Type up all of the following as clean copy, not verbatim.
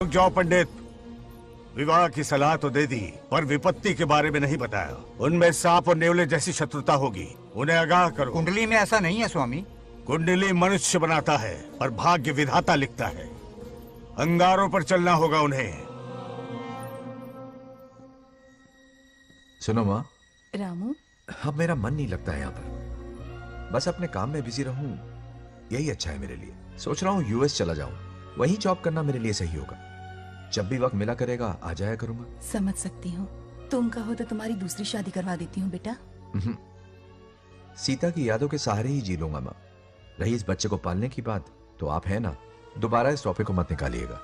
रुक जाओ पंडित, विवाह की सलाह तो दे दी पर विपत्ति के बारे में नहीं बताया। उनमें सांप और नेवले जैसी शत्रुता होगी, उन्हें आगाह करो। कुंडली में ऐसा नहीं है स्वामी। कुंडली मनुष्य बनाता है और भाग्य विधाता लिखता है। अंगारों पर चलना होगा उन्हें। सुनो माँ, रामू, अब मेरा मन नहीं लगता है यहाँ पर। बस अपने काम में बिजी रहूं, यही अच्छा है मेरे लिए। सोच रहा हूँ यूएस चला जाऊं, वहीं जॉब करना मेरे लिए सही होगा। जब भी वक्त मिला करेगा आ जाया करूंगा। समझ सकती हूँ। तुम कहो तो तुम्हारी दूसरी शादी करवा देती हूँ बेटा। सीता की यादों के सहारे ही जी लूंगा माँ। रही इस बच्चे को पालने की बात, तो आप है ना, दोबारा इस टॉपिक को मत निकालिएगा।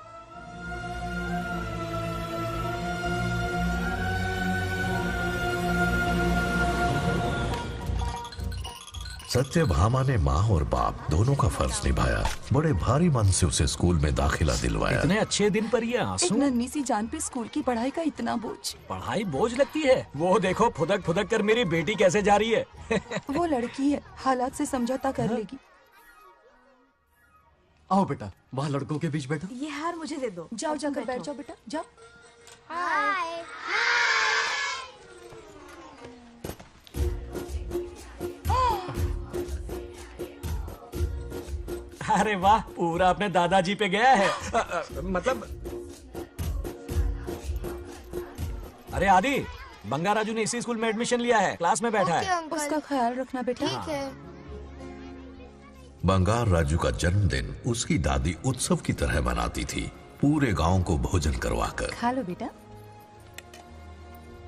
सत्यभामा ने माँ और बाप दोनों का फर्ज निभाया। बड़े भारी मन से उसे स्कूल में दाखिला दिलवाया। इतने अच्छे दिन पर ये आंसू। एक नन्ही सी जान पे स्कूल की पढ़ाई का इतना बोझ। पढ़ाई बोझ लगती है? वो देखो फुदक फुदक कर मेरी बेटी कैसे जा रही है। वो लड़की है, हालात से समझौता कर लेगी। आओ बेटा, वहाँ लड़कों के बीच बैठो। ये हार मुझे दे दो। जाओ जाकर बैठ जाओ बेटा, जाओ। हाय। अरे वाह, पूरा अपने दादाजी पे गया है। मतलब अरे आदि, बंगाराजू ने इसी स्कूल में एडमिशन लिया है, क्लास में बैठा है। उसका ख्याल रखना बेटा। ठीक है। बंगार राजू का जन्मदिन उसकी दादी उत्सव की तरह मनाती थी, पूरे गांव को भोजन करवाकर। खा लो बेटा।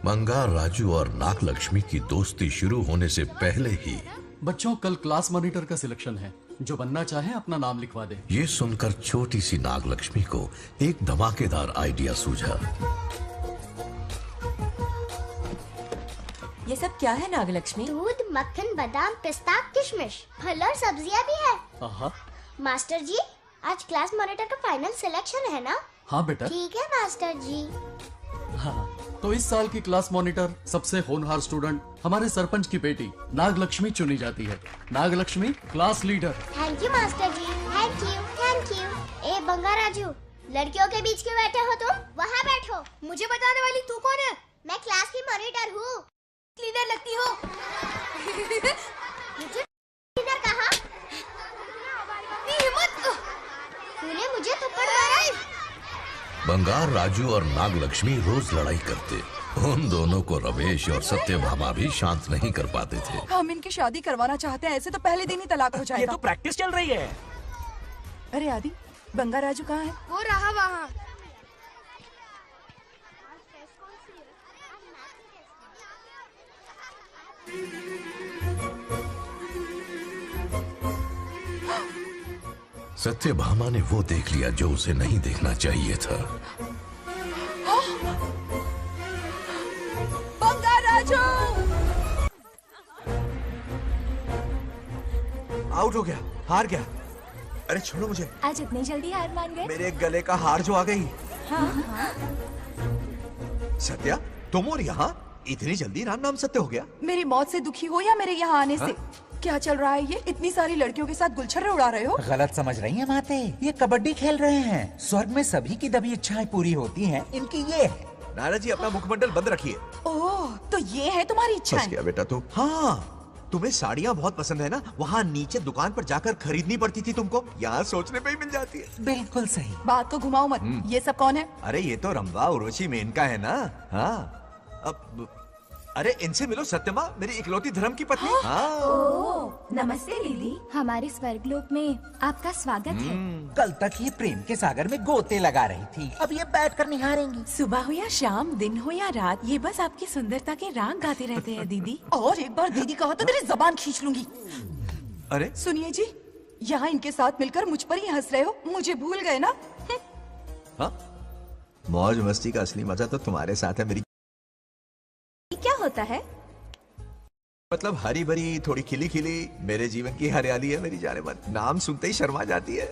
बंगार राजू और नागलक्ष्मी की दोस्ती शुरू होने से पहले ही बच्चों, कल क्लास मॉनिटर का सिलेक्शन है। जो बनना चाहे अपना नाम लिखवा दे। ये सुनकर छोटी सी नागलक्ष्मी को एक धमाकेदार आइडिया सूझा। ये सब क्या है नागलक्ष्मी? दूध, मक्खन, बादाम, पिस्ता, किशमिश, फल और सब्जियां भी है। आहा। मास्टर जी, आज क्लास मॉनिटर का फाइनल सिलेक्शन है ना? हाँ बेटा। ठीक है मास्टर जी। हाँ, तो इस साल की क्लास मॉनिटर सबसे होनहार स्टूडेंट हमारे सरपंच की बेटी नागलक्ष्मी चुनी जाती है। Nagalakshmi class leader. Thank you master ji, thank you thank you. ए बंगाराजू, लड़कियों के बीच क्यों बैठे हो तुम? वहाँ बैठो। मुझे बताने वाली तू कौन है? मैं क्लास की मॉनिटर हूँ। लीडर लगती हो। मुझे लीडर कहा? तूने मुझे थप्पड़ मारा। बंगार राजू और नागलक्ष्मी रोज लड़ाई करते। उन दोनों को रमेश और सत्यभामा भी शांत नहीं कर पाते थे। हम इनकी शादी करवाना चाहते हैं, ऐसे तो पहले दिन ही तलाक हो ये जाएगा। तो प्रैक्टिस चल रही है। अरे आदि, बंगार राजू कहाँ है? वो रहा वहाँ। सत्यभामा ने वो देख लिया जो उसे नहीं देखना चाहिए था। बंगार राजू! आउट हो गया, हार गया। अरे छोड़ो मुझे। आज इतनी जल्दी हार मान गए? मेरे गले का हार जो आ गई। हाँ। सत्या, तुम और यहाँ इतनी जल्दी राम सत्य हो गया? मेरी मौत से दुखी हो या मेरे यहाँ आने से? क्या चल रहा है ये? इतनी सारी लड़कियों के साथ गुलछर्रे उड़ा रहे हो? गलत समझ रही हैं माते। ये कबड्डी खेल रहे हैं। स्वर्ग में सभी की दबी इच्छाएं पूरी होती हैं, इनकी ये है। नारा जी, अपना मुखमंडल बंद रखिए। ओह, तो ये है तुम्हारी इच्छाएं? बस क्या बेटा तू? हाँ, तुम्हें साड़ियाँ बहुत पसंद है ना? वहाँ नीचे दुकान पर जाकर खरीदनी पड़ती थी तुमको, यहाँ सोचने पे ही मिल जाती है। बिल्कुल सही। बात को घुमाओ मत। ये सब कौन है? अरे ये तो रंभा उर्वशी मेनका है ना। हाँ, अब अरे इनसे मिलो सत्यमा, मेरी इकलौती धर्म की पत्नी। हाँ। नमस्ते दीदी, हमारे स्वर्गलोक में आपका स्वागत है। कल तक ये प्रेम के सागर में गोते लगा रही थी, अब ये बैठकर निहारेंगी। सुबह हो या शाम, दिन हो या रात, ये बस आपकी सुंदरता के राग गाते रहते हैं दीदी। और एक बार दीदी कहा तो तेरी जबान खींच लूंगी। अरे सुनिए जी, यहाँ इनके साथ मिलकर मुझ पर ही हंस रहे हो, मुझे भूल गए ना? हाँ, मौज मस्ती का असली मजा तो तुम्हारे साथ है मेरी। क्या होता है? मतलब हरी भरी थोड़ी खिली खिली मेरे जीवन की हरियाली है मेरी जाने मन। नाम सुनते ही शर्मा जाती है।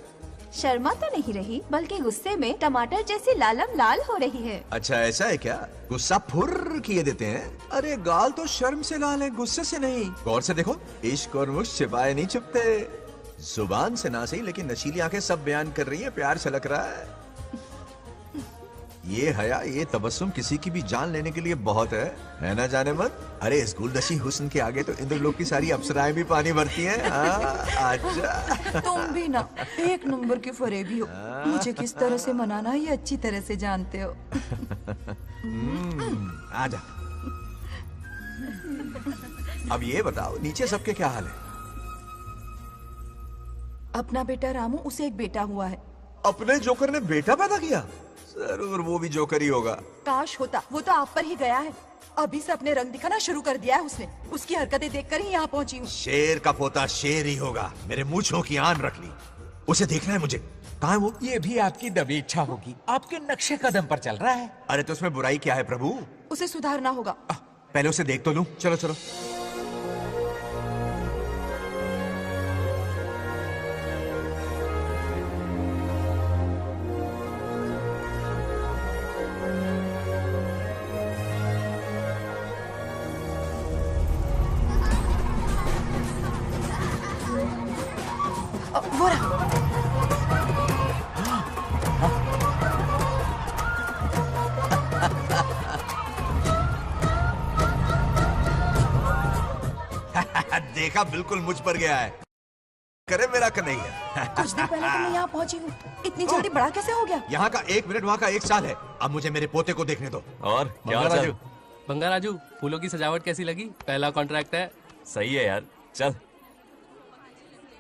शर्मा तो नहीं रही, बल्कि गुस्से में टमाटर जैसी लालम लाल हो रही है। अच्छा ऐसा है क्या? गुस्सा फुर्र किए देते हैं। अरे गाल तो शर्म से लाल है, गुस्से से नहीं। गौर से देखो, इश्क और मुश्क छिपाए नहीं छुपते। जुबान से ना सही, लेकिन नशीली आंखें सब बयान कर रही है, प्यार छलक रहा है। ये हया, ये तबस्सुम किसी की भी जान लेने के लिए बहुत है ना जाने मन? अरे इस गुलदशी हुस्न के आगे तो इंद्रलोक की सारी अप्सराएं भी पानी भरती हैं। अच्छा तुम भी ना एक नंबर के फरेबी हो। मुझे किस तरह से मनाना है ये अच्छी तरह से जानते हो। आजा। अब ये बताओ नीचे सबके क्या हाल है? अपना बेटा रामू, उसे एक बेटा हुआ है। अपने जोकर ने बेटा पैदा किया? जरूर वो भी जोकर ही होगा। काश होता, वो तो आप पर ही गया है। अभी से अपने रंग दिखाना शुरू कर दिया है उसने। उसकी हरकतें देखकर ही यहाँ पहुँची हूँ। शेर का पोता शेर ही होगा। मेरे मूंछों की आन रख ली। उसे देखना है मुझे। कहाँ है वो? ये भी आपकी दबी इच्छा होगी, आपके नक्शे कदम पर चल रहा है। अरे तो उसमें बुराई क्या है प्रभु? उसे सुधारना होगा। पहले उसे देख तो लूं। चलो चलो। वो रहा। देखा, बिल्कुल मुझ पर गया है। करे मेरा कन्हैया। कुछ देर पहले तो मैं यहाँ पहुँची हूँ। इतनी जल्दी बड़ा कैसे हो गया? यहाँ का 1 मिनट, वहाँ का 1 साल है। अब मुझे मेरे पोते को देखने दो। और क्या हाल चाल? बंगा राजू, फूलों की सजावट कैसी लगी? पहला कॉन्ट्रैक्ट है। सही है यार, चल।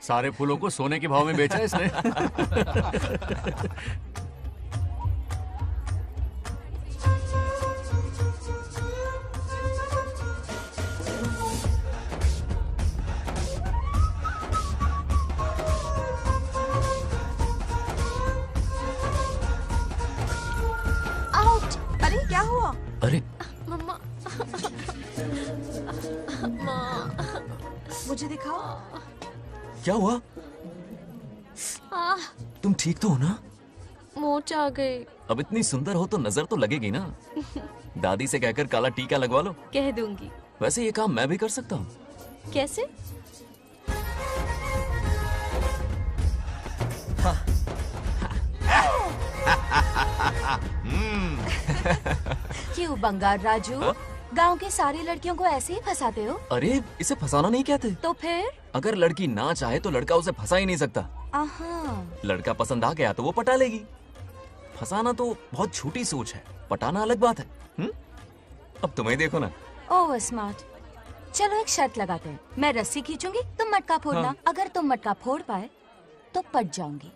सारे फूलों को सोने के भाव में बेचा है इसने। आउट! अरे क्या हुआ? अरे मम्मा। मुझे दिखाओ। क्या हुआ? तुम ठीक तो हो ना? मोच आ गई। अब इतनी सुंदर हो तो नजर तो लगेगी ना। दादी से कहकर काला टीका लगवा लो। कह दूंगी। वैसे ये काम मैं भी कर सकता हूँ। कैसे? क्यों बंगार राजू? गांव की सारी लड़कियों को ऐसे ही फंसाते हो? अरे इसे फंसाना नहीं कहते। तो फिर? अगर लड़की ना चाहे तो लड़का उसे फंसा ही नहीं सकता। लड़का पसंद आ गया तो वो पटा लेगी। फंसाना तो बहुत छोटी सोच है, पटाना अलग बात है। अब तुम्हें देखो ना। Over smart. चलो एक शर्त लगाते हैं। मैं रस्सी खींचूंगी, तुम मटका फोड़ना। हाँ। अगर तुम मटका फोड़ पाए तो पट जाऊंगी।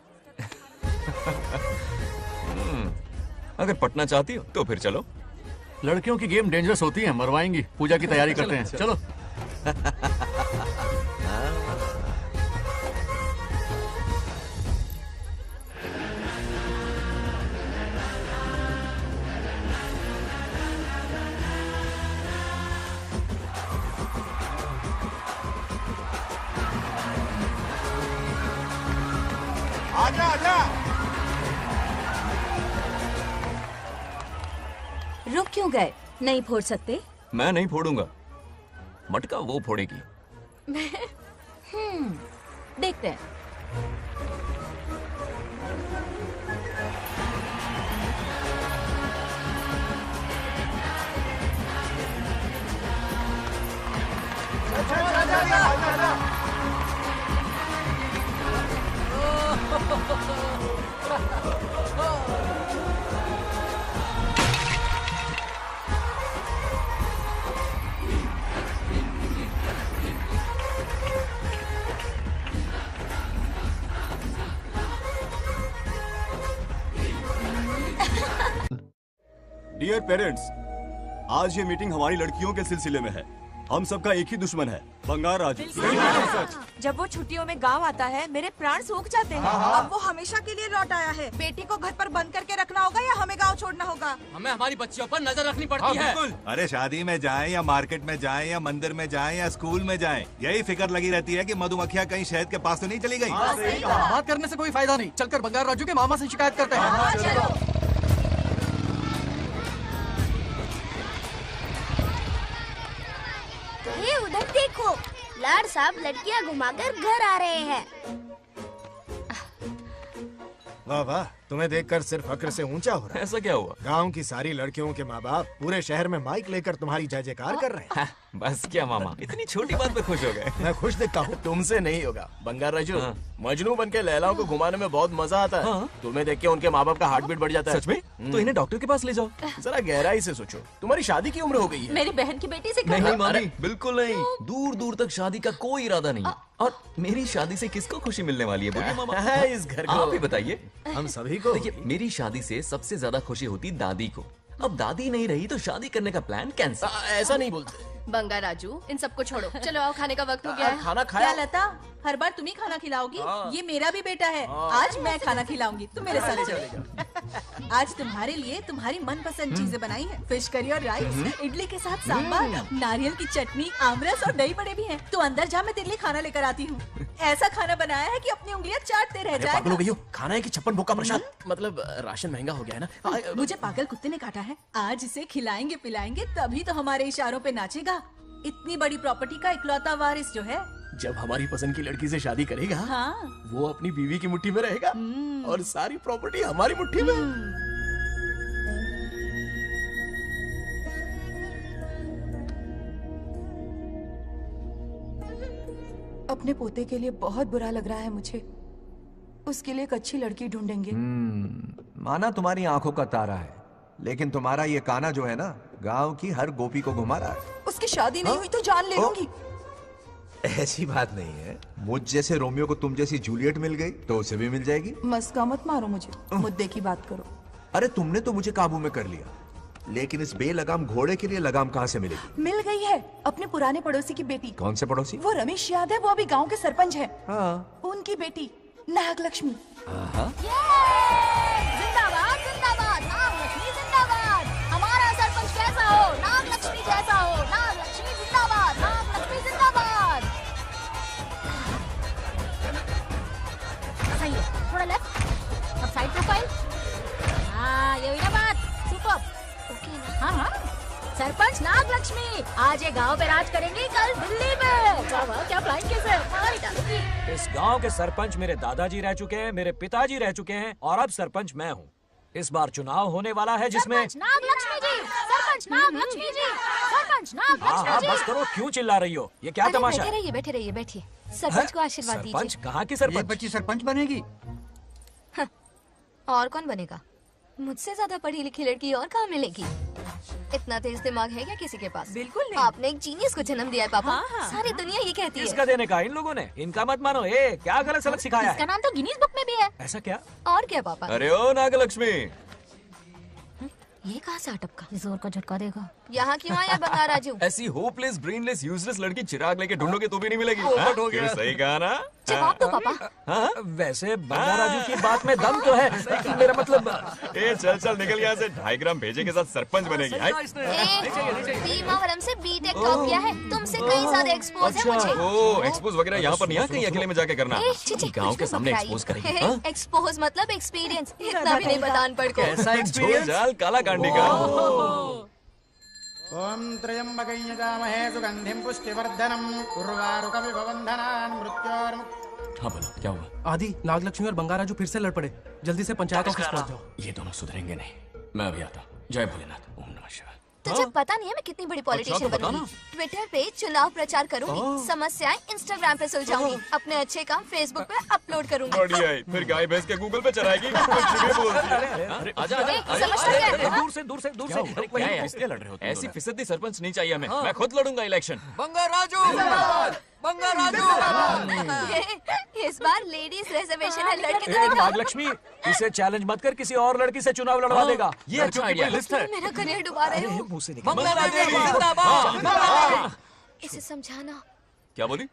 अगर पटना चाहती हो तो फिर चलो। लड़कियों की गेम डेंजरस होती है, मरवाएंगी। पूजा की तैयारी करते हैं, चलो। आजा आजा। रुक क्यों गए? नहीं फोड़ सकते? मैं नहीं फोड़ूंगा, मटका वो फोड़ेगी। देखते हैं। डियर पेरेंट्स, आज ये मीटिंग हमारी लड़कियों के सिलसिले में है। हम सबका एक ही दुश्मन है, बंगार राजू। जब वो छुट्टियों में गांव आता है मेरे प्राण सूख जाते हैं। अब वो हमेशा के लिए लौट आया है। बेटी को घर पर बंद करके रखना होगा या हमें गांव छोड़ना होगा? हमें हमारी बच्चियों पर नजर रखनी पड़ती है। अरे शादी में जाएं या मार्केट में जाएं या मंदिर में जाएं या स्कूल में जाएं, यही फिक्र लगी रहती है कि मधुमक्खियाँ कहीं शहद के पास तो नहीं चली गई। बात करने से कोई फायदा नहीं। चलकर बंगार राजू के मामा से शिकायत करते हैं। ये उधर देखो, लाड साहब लड़कियां घुमाकर घर आ रहे हैं। वाह वाह, तुम्हें देखकर सिर्फ फक्र से ऊंचा हो रहा है। ऐसा क्या हुआ? गांव की सारी लड़कियों के माँ बाप पूरे शहर में माइक लेकर तुम्हारी जय जयकार कर रहे हैं। बस क्या मामा, इतनी छोटी बात पे खुश हो गए? मैं खुश दिखता हूँ। तुमसे नहीं होगा बंगार राजू। मजनू बन के लैलाओं को घुमाने में बहुत मजा आता है। तुम्हें देख के उनके माँ बाप का हार्ट बीट बढ़ जाता है। सच में? तो इन्हें डॉक्टर के पास ले जाओ। जरा गहराई से सोचो, तुम्हारी शादी की उम्र हो गई है। मेरी बहन की बेटी से नहीं मामी, बिल्कुल नहीं। दूर दूर तक शादी का कोई इरादा नहीं। और मेरी शादी से किसको खुशी मिलने वाली है? बोलिए मामा। इस घर को आप ही बताइए। हम सभी को। देखिए, मेरी शादी से सबसे ज्यादा खुशी होती दादी को। अब दादी नहीं रही तो शादी करने का प्लान कैंसिल। ऐसा नहीं बोलते। बंगा राजू, इन सबको छोड़ो, चलो आओ, खाने का वक्त हो गया है। खाना खाया? क्या लता, हर बार तुम ही खाना खिलाओगी? ये मेरा भी बेटा है। आज मैं खाना खिलाऊंगी, तुम मेरे साथ चलो। आज तुम्हारे लिए तुम्हारी मनपसंद चीजें बनाई है। फिश करी और राइस, इडली के साथ सांभर, नारियल की चटनी, आमरस और दही बड़े भी हैं। तो अंदर जा, मैं तेरे लिए खाना लेकर आती हूँ। ऐसा खाना बनाया है कि अपनी उंगलियां चाटते रह जाएगा। पागल हो गई हो? खाना है कि 56 भोग का प्रसाद? मतलब राशन महंगा हो गया है ना। मुझे पागल कुत्ते ने काटा है। आज इसे खिलाएंगे पिलाएंगे तभी तो हमारे इशारों पे नाचेगा। इतनी बड़ी प्रॉपर्टी का इकलौता वारिस जो है। जब हमारी पसंद की लड़की से शादी करेगा, हाँ, वो अपनी बीवी की मुट्ठी में रहेगा और सारी प्रॉपर्टी हमारी मुट्ठी में। अपने पोते के लिए बहुत बुरा लग रहा है मुझे। उसके लिए एक अच्छी लड़की ढूंढेंगे। माना तुम्हारी आंखों का तारा है, लेकिन तुम्हारा ये काना जो है ना, गांव की हर गोपी को घुमा रहा है। उसकी शादी नहीं हुई तो जान ले लूंगी। ऐसी बात नहीं है। मुझ जैसे रोमियो को तुम जैसी जूलियट मिल गई तो उसे भी मिल जाएगी। मस्का मत मारो मुझे, मुद्दे की बात करो। अरे तुमने तो मुझे काबू में कर लिया, लेकिन इस बेलगाम घोड़े के लिए लगाम कहाँ से मिलेगी? मिल गई है, अपने पुराने पड़ोसी की बेटी। कौन से पड़ोसी? वो रमेश याद है, वो अभी गांव के सरपंच है। हाँ। उनकी बेटी नागलक्ष्मी। जिंदाबाद जिंदाबाद, नागलक्ष्मी जिंदाबाद। हमारा सरपंच कैसा हो? नागलक्ष्मी जैसा हो। नागलक्ष्मी जिंदाबाद, नागलक्ष्मी जिंदाबाद। सही है, थोड़ा लेफ्ट, अब साइड प्रोफाइल। हाँ, ये हुई ना बात। सुपर। ओके ना? हाँ हाँ। सरपंच नागलक्ष्मी आज ये गांव पे राज करेंगी, कल दिल्ली में। क्या फ्लाइंग केस है? मार डालेंगी। इस गांव के सरपंच मेरे दादाजी रह चुके हैं, मेरे पिताजी रह चुके हैं और अब सरपंच मैं हूँ। इस बार चुनाव होने वाला है जिसमें नागलक्ष्मी जी, सरपंच नागलक्ष्मी जी, सरपंच नागलक्ष्मी जी। बस करो, क्यों चिल्ला रही हो? ये क्या तमाशा है? बैठे रहिए बैठिए। सरपंच को आशीर्वाद दीजिए। सरपंच कहाँ की सरपंच? बच्ची सरपंच बनेगी। और कौन बनेगा? मुझसे ज्यादा पढ़ी लिखी लड़की और कहाँ मिलेगी? इतना तेज दिमाग है क्या किसी के पास? बिल्कुल नहीं। आपने एक जीनियस को जन्म दिया है पापा। हाँ। सारी दुनिया ये कहती है। किसका देने का? इन लोगों ने। इनका मत मानो। क्या गलत सलत सिखाया इसका है? नाम तो गिनीज बुक में भी है। ऐसा क्या? और क्या पापा? अरे ओ नागलक्ष्मी, ये कहाँ से अटपका? जोर का झटका देगा। यहाँ क्यों आया बंगार राजू? ऐसी होपलेस ब्रेनलेस यूजलेस लड़की चिराग लेके ढूंढोगे तो भी नहीं मिलेगी। पोपट हो गया। सही कहा ना? जवाब दो पापा। हाँ? वैसे बंगा राजू की बात में दम तो है, लेकिन मेरा मतलब। चल चल निकल यहाँ से। 2.5 ग्राम भेजे के साथ सरपंच बनेगी। भीमावरम से बीटेक टॉप किया है, तुमसे कहीं ज्यादा एक्सपोज है मुझे। ओ एक्सपोज वगैरह यहाँ पर नहीं है, कहीं अकेले में जाके करना। गाँव के सामने एक्सपोज करेंगे। एक्सपोज मतलब एक्सपीरियंस, इतना भी नहीं पता अनपढ़ को। ऐसा एक्सपीरियंस? जाल काला कांडी का। ओम त्र्यंबकं यजामहे सुगंधिं पुष्टिवर्धनम् उर्वारुकमिव बन्धनान् मृत्योर्मुक्। हाँ बोलो, क्या हुआ? आदि, नागलक्ष्मी और बंगा राजू फिर से लड़ पड़े। जल्दी से पंचायत ऑफिस पहुंच जाओ। ये दोनों सुधरेंगे नहीं। मैं अभी आता हूँ। जय भोलेनाथ। ओम नमः शिवाय। तुझे पता नहीं है मैं कितनी बड़ी पॉलिटिशियन तो बताना। बनूंगी। ट्विटर पे चुनाव प्रचार करूंगी, समस्याएं इंस्टाग्राम पे सुलझाऊंगी, अपने अच्छे काम फेसबुक पे अपलोड करूंगी। बढ़िया है। फिर गाय भैंस के गूगल पे चराएगी। कुछ भी बोलती है। आजा समझता क्या है? दूर से दूर से दूर से। क्या है? किसके लड़ रहे हो? ऐसी फिसदी सरपंच नहीं चाहिए हमें। मैं खुद लड़ूंगा इलेक्शन। बंगा राजू, बंगा राजू। इस बार लेडीज रिजर्वेशन है, लड़के ए, नागलक्ष्मी, इसे चैलेंज मत कर, किसी और लड़की से चुनाव लड़वा देगा। ये अच्छा आइडिया लिस्ट है। मेरा करियर डुबा रहे हो। मुंह से निकल। इसे समझाना। क्या बोली?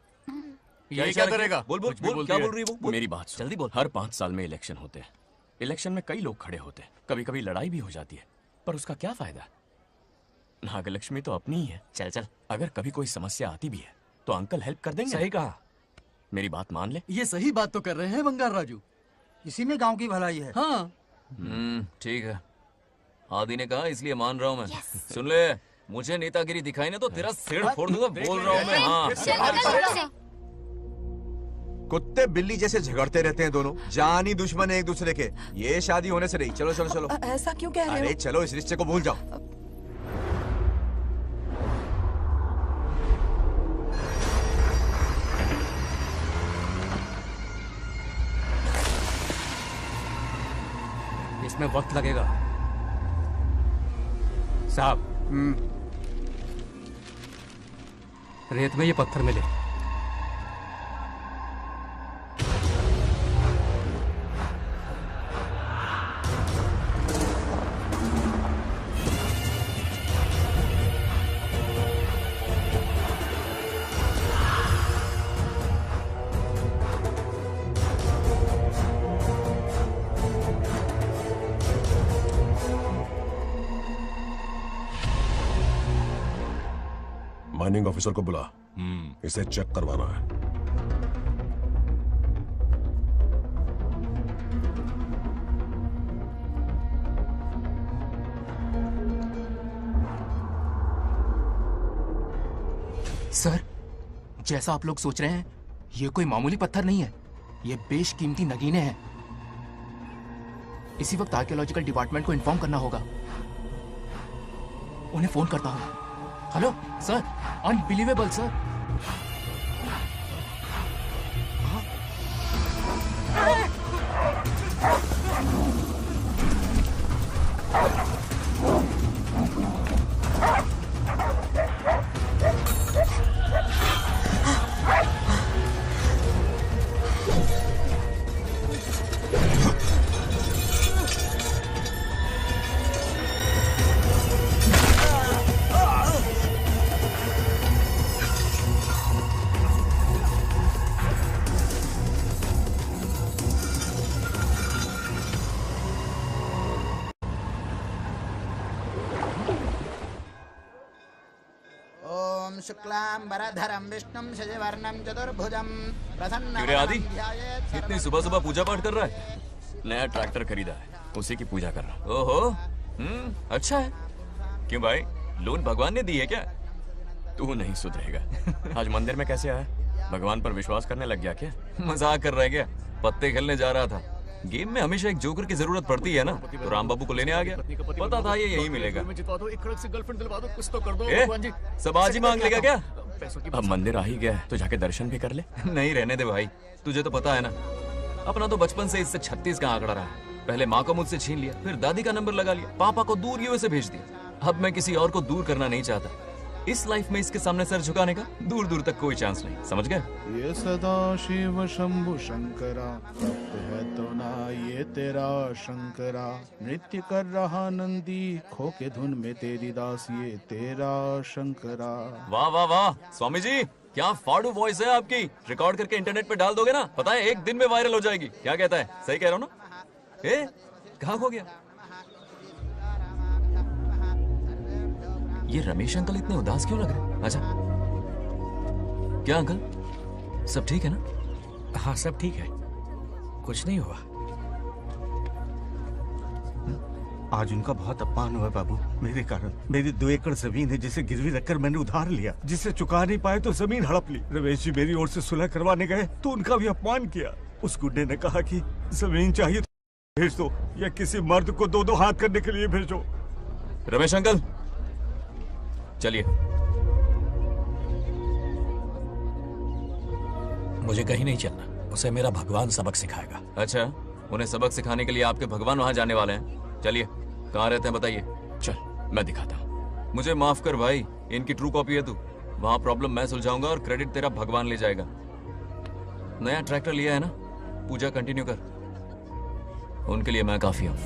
ये क्या करेगा? बोल बोल बोल, क्या बोल रही है वो? मेरी बात सुन। जल्दी बोल। हर 5 साल में इलेक्शन होते हैं। इलेक्शन में कई लोग खड़े होते हैं, कभी कभी लड़ाई भी हो जाती है, पर उसका क्या फायदा? नागलक्ष्मी तो अपनी ही है। चल चल। अगर कभी कोई समस्या आती भी है तो अंकल हेल्प कर देंगे। सही कहा। मेरी बात मान ले। ये सही बात तो कर रहे हैं बंगार राजू। इसी में गांव की भलाई है। हाँ। ठीक है, आदि ने कहा इसलिए मान रहा हूँ मैं। सुन ले, मुझे नेतागिरी दिखाई ना तो तेरा सिर फोड़ दूंगा। बोल रहा हूँ मैं। हाँ। कुत्ते बिल्ली जैसे झगड़ते रहते हैं दोनों, जानी दुश्मन है एक दूसरे के। ये शादी होने से नहीं। चलो चलो चलो। ऐसा क्यों कह रहे अरे हो? चलो, इस रिश्ते को भूल जाओ। इसमें वक्त लगेगा साहब। रेत में ये पत्थर मिले। माइनिंग ऑफिसर को बुला, इसे चेक करवाना है। सर, जैसा आप लोग सोच रहे हैं, ये कोई मामूली पत्थर नहीं है। ये बेशकीमती नगीने हैं। इसी वक्त आर्कियोलॉजिकल डिपार्टमेंट को इन्फॉर्म करना होगा। उन्हें फोन करता हूं। Hello sir, unbelievable sir. शुक्लांबरधरं विष्णुं शशिवर्णं चतुर्भुजं प्रसन्नं क्यों रे आदि, ध्यायेत् इतनी सुबह सुबह पूजा पाठ कर रहा है? नया ट्रैक्टर खरीदा है, उसी की पूजा कर रहा हूं। ओहो, अच्छा है। क्यों भाई, लोन भगवान ने दी है क्या? तू नहीं सुधरेगा। आज मंदिर में कैसे आया? भगवान पर विश्वास करने लग गया क्या? मजाक कर रहा है क्या? पत्ते खेलने जा रहा था। गेम में हमेशा एक जोकर की जरूरत पड़ती है ना, तो राम बाबू को लेने आ गया। पता था ये यही मिलेगा। सब आज ही मांग लेगा क्या? अब मंदिर आ ही गया है तो जाके दर्शन भी कर ले। नहीं, रहने दे भाई, तुझे तो पता है ना, अपना तो बचपन से इससे 36 का आंकड़ा रहा है। पहले माँ को मुझसे छीन लिया, फिर दादी का नंबर लगा लिया, पापा को दूर यूएसए भेज दिया। अब मैं किसी और को दूर करना नहीं चाहता। इस लाइफ में इसके सामने सर झुकाने का दूर दूर तक कोई चांस नहीं, समझ गए? ये सदा शिव शंभु शंकरा, तप्त है तो ना ये तेरा शंकरा। नृत्य कर रहा नंदी, खो के धुन में तेरी दास, ये तेरा शंकरा। वाह वाह वाह, स्वामी जी क्या फाड़ू वॉइस है आपकी। रिकॉर्ड करके इंटरनेट पे डाल दोगे ना, पता है एक दिन में वायरल हो जाएगी। क्या कहता है? सही कह रहा हूँ ना? कहाँ खो गया ये रमेश अंकल? इतने उदास क्यों लग रहे? अच्छा, क्या अंकल, सब ठीक है ना? हाँ सब ठीक है, कुछ नहीं हुआ। आज उनका बहुत अपमान हुआ बाबू, मेरे कारण। मेरी 2 एकड़ जमीन है जिसे गिरवी रखकर मैंने उधार लिया, जिसे चुका नहीं पाए तो जमीन हड़प ली। रमेश जी मेरी ओर से सुलह करवाने गए तो उनका भी अपमान किया। उस गुड्डे ने कहा कि जमीन चाहिए तो भेज दो, या किसी मर्द को 2-2 हाथ करने के लिए भेजो। रमेश अंकल चलिए। मुझे कहीं नहीं चलना, उसे मेरा भगवान सबक सिखाएगा। अच्छा, उन्हें सबक सिखाने के लिए आपके भगवान वहां जाने वाले हैं। चलिए, कहाँ रहते हैं बताइए। चल मैं दिखाता हूँ। मुझे माफ कर भाई, इनकी ट्रू कॉपी है तू। वहां प्रॉब्लम मैं सुलझाऊंगा और क्रेडिट तेरा भगवान ले जाएगा। नया ट्रैक्टर लिया है ना, पूजा कंटिन्यू कर। उनके लिए मैं काफी हूँ।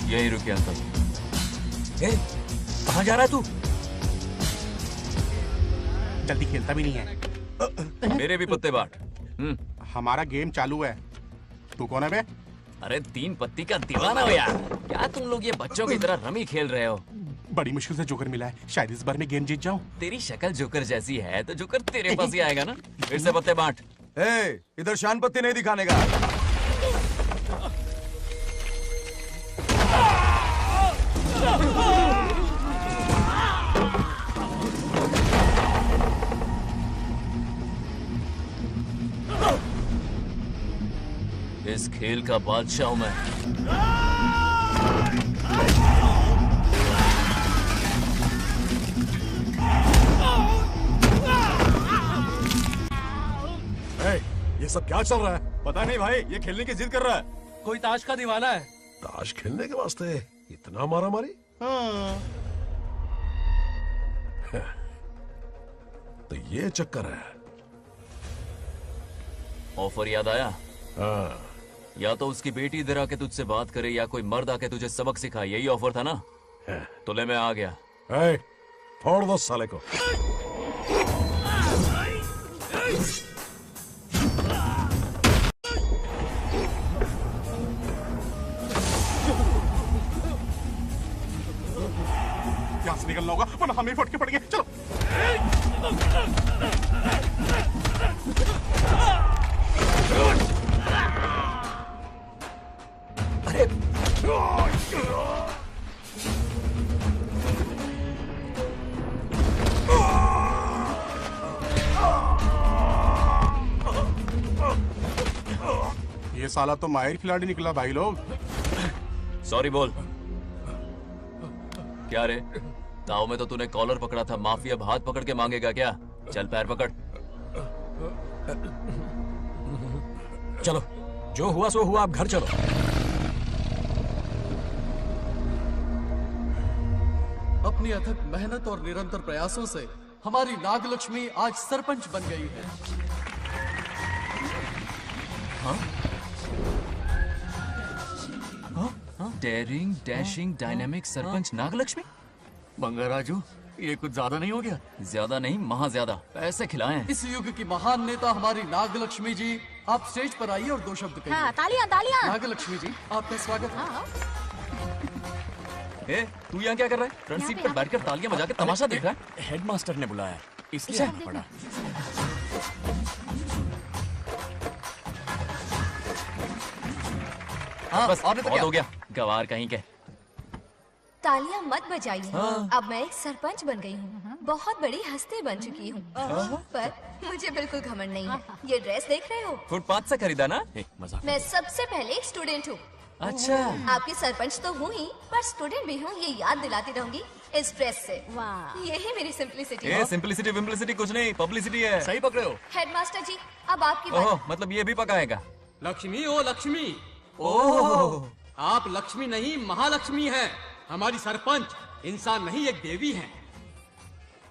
यही रुकिए अंकल। कहाँ जा रहा है तू? जल्दी खेलता भी नहीं है। मेरे भी पत्ते बांट। हमारा गेम चालू है। तू कौन है बे? अरे 3 पत्ती का दीवाना हो यार। क्या तुम लोग ये बच्चों की तरह रमी खेल रहे हो? बड़ी मुश्किल से जोकर मिला है, शायद इस बार में गेम जीत जाऊं। तेरी शक्ल जोकर जैसी है तो जोकर तेरे पास ही आएगा ना। फिर से पत्ते बांट। इधर शान पत्ती नहीं दिखाने का। इस खेल का बादशाह हूं मैं। ये सब क्या चल रहा है? पता नहीं भाई, ये खेलने की जिद कर रहा है। कोई ताश का दीवाना है। ताश खेलने के वास्ते इतना मारा मारी? तो ये चक्कर है। ऑफर याद आया? या तो उसकी बेटी इधर आके तुझसे बात करे या कोई मर्द आके तुझे सबक सिखाए, यही ऑफर था ना? तो ले मैं आ गया। फोड़ दो साले को। यहाँ से निकलना होगा वरना हम ही फटके पड़ेंगे। चलो। अरे ये साला तो माहिर खिलाड़ी निकला भाई लोग। सॉरी बोल। क्या रे, ताऊ में तो तूने कॉलर पकड़ा था, माफी अब हाथ पकड़ के मांगेगा क्या? चल पैर पकड़। चलो, जो हुआ सो हुआ, अब घर चलो। अपनी अथक मेहनत और निरंतर प्रयासों से हमारी नागलक्ष्मी आज सरपंच बन गई है। Daring, dashing, dynamic sarpanch Nagalakshmi? Bangaraju, ये कुछ ज्यादा नहीं हो गया? ज्यादा नहीं, महा ज्यादा। पैसे खिलाएं। इस युग की महान नेता हमारी नागलक्ष्मी जी, आप स्टेज पर आइए और 2 शब्द कहिए। हाँ, तालियां तालियां। नागलक्ष्मी जी, आपका स्वागत है। ए, तू यहाँ क्या कर रहा है? फ्रंट सीट पर बैठकर तालियां बजा के तमाशा देख रहा है? हेडमास्टर ने बुलाया, इसलिए आना पड़ा। हाँ, बस और बहुत हो गया। गवार कहीं के। तालियां मत बजाइए। अब मैं एक सरपंच बन गई हूँ, बहुत बड़ी हस्ती बन चुकी हूँ। पर मुझे बिल्कुल घमंड नहीं है। ये ड्रेस देख रहे हो? फुटपाथ से खरीदा ना? मजाक। मैं सबसे पहले एक स्टूडेंट हूँ। अच्छा। आपकी सरपंच तो हूँ ही, पर स्टूडेंट भी हूँ, ये याद दिलाती रहूंगी इस ड्रेस से। यही मेरी सिंपलिसिटी है। सिंपलिसिटी विम्पलिसिटी कुछ नहीं, पब्लिसिटी है। सही पकड़े हो। हेडमास्टर जी, अब आपकी बारी। मतलब ये भी पकाएगा? लक्ष्मी, ओ लक्ष्मी। ओह, आप लक्ष्मी नहीं, महालक्ष्मी हैं। हमारी सरपंच इंसान नहीं, एक देवी है।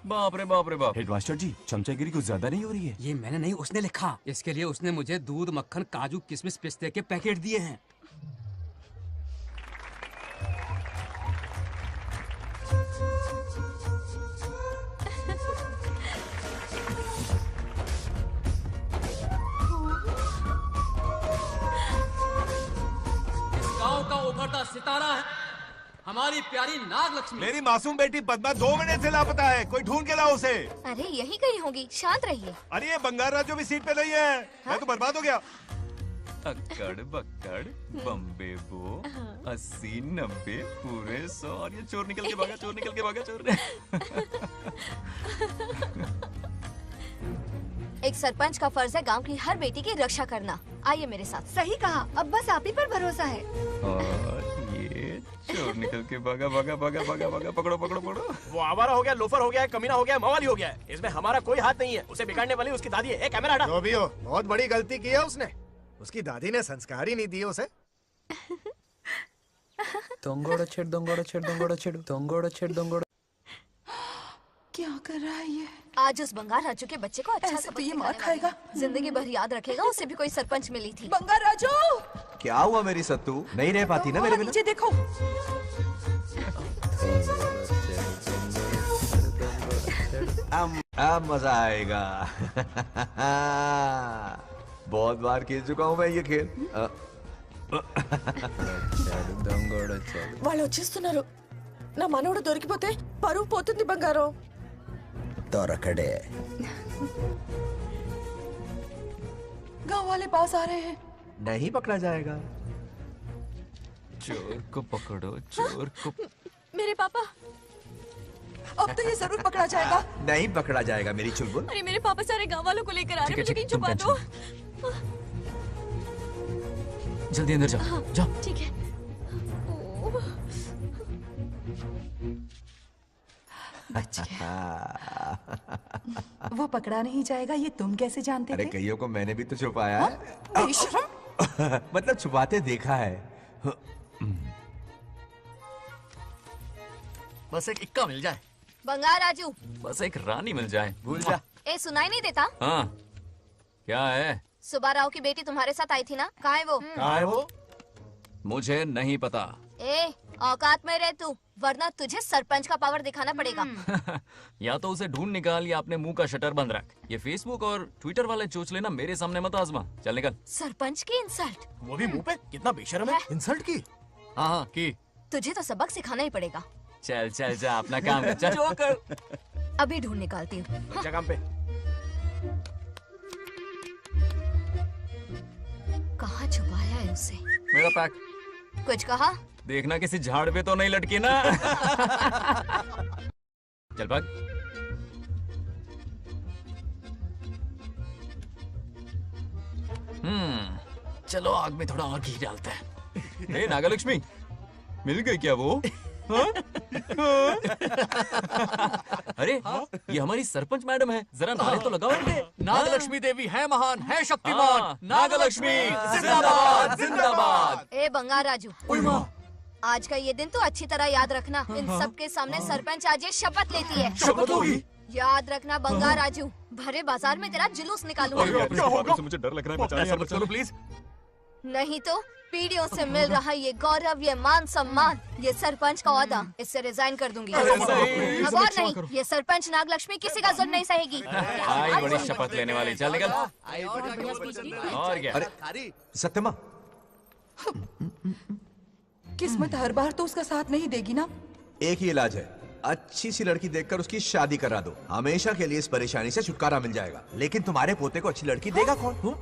बाप रे बाप रे बाप। हेडमास्टर जी, चमचागिरी कुछ ज्यादा नहीं हो रही है? ये मैंने नहीं, उसने लिखा। इसके लिए उसने मुझे दूध, मक्खन, काजू, किशमिश, पिस्ते के पैकेट दिए हैं। गांव का उभरता सितारा है हमारी प्यारी नागलक्ष्मी। मेरी मासूम बेटी पद्मा 2 महीने से लापता है, कोई ढूंढ के लाओ उसे। अरे यही कहीं होगी, शांत रहिए। अरे ये बंगार राजू भी सीट पे नहीं है। मैं तो बर्बाद हो गया। अक्कड़ बक्कड़ बम्बे बो 80 90 पूरे 100 और ये चोर निकल के भागा, चोर निकल के भागा, चोर। एक सरपंच का फर्ज है गांव की हर बेटी की रक्षा करना। आइए मेरे साथ। सही कहा, अब बस आप ही पर भरोसा है। और ये चोर निकल के भागा भागा भागा भागा भागा, पकड़ो पकड़ो पकड़ो। वो आवारा हो गया, लोफर हो गया, कमीना हो गया, मवाली हो गया है। इसमें हमारा कोई हाथ नहीं है। उसे बिगाड़ने वाली उसकी दादी है। कैमरा हटा। जो भी हो, बहुत बड़ी गलती की है उसने। उसकी दादी ने संस्कार ही नहीं दिए उसे। दंगोड़ा छेड़ दंगोड़ा छेड़ दंगोड़ा छेड़ दंगोड़ा छेड़ दंगोड़ा। क्या कर रहा है ये? आज उस बंगार राजू के बच्चे को अच्छा ऐसे तो ये मार खाएगा। जिंदगी भर याद रखेगा, उसे भी कोई सरपंच मिली थी। बंगार राजू, क्या हुआ मेरी सत्तू? नहीं रह पाती ना मेरे बिना? नीचे देखो। अब मजा आएगा। बहुत बार खेल चुका हूँ मैं ये खेल। వాళ్ళు వచ్చేస్తున్నారు. నా మనవడు దొరికిపోతే పరువు పోతుంది బంగారం. దొరకడే. गांव वाले पास आ रहे हैं. नहीं पकड़ा जाएगा। चोर को पकड़ो, चोर को। मेरे पापा, अब तो ये जरूर पकड़ा जाएगा। नहीं पकड़ा जाएगा मेरी चुलबुल। अरे मेरे पापा सारे गांव वालों को लेकर आ रहे हैं, मुझे कहीं छुपा दो। जल्दी अंदर जाओ। जाओ। ठीक है। वो पकड़ा नहीं जाएगा, ये तुम कैसे जानते अरे थे? कईयों को मैंने भी तो छुपाया है। बेशरम। मतलब छुपाते देखा है। बस एक इक्का मिल जाए। बंगार राजू, बस एक रानी मिल जाए। भूल जा। ए सुनाई नहीं देता? हाँ, क्या है? सुबह राव की बेटी तुम्हारे साथ आई थी ना, कहाँ है वो? कहाँ है वो? मुझे नहीं पता। ए औकात में रह तू, वरना तुझे सरपंच का पावर दिखाना पड़ेगा। या तो उसे ढूंढ निकाल या अपने मुंह का शटर बंद रख। ये फेसबुक और ट्विटर वाले चोचले ना मेरे सामने मत आजमा। चल निकल। सरपंच की इंसल्ट। वो भी मुंह पे, कितना बेशर्म है। इंसल्ट की? हाँ हाँ की। तुझे तो सबक सिखाना ही पड़ेगा। चल चल जा अपना काम कर। चल जो कर। अभी ढूंढ निकालती हूँ। अच्छा काम पे। कहाँ छुपाया है उसे? मेरा पैक। कुछ कहा? देखना किसी झाड़ पे तो नहीं लटकी ना। चल भाग। चलो आग में थोड़ा और घी डालते हैं। ए नागलक्ष्मी, मिल गई क्या वो? हाँ? अरे ये हमारी सरपंच मैडम है, जरा नारे तो लगाओ इनके। नागलक्ष्मी देवी है महान, है शक्तिमान। नागलक्ष्मी जिंदाबाद जिंदाबाद। ए बंगार राजू, आज का ये दिन तो अच्छी तरह याद रखना। इन सब के सामने सरपंच आज ये शपथ लेती है। शपथ होगी? याद रखना बंगार राजू, भरे बाजार में तेरा जुलूस निकालूंगा। क्या होगा? मुझे डर लग रहा है, बचाइए, मत करो प्लीज। नहीं तो पीढ़ियों से मिल रहा ये गौरव, ये मान सम्मान, ये सरपंच का ओहदा, इससे रिजाइन कर दूंगी। अब और नहीं, ये सरपंच नागलक्ष्मी किसी का जुल्म नहीं सहेगी। आई बड़ी शपथ लेने वाली। चल निकल। और क्या? अरे सत्यमा, किस्मत हर बार तो उसका साथ नहीं देगी ना। एक ही इलाज है, अच्छी सी लड़की देखकर उसकी शादी करा दो। हमेशा के लिए इस परेशानी से छुटकारा मिल जाएगा। लेकिन तुम्हारे पोते को अच्छी लड़की देगा कौन?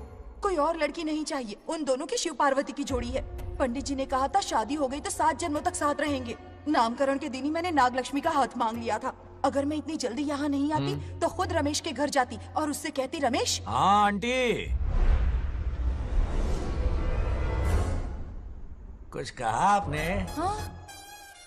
कोई और लड़की नहीं चाहिए, उन दोनों की शिव पार्वती की जोड़ी है। पंडित जी ने कहा था शादी हो गई तो 7 जन्मों तक साथ रहेंगे। नामकरण के दिन ही मैंने नागलक्ष्मी का हाथ मांग लिया था। अगर मैं इतनी जल्दी यहाँ नहीं आती तो खुद रमेश के घर जाती और उससे कहती, रमेश। हाँ आंटी, कुछ कहा आपने? हाँ,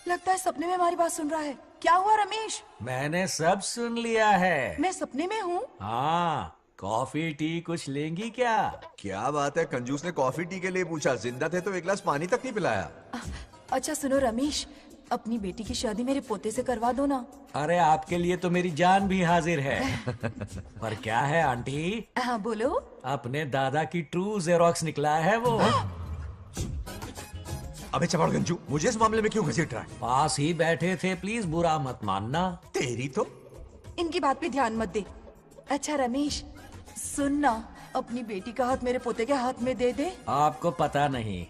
लगता है सपने में हमारी बात सुन रहा है। क्या हुआ रमेश? मैंने सब सुन लिया है। मैं सपने में हूँ? हाँ, कॉफी टी कुछ लेंगी क्या? क्या बात है, कंजूस ने कॉफी टी के लिए पूछा। जिंदा थे तो एक गिलास पानी तक नहीं पिलाया। अच्छा सुनो रमेश, अपनी बेटी की शादी मेरे पोते से करवा दो ना। अरे आपके लिए तो मेरी जान भी हाजिर है। पर क्या है आंटी? हाँ बोलो। अपने दादा की ट्रू जेरोक्स निकला है वो। अबे चपड़ गंजू, मुझे इस मामले में क्यों घसीट रहा है? पास ही बैठे थे, प्लीज बुरा मत मानना। तेरी तो। इनकी बात पे ध्यान मत दे। अच्छा रमेश सुन ना, अपनी बेटी का हाथ मेरे पोते के हाथ में दे दे। आपको पता नहीं,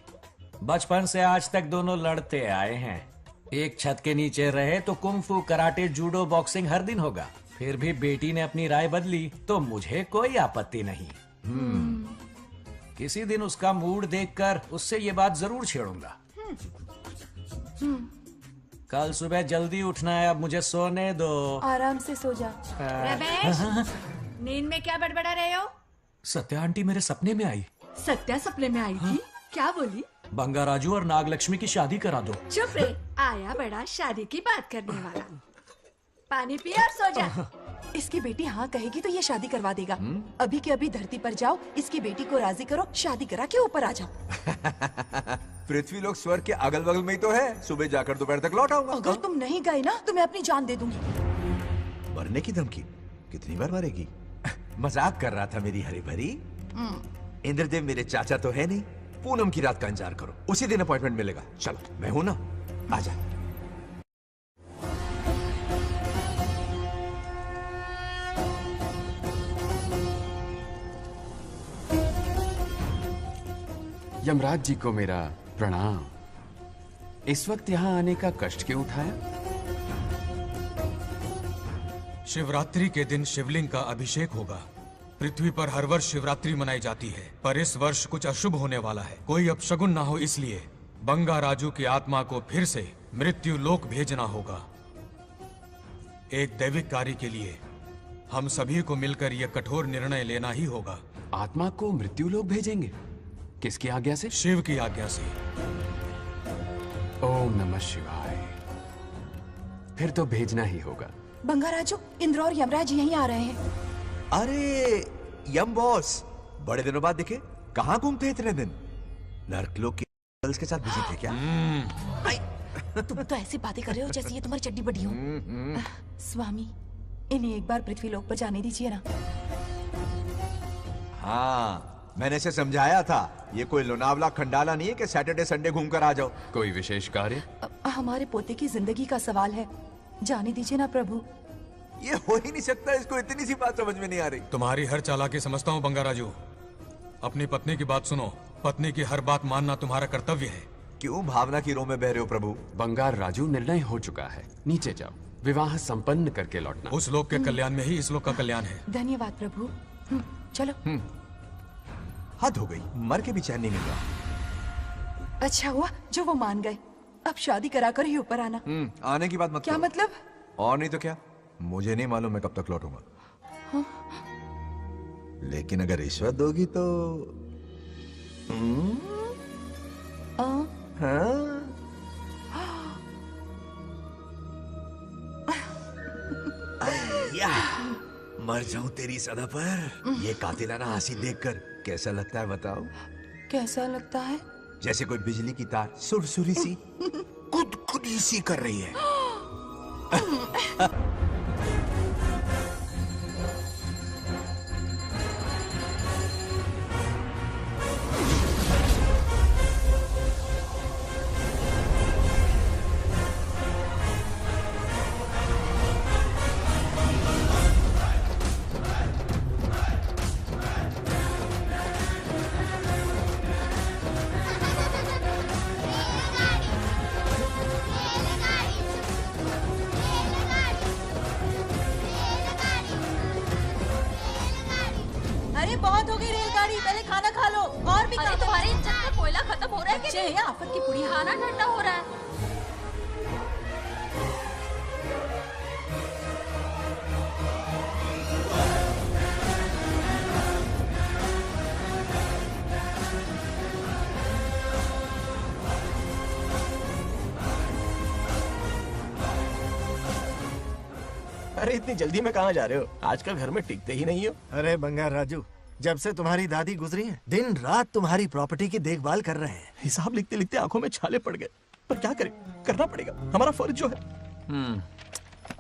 बचपन से आज तक दोनों लड़ते आए हैं। एक छत के नीचे रहे तो कुंफू, कराटे, जूडो, बॉक्सिंग हर दिन होगा। फिर भी बेटी ने अपनी राय बदली तो मुझे कोई आपत्ति नहीं। किसी दिन उसका मूड देखकर उससे ये बात जरूर छेड़ूंगा। कल सुबह जल्दी उठना है, अब मुझे सोने दो। आराम से सो जा। रमेश, नींद में क्या बड़बड़ा रहे हो? सत्या आंटी मेरे सपने में आई। सत्या सपने में आई थी? क्या बोली? बंगा राजू और नागलक्ष्मी की शादी करा दो। चुप रे, आया बड़ा शादी की बात करने वाला। पानी पिया और सो जा। इसकी बेटी हाँ कहेगी तो ये शादी करवा देगा। अभी के अभी धरती पर जाओ, इसकी बेटी को राजी करो, शादी करा के ऊपर आ जाओ। पृथ्वी लोग स्वर्ग के अगल बगल में ही तो है। सुबह जाकर दोपहर तक लौट आऊंगा। अगर तुम नहीं गए ना तो मैं अपनी जान दे दूंगी। मरने की धमकी? कितनी बार मरेगी? मजाक कर रहा था मेरी हरी भरी। इंद्रदेव मेरे चाचा तो है नहीं। पूनम की रात का इंतजार करो, उसी दिन अपॉइंटमेंट मिलेगा। चलो मैं हूं ना, आजा। यमराज जी को मेरा प्रणाम। इस वक्त यहाँ आने का कष्ट क्यों उठाया? शिवरात्रि के दिन शिवलिंग का अभिषेक होगा। पृथ्वी पर हर वर्ष शिवरात्रि मनाई जाती है, पर इस वर्ष कुछ अशुभ होने वाला है। कोई अपशगुन ना हो, इसलिए बंगा राजू की आत्मा को फिर से मृत्यु लोक भेजना होगा। एक दैविक कार्य के लिए हम सभी को मिलकर यह कठोर निर्णय लेना ही होगा। आत्मा को मृत्यु लोक भेजेंगे? किसकी आज्ञा से? शिव की आज्ञा से। ओम नमः शिवाय। फिर तो भेजना ही होगा। बंगाराजू, इंद्र और यमराज यहीं आ रहे हैं। अरे यम बॉस, बड़े दिनों बाद दिखे। कहाँ घूमते इतने दिन? नर्क लोग के गर्ल्स के साथ बिजी थे क्या? तुम तो ऐसी बातें कर रहे हो जैसे ये तुम्हारी चड्डी बड़ी हो। स्वामी, इन्हें एक बार पृथ्वी लोक पर जाने दीजिए ना। हाँ, मैंने इसे समझाया था, ये कोई लोनावला खंडाला नहीं है कि सैटरडे संडे घूम कर आ जाओ। कोई विशेष कार्य? हमारे पोते की जिंदगी का सवाल है, जाने दीजिए ना प्रभु। ये हो ही नहीं सकता, इसको इतनी सी बात समझ में नहीं आ रही। तुम्हारी हर चालाकी समझता हूँ बंगाराजू। अपनी पत्नी की बात सुनो, पत्नी की हर बात मानना तुम्हारा कर्तव्य है। क्यों भावना की रो में बह रहे हो प्रभु? बंगार राजू, निर्णय हो चुका है, नीचे जाओ, विवाह संपन्न करके लौटना। उस लोक के कल्याण में ही इस लोक का कल्याण है। धन्यवाद प्रभु। चलो। हद हो गई, मर के भी चैन नहीं मिल रहा। अच्छा हुआ जो वो मान गए, अब शादी कराकर ही ऊपर आना। आने की बात मत क्या करो। मतलब? और नहीं तो क्या, मुझे नहीं मालूम मैं कब तक लौटूंगा। हाँ? लेकिन अगर रिश्वत दोगी तो हाँ? अय्या, मर जाऊं तेरी सदा पर। ये कातिलाना हंसी देखकर कैसा लगता है बताओ? कैसा लगता है? जैसे कोई बिजली की तार सुरसुरी सी गुदगुदी सी कर रही है। अरे बहुत हो गई रेलगाड़ी, पहले खाना खा लो। और भी अरे तुम्हारे इंजन का कोयला खत्म हो रहा है बच्चे हैं आफत की पुड़ी। खाना ठंडा हो रहा है। अरे इतनी जल्दी में कहाँ जा रहे हो? आजकल घर में टिकते ही नहीं हो। अरे बंगार राजू, जब से तुम्हारी दादी गुजरी हैं, दिन रात तुम्हारी प्रॉपर्टी की देखभाल कर रहे हैं। हिसाब लिखते लिखते आंखों में छाले पड़ गए, पर क्या करें, करना पड़ेगा, हमारा फर्ज जो है।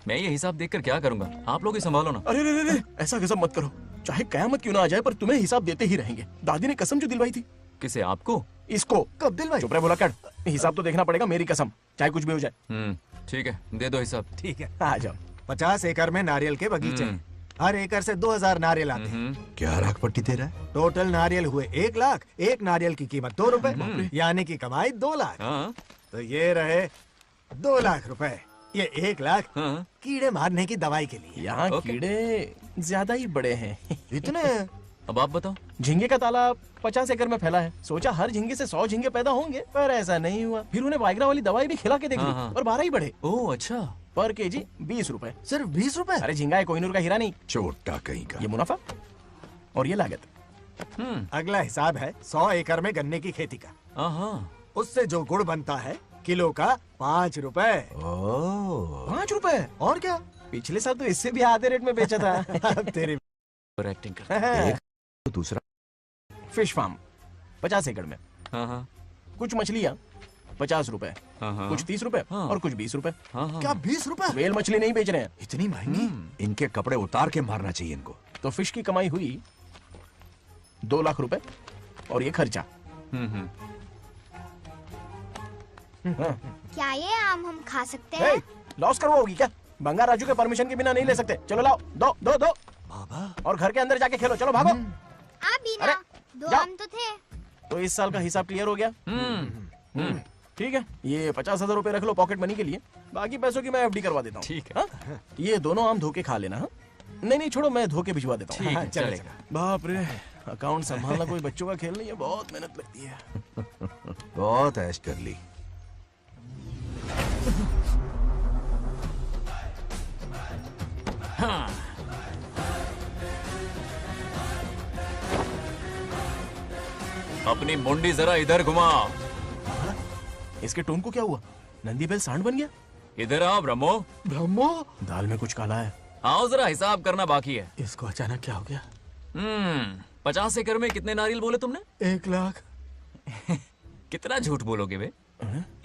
मैं ये हिसाब देखकर क्या करूंगा? आप लोग ही संभालो ना। अरे रे रे, ऐसा गजब मत करो, चाहे कयामत क्यों ना आ जाए पर तुम्हें हिसाब देते ही रहेंगे। दादी ने कसम जो दिलवाई थी। किसे? आपको? इसको। कब दिलवाई? चुप रहे बोला कर, हिसाब तो देखना पड़ेगा, मेरी कसम, चाहे कुछ भी हो जाए। ठीक है, दे दो हिसाब। ठीक है, आ जाओ। 50 एकड़ में नारियल के बगीचे हैं। हर एकड़ से 2000 नारियल आते हैं। क्या राख पट्टी दे रहा है? टोटल नारियल हुए 1 लाख। एक नारियल की कीमत 2 रुपए, यानी कि कमाई 2 लाख। तो ये रहे 2 लाख रुपए। ये 1 लाख कीड़े मारने की दवाई के लिए। यहाँ कीड़े ज्यादा ही बड़े हैं। इतने? अब आप बताओ। झींगे का तालाब 50 एकड़ में फैला है। सोचा हर झींगे से 100 झींगे पैदा होंगे, पर ऐसा नहीं हुआ। फिर उन्हें वाइग्रा वाली दवाई भी खिला के देख ली और 12 ही बढ़े। ओह अच्छा। पर केजी 20 रुपए। सिर्फ 20 रुपए? अरे झींगा है, कोहिनूर का हीरा नहीं। छोटा कहीं का। ये मुनाफा और ये लागत। अगला हिसाब है 100 एकड़ में गन्ने की खेती का। उससे जो गुड़ बनता है किलो का 5 रुपए। 5 रुपए? और क्या, पिछले साल तो इससे भी आधे रेट में बेचा था। तेरी एक्टिंग कर। दूसरा फिश फार्म 50 एकड़ में। कुछ मछलियाँ 50 रुपए, कुछ 30 रुपए और कुछ 20 रुपए। क्या 20 रुपए? वेल मछली नहीं बेच रहे हैं। इतनी महंगी? इनके कपड़े उतार के मारना चाहिए इनको। तो फिश की कमाई हुई 2 लाख रुपए और ये खर्चा। क्या ये आम हम खा सकते हैं? लॉस करवाओगी क्या? बंगार राजू के परमिशन के बिना नहीं ले सकते। चलो लाओ, दो दो दो बाबा। और घर के अंदर जाके खेलो, चलो भागो। आप भी ना, 2 आम तो थे। तो इस साल का हिसाब क्लियर हो गया। ठीक है, ये 50,000 रुपए रख लो पॉकेट मनी के लिए, बाकी पैसों की मैं एफडी करवा देता हूँ। ठीक है। ये दोनों आम धो के खा लेना। नहीं नहीं छोड़ो, मैं धो के भिजवा देता हूँ। ठीक है, चलेगा। बाप रे, अकाउंट संभालना कोई बच्चों का खेल नहीं है, बहुत मेहनत लगती है। बहुत ऐश कर ली। हाँ। अपनी मुंडी जरा इधर घुमा। इसके टोन को क्या हुआ? नंदी बैल सांड बन गया? इधर आओ ब्रह्मो। ब्रह्मो, दाल में कुछ काला है। आओ जरा हिसाब करना बाकी है। इसको अचानक क्या हो गया? 50 एकड़ में कितने नारियल बोले तुमने? 1 लाख। कितना झूठ बोलोगे बे?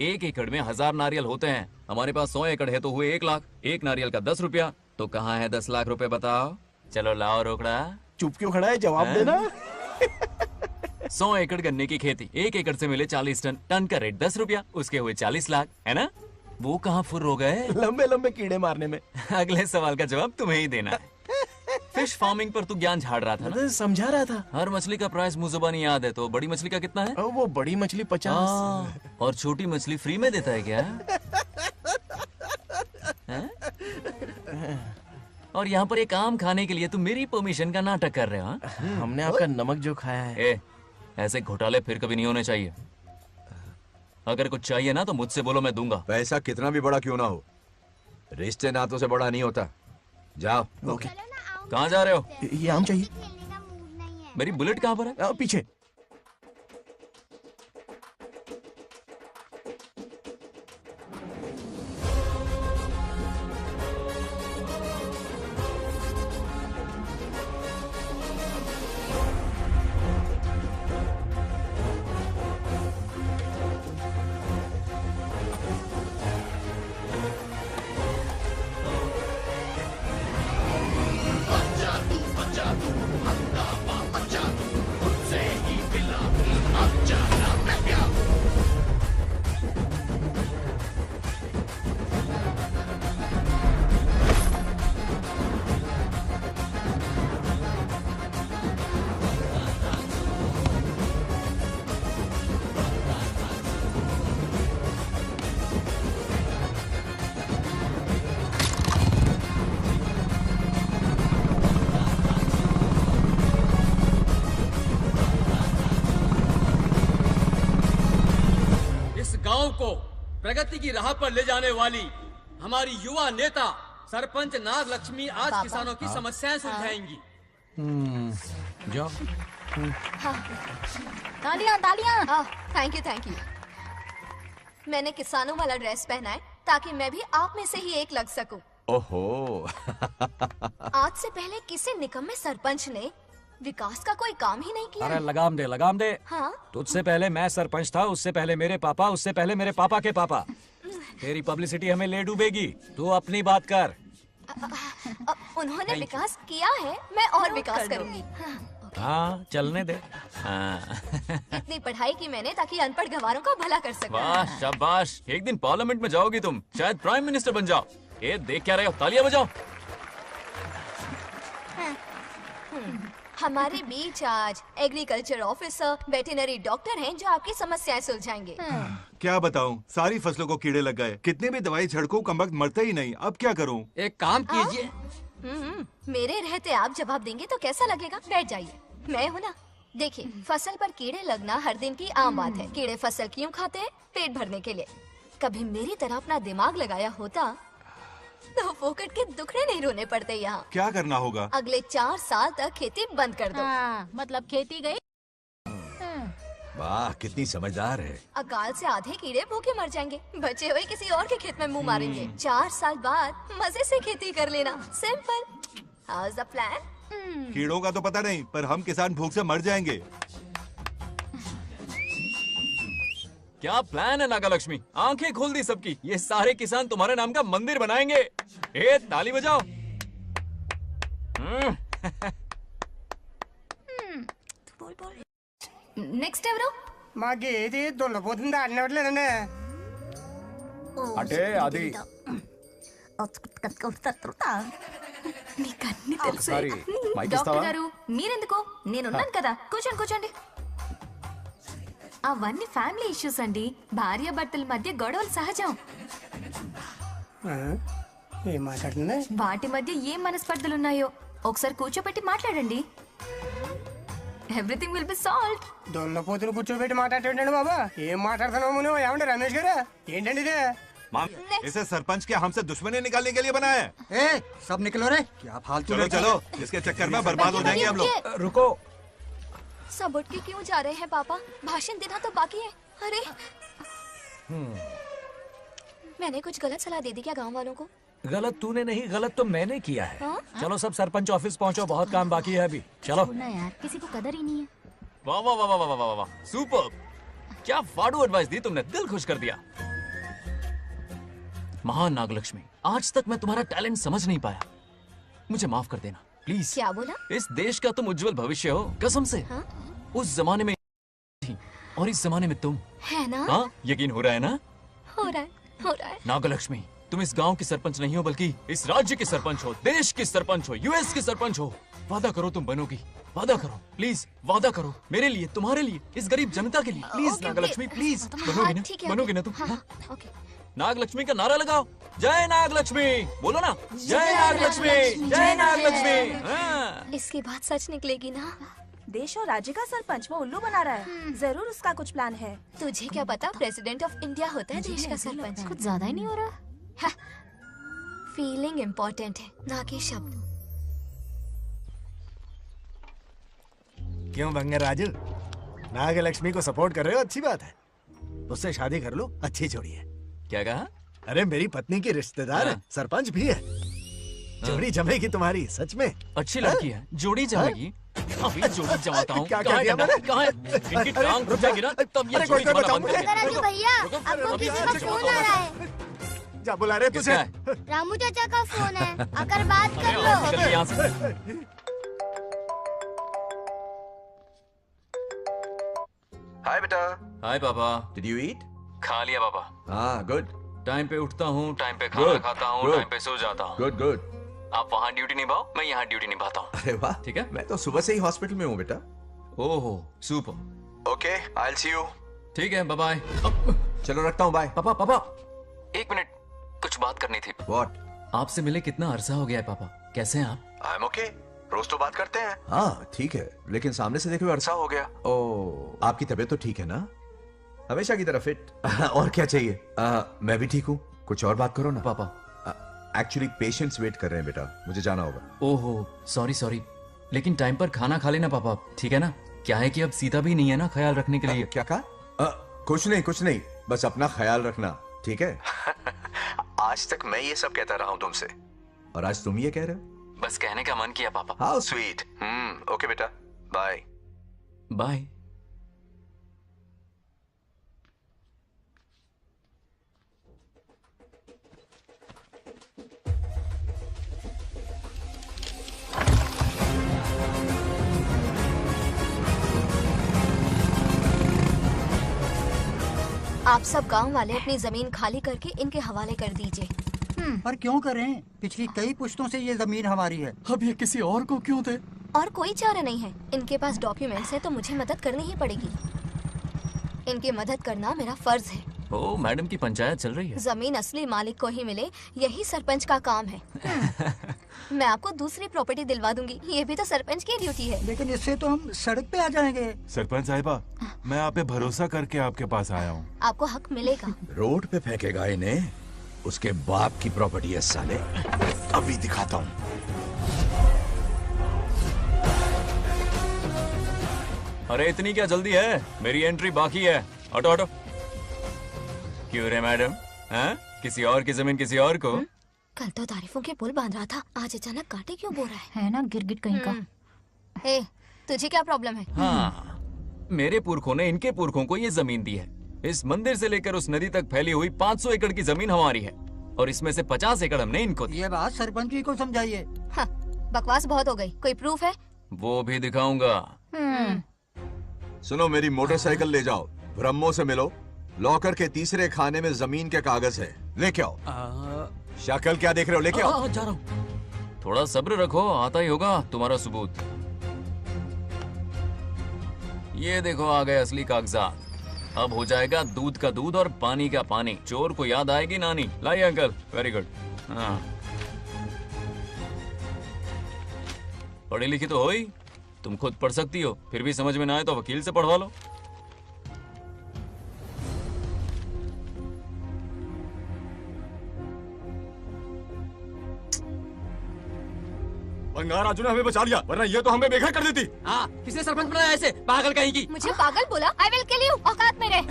1 एकड़ में 1000 नारियल होते हैं। हमारे पास 100 एकड़ है तो हुए 1 लाख। एक नारियल का 10 रुपया, तो कहाँ है 10 लाख रुपए बताओ? चलो लाओ रोकड़ा। चुप क्यों खड़ा है? जवाब देना। 100 एकड़ गन्ने की खेती, 1 एकड़ से मिले 40 टन। टन का रेट 10 रुपया, उसके हुए 40 लाख, है ना? वो कहाँ फुर हो गए? लंबे लंबे कीड़े मारने में। अगले सवाल का जवाब तुम्हें ही देना है। फिश फार्मिंग पर तू ज्ञान झाड़ रहा था ना? समझा रहा था। हर मछली का प्राइस मुझे जुबानी याद है, तो बड़ी मछली का कितना है? वो बड़ी मछली 50। और छोटी मछली फ्री में देता है क्या? और यहाँ पर एक आम खाने के लिए तुम मेरी परमिशन का नाटक कर रहे हो? हमने आपका नमक जो खाया है। ऐसे घोटाले फिर कभी नहीं होने चाहिए। अगर कुछ चाहिए ना तो मुझसे बोलो, मैं दूंगा। पैसा कितना भी बड़ा क्यों ना हो, रिश्ते नातों से बड़ा नहीं होता। जाओ। ओके। कहाँ जा रहे हो? ये आम चाहिए। मेरी बुलेट कहाँ पर है? पीछे। गांव को प्रगति की राह पर ले जाने वाली हमारी युवा नेता सरपंच नागलक्ष्मी आज किसानों की समस्याएं सुलझाएंगी। जाओ। तालियां तालियां। Thank you. मैंने किसानों वाला ड्रेस पहना है ताकि मैं भी आप में से ही एक लग सकूं। ओहो। आज से पहले किसी निकम्मे सरपंच ने विकास का कोई काम ही नहीं किया। अरे लगाम दे। हाँ? तुझसे पहले मैं सरपंच था, उससे पहले मेरे पापा, उससे पहले मेरे पापा के पापा। तेरी पब्लिसिटी हमें ले डूबेगी। तू अपनी बात कर। उन्होंने विकास किया है, मैं और विकास करूंगी। हाँ, चलने दे। इतनी पढ़ाई की मैंने ताकि अनपढ़ गंवारों का भला कर सकूं। वाह शाबाश, एक दिन पार्लियामेंट में जाओगी तुम, शायद प्राइम मिनिस्टर बन जाओ। ये देख क्या रहे हो? तालियां बजाओ। हमारे बीच आज एग्रीकल्चर ऑफिसर, वेटरनरी डॉक्टर हैं जो आपकी समस्याएं सुलझाएंगे। क्या बताऊं, सारी फसलों को कीड़े लग गए। कितने भी दवाई छिड़को, कमबख्त मरते ही नहीं। अब क्या करूं? एक काम कीजिए। मेरे रहते आप जवाब देंगे तो कैसा लगेगा? बैठ जाइए, मैं हूँ ना। देखिए, फसल पर कीड़े लगना हर दिन की आम बात है। कीड़े फसल क्यों खाते हैं? पेट भरने के लिए। कभी मेरी तरह अपना दिमाग लगाया होता तो फोकट के दुखड़े नहीं रोने पड़ते यहाँ। क्या करना होगा? अगले 4 साल तक खेती बंद कर दो। मतलब खेती गई। वाह, कितनी समझदार है। अकाल से आधे कीड़े भूखे मर जाएंगे, बचे हुए किसी और के खेत में मुंह मारेंगे। 4 साल बाद मजे से खेती कर लेना। Simple. How is the plan? कीड़ों का तो पता नहीं, पर हम किसान भूख से मर जाएंगे। क्या प्लान है नागालक्ष्मी? आंखें खोल दी सबकी। ये सारे किसान तुम्हारे नाम का मंदिर बनाएंगे। ए, ताली बजाओ। నెక్స్ట్ ఎవరు? మాకేది దున్నపోతుంది ఆడినట్లేదండి. అంటే అది నీకన్నీ తెలుసు. సారీ, మైక్ డాక్టర్ ఇస్తావా? గారు మీరెందుకు? నేనున్నాను కదా. కూర్చోండి. అవన్నీ ఫ్యామిలీ ఇష్యూస్ అండి. భార్య భర్తల మధ్య గొడవలు సహజం. ఏం మాట్లాడుతుంది? వాటి మధ్య ఏం మనస్పర్ధలు ఉన్నాయో ఒకసారి కూర్చోబెట్టి మాట్లాడండి. Everything will be solved. దున్నపోతులు కూర్చోబెట్టి మాట్లాడేటండి బాబా. ఏం మాట్లాడుతున్నావు నువ్వు? ఏమండి రమేష్ గారు? ఏంటండి ఇది? इसे सरपंच के हमसे दुश्मनी निकालने के लिए बनाया है। सब निकलो रे। क्या फालतू। चलो इसके चक्कर में बर्बाद हो जाएंगे हम लोग। रुको, सब उठ के क्यों जा रहे हैं पापा? भाषण देना तो बाकी है। अरे मैंने कुछ गलत सलाह दे दी क्या गांव वालों को? गलत तूने नहीं, गलत तो मैंने किया है। हाँ? चलो सब सरपंच ऑफिस पहुंचो, बहुत काम बाकी है अभी। चलो। छोड़ना यार, किसी को कदर ही नहीं है। वाह वाह वाह वाह वाह वाह वाह, सुपर! क्या फाड़ू एडवाइस दी तुमने, दिल खुश कर दिया। महान नागलक्ष्मी, आज तक मैं तुम्हारा टैलेंट समझ नहीं पाया, मुझे माफ कर देना प्लीज। क्या बोला? इस देश का तुम उज्जवल भविष्य हो, कसम से। हाँ? उस जमाने में थी और इस जमाने में तुम, है ना? हाँ यकीन हो रहा है ना? हो रहा है। नागलक्ष्मी, तुम इस गांव की सरपंच नहीं हो बल्कि इस राज्य की सरपंच हो, देश की सरपंच हो, यूएस की सरपंच हो। वादा करो तुम बनोगी, वादा करो प्लीज, वादा करो मेरे लिए, तुम्हारे लिए, इस गरीब जनता के लिए। प्लीज नागलक्ष्मी प्लीज, बनोगी ना? बनोगी ना तुम? नागलक्ष्मी का नारा लगाओ, जय नागलक्ष्मी, बोलो ना, जय नागलक्ष्मी, जय नागलक्ष्मी। इसकी बात सच निकलेगी ना? देश और राज्य का सरपंच वो उल्लू बना रहा है। जरूर उसका कुछ प्लान है। तुझे क्या पता, प्रेसिडेंट ऑफ इंडिया होता है देश का सरपंच। कुछ ज्यादा ही नहीं हो रहा? फीलिंग इम्पोर्टेंट है, ना कि शब्द। क्यों बंगर राजू, नागलक्ष्मी को सपोर्ट कर रहे हो? अच्छी बात है, उससे शादी कर लो, अच्छी जोड़ी है। क्या कहा? अरे मेरी पत्नी की रिश्तेदार है, सरपंच भी है। जोड़ी जमेगी तुम्हारी, सच में। अच्छी लड़की है, जोड़ी जमेगी। अभी जोड़ी जमाता हूँ। क्या कह दिया मैंने? कहाँ है? इनकी टांग रुक जाएगी ना, तब ये जोड़ी जमाना बंद कर देंगे। राजू भैया, आपको किसी का फोन आ रहा है। जा बुला रहे तुझे। रामू चाचा का फोन है, आकर बात कर लो। यहाँ से। हाय बेटा। हाय पापा। Did you eat? खा लिया पापा। हाँ गुड। टाइम पे उठता हूँ, टाइम पे खाना खाता हूँ, टाइम पे सो जाता हूँ। Good good. आप वहाँ ड्यूटी निभाओ, मैं यहाँ ड्यूटी निभाता हूँ। अरे वाह, ठीक है। मैं तो सुबह से ही हॉस्पिटल में हूँ बेटा। ओहो super. Okay, I will see you. ठीक है, बाय बाय। चलो रखता हूँ, बाय। पापा पापा, एक मिनट, कुछ बात करनी थी। व्हाट? आपसे मिले कितना अरसा हो गया है पापा, कैसे हैं आप? आई एम ओके, रोज तो बात करते हैं। हाँ ठीक है, लेकिन सामने से देखे हुए अरसा हो गया। ओह, आपकी तबीयत तो ठीक है ना? हमेशा की तरह फिट। और क्या चाहिए? मैं भी ठीक हूँ। कुछ और बात करो ना पापा। एक्चुअली पेशेंट्स वेट कर रहे हैं बेटा, मुझे जाना होगा। ओहो सॉरी सॉरी, लेकिन टाइम पर खाना खा लेना पापा, ठीक है ना? क्या है कि अब सीता भी नहीं है ना ख्याल रखने के लिए। क्या कहा? कुछ नहीं, बस अपना ख्याल रखना, ठीक है? आज तक मैं ये सब कहता रहा हूँ तुमसे, और आज तुम ये कह रहे हो? बस कहने का मन किया पापा। How sweet. ओके बेटा, बाय बाय। आप सब गांव वाले अपनी जमीन खाली करके इनके हवाले कर दीजिए। पर क्यों करें? पिछली कई पुश्तों से ये जमीन हमारी है। अब ये किसी और को क्यों दे? और कोई चारा नहीं है। इनके पास डॉक्यूमेंट्स है तो मुझे मदद करनी ही पड़ेगी। इनकी मदद करना मेरा फर्ज है। ओ मैडम की पंचायत चल रही है। जमीन असली मालिक को ही मिले, यही सरपंच का काम है। मैं आपको दूसरी प्रॉपर्टी दिलवा दूंगी, ये भी तो सरपंच की ड्यूटी है। लेकिन इससे तो हम सड़क पे आ जाएंगे। सरपंच साहिबा, मैं आप पे भरोसा करके आपके पास आया हूँ। आपको हक मिलेगा। रोड पे फेंकेगा इन्हें, उसके बाप की प्रॉपर्टी है साले। अभी दिखाता हूँ। अरे इतनी क्या जल्दी है, मेरी एंट्री बाकी है। हटो हटो। क्यों रे मैडम, हाँ? किसी और की जमीन किसी और को? कल तो तारीफों के पुल बांध रहा था, आज अचानक कांटे क्यों बो रहा है ना गिरगिट कहीं का। ए, तुझे क्या प्रॉब्लम है? हाँ, मेरे पुरखों ने इनके पुरखों को ये जमीन दी है। इस मंदिर से लेकर उस नदी तक फैली हुई 500 एकड़ की जमीन हमारी है, और इसमें से 50 एकड़ हमने इनको दी। ये बात सरपंच जी को समझाइए। हाँ, बकवास बहुत हो गई। कोई प्रूफ है? वो भी दिखाऊंगा। सुनो, मेरी मोटरसाइकिल ले जाओ, ब्रह्मो से मिलो, लॉकर के तीसरे खाने में जमीन के कागज है, लेके आओ। शक्ल क्या देख रहे हो, लेके आओ। जा रहा हूँ। थोड़ा सब्र रखो, आता ही होगा तुम्हारा सबूत। ये देखो आ गए असली कागजात। अब हो जाएगा दूध का दूध और पानी का पानी। चोर को याद आएगी नानी। लाइए अंकल, वेरी गुड। हाँ, पढ़ी लिखी तो हो ही, तुम खुद पढ़ सकती हो, फिर भी समझ में ना आए तो वकील से पढ़वा लो। बंगार राजू ने हमें बचा लिया, वरना ये तो हमें बेघर कर देती। हाँ, किसने सरपंच बनाया ऐसे पागल कहीं की? मुझे पागल बोला? I will kill you. औकात में रहे।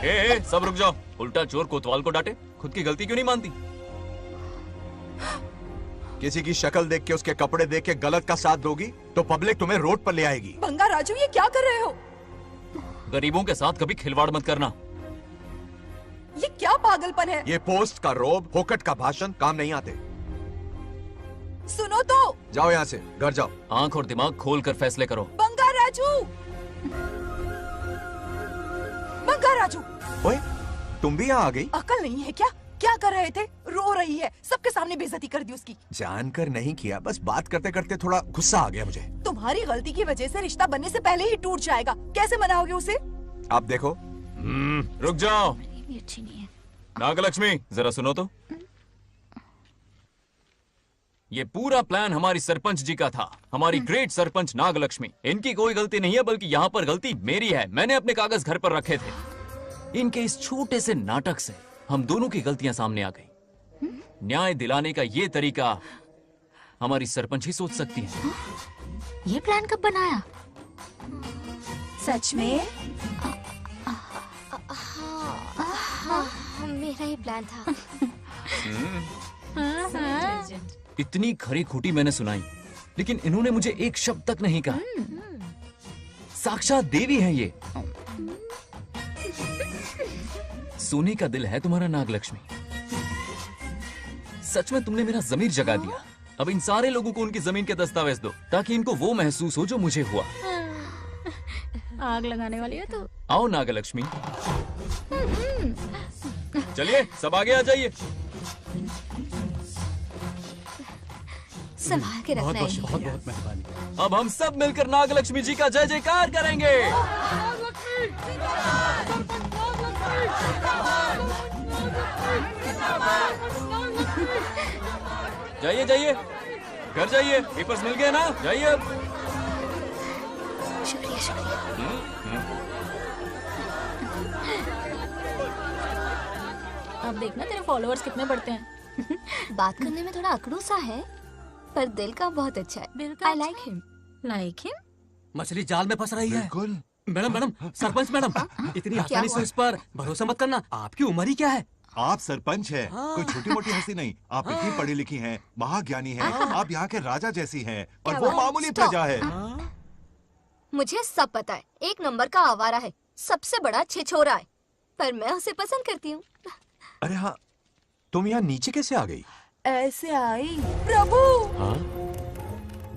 ए, सब रुक जाओ। उल्टा चोर कोतवाल को डांटे, खुद की गलती क्यों नहीं मानती? किसी की शक्ल देख के, उसके कपड़े देख के गलत का साथ दोगी तो पब्लिक तुम्हें रोड पर ले आएगी। बंगा राजू, ये क्या कर रहे हो? गरीबों के साथ कभी खिलवाड़ मत करना। ये क्या पागलपन है? ये पोस्ट का रोब, फोकट का भाषण काम नहीं आते। सुनो तो। जाओ यहाँ से, घर जाओ। आंख और दिमाग खोल कर फैसले करो। बंगा राजू, बंगा राजू। ओए, तुम भी यहाँ आ गई? अकल नहीं है क्या? क्या कर रहे थे? रो रही है, सबके सामने बेइज्जती कर दी उसकी। जानकर नहीं किया, बस बात करते करते थोड़ा गुस्सा आ गया मुझे। तुम्हारी गलती की वजह से रिश्ता बनने से पहले ही टूट जाएगा, कैसे मनाओगे उसे? आप देखो। रुक जाओ। नागलक्ष्मी, जरा सुनो तो। ये पूरा प्लान हमारी सरपंच जी का था, हमारी ग्रेट सरपंच नागलक्ष्मी। इनकी कोई गलती नहीं है, बल्कि यहाँ पर गलती मेरी है। मैंने अपने कागज घर पर रखे थे। इनके इस छोटे से नाटक से हम दोनों की गलतियां सामने आ गई। न्याय दिलाने का ये तरीका हमारी सरपंच ही सोच सकती है। ये प्लान कब बनाया? सच में? हाँ, मेरा ही प्लान था। इतनी खरी खूटी मैंने सुनाई, लेकिन इन्होंने मुझे एक शब्द तक नहीं कहा। साक्षात देवी है ये। सोने का दिल है तुम्हारा नागलक्ष्मी। सच में तुमने मेरा जमीर जगा दिया। अब इन सारे लोगों को उनकी जमीन के दस्तावेज दो, ताकि इनको वो महसूस हो जो मुझे हुआ। आग लगाने वाली है तो। आओ नागलक्ष्मी, चलिए सब आगे आ जाइए। संभाल के रखना है। बहुत बहुत मेहरबानी। अब हम सब मिलकर नागलक्ष्मी जी का जय जयकार करेंगे। जाइए जाइए, घर जाइए। पेपर्स मिल गए ना? जाइए अब। शुक्रिया शुक्रिया। अब देखना तेरे फॉलोअर्स कितने बढ़ते हैं। बात करने में थोड़ा अकड़ू सा है, पर दिल का बहुत अच्छा है। I like him. Like him? मछली जाल में फंस रही है। बिल्कुल। मैडम मैडम, सरपंच मैडम, इतनी आसानी से उस पर भरोसा मत करना। आपकी उम्र ही क्या है? आप सरपंच हैं, कोई छोटी मोटी हस्ती नहीं। आप इतनी पढ़ी लिखी हैं, महाज्ञानी हैं, आप यहाँ के राजा जैसी हैं, और वो मामूली प्रजा है। मुझे सब पता है, एक नंबर का आवारा है, सबसे बड़ा छिछोरा है, पर मैं उसे पसंद करती हूँ। अरे हाँ, तुम यहाँ नीचे कैसे आ गई? ऐसे आई। प्रभु,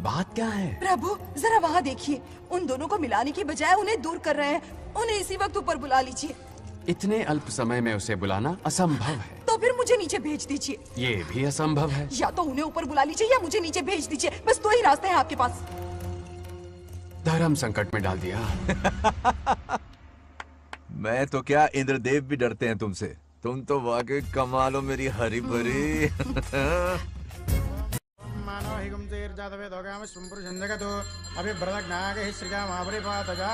बात क्या है? प्रभु जरा वहाँ देखिए, उन दोनों को मिलाने की बजाय उन्हें दूर कर रहे हैं। उन्हें इसी वक्त ऊपर बुला लीजिए। इतने अल्प समय में उसे बुलाना असंभव है। तो फिर मुझे नीचे भेज दीजिए। ये भी असंभव है। या तो उन्हें ऊपर बुला लीजिए या मुझे नीचे भेज दीजिए, बस दो ही रास्ते हैं आपके पास। धर्म संकट में डाल दिया। मैं तो क्या, इंद्रदेव भी डरते हैं तुमसे। तुम तो वाकई कमाल हो मेरी हरी भरी। मानव हिगम तेर जातवे दोगाम सुंपुर जंजगतो अभी ब्रदक नागे श्रीगा माभरे पातजा।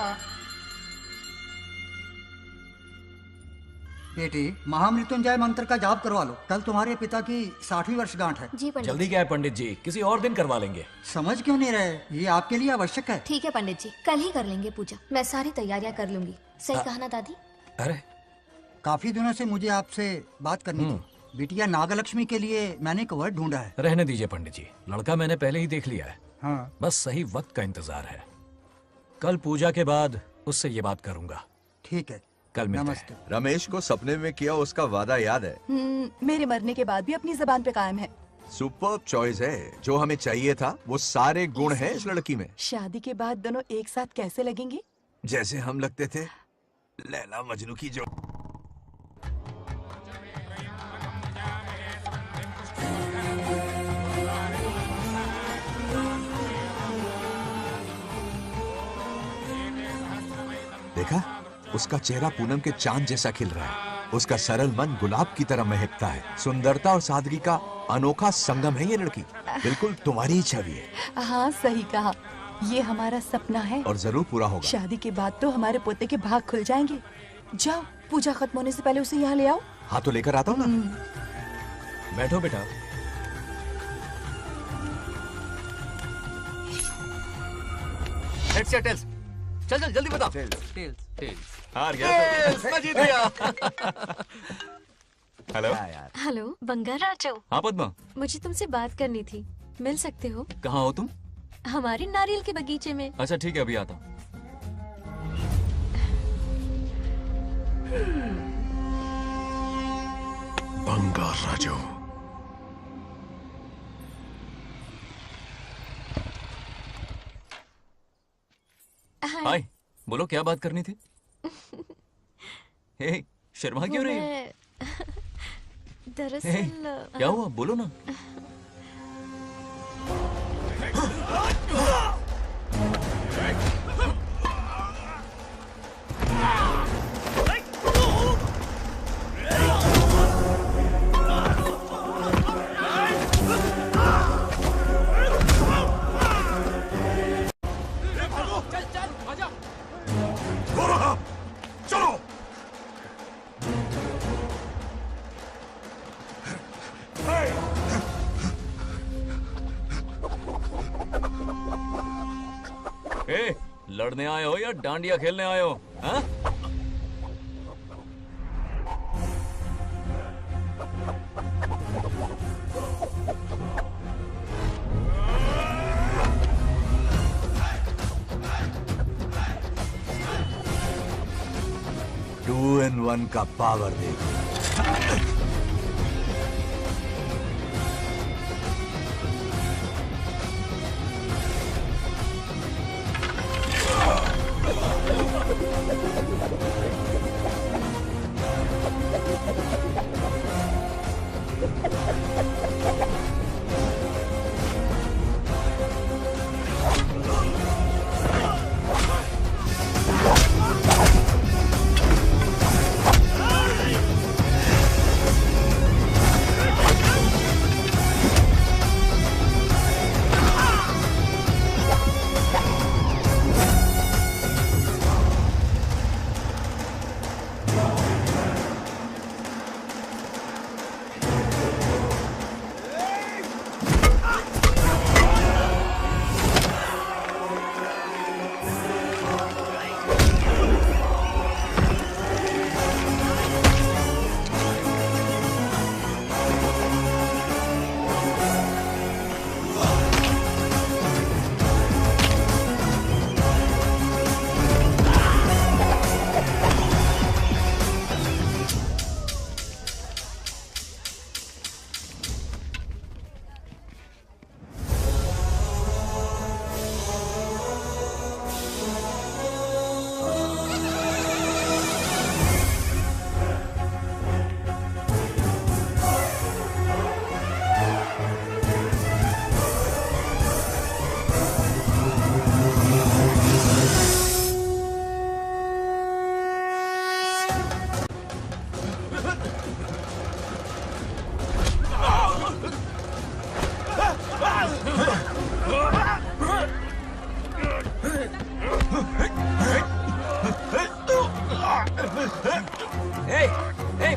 बेटी, महामृत्युंजय मंत्र का जाप करवा लो। कल तुम्हारे पिता की 60वीं वर्षगांठ है। जी पंडित। जल्दी क्या है पंडित जी, किसी और दिन करवा लेंगे। समझ क्यों नहीं रहे? ये आपके लिए आवश्यक है। ठीक है पंडित जी, कल ही कर लेंगे पूजा। मैं सारी तैयारियां कर लूंगी। सही कहा ना दादी? अरे काफी दिनों से मुझे आपसे बात करनी थी। बिटिया नागलक्ष्मी के लिए मैंने एक वर्ड ढूंढा है। रहने दीजिए पंडित जी, लड़का मैंने पहले ही देख लिया है। हाँ। बस सही वक्त का इंतजार है। कल पूजा के बाद उससे ये बात करूंगा। ठीक है, कल मिलते नमस्ते। हैं। रमेश को सपने में किया उसका वादा याद है? मेरे मरने के बाद भी अपनी जबान पे कायम है। सुपर्ब चॉइस है। जो हमें चाहिए था वो सारे गुण हैं इस लड़की में। शादी के बाद दोनों एक साथ कैसे लगेंगे? जैसे हम लगते थे लैला मजनू की जो। देखा, उसका चेहरा पूनम के चांद जैसा खिल रहा है। उसका सरल मन गुलाब की तरह महकता है। सुंदरता और सादगी का अनोखा संगम है ये लड़की। बिल्कुल तुम्हारी ही छवि है। हाँ सही कहा, ये हमारा सपना है और जरूर पूरा होगा। शादी के बाद तो हमारे पोते के भाग खुल जाएंगे। जाओ, पूजा खत्म होने से पहले उसे यहाँ ले आओ। हाँ तो लेकर आता हूँ ना। बैठो बेटा। हेड्स या टेल्स? चल चल जल्दी बता। टेल्स। हार गया। मैं जीत गया। हेलो। हेलो बंगाराजू। हाँ पद्मा। मुझे तुमसे बात करनी थी, मिल सकते हो? कहाँ हो तुम? हमारे नारियल के बगीचे में। अच्छा ठीक है, अभी आता हूँ। बंगाराजू। हाय, बोलो क्या बात करनी थी? हे, शर्मा क्यों रही है? दरअसल क्या हुआ, बोलो ना। लड़ने आए हो या डांडिया खेलने आए हो? हाँ? टू इन वन का पावर देखो।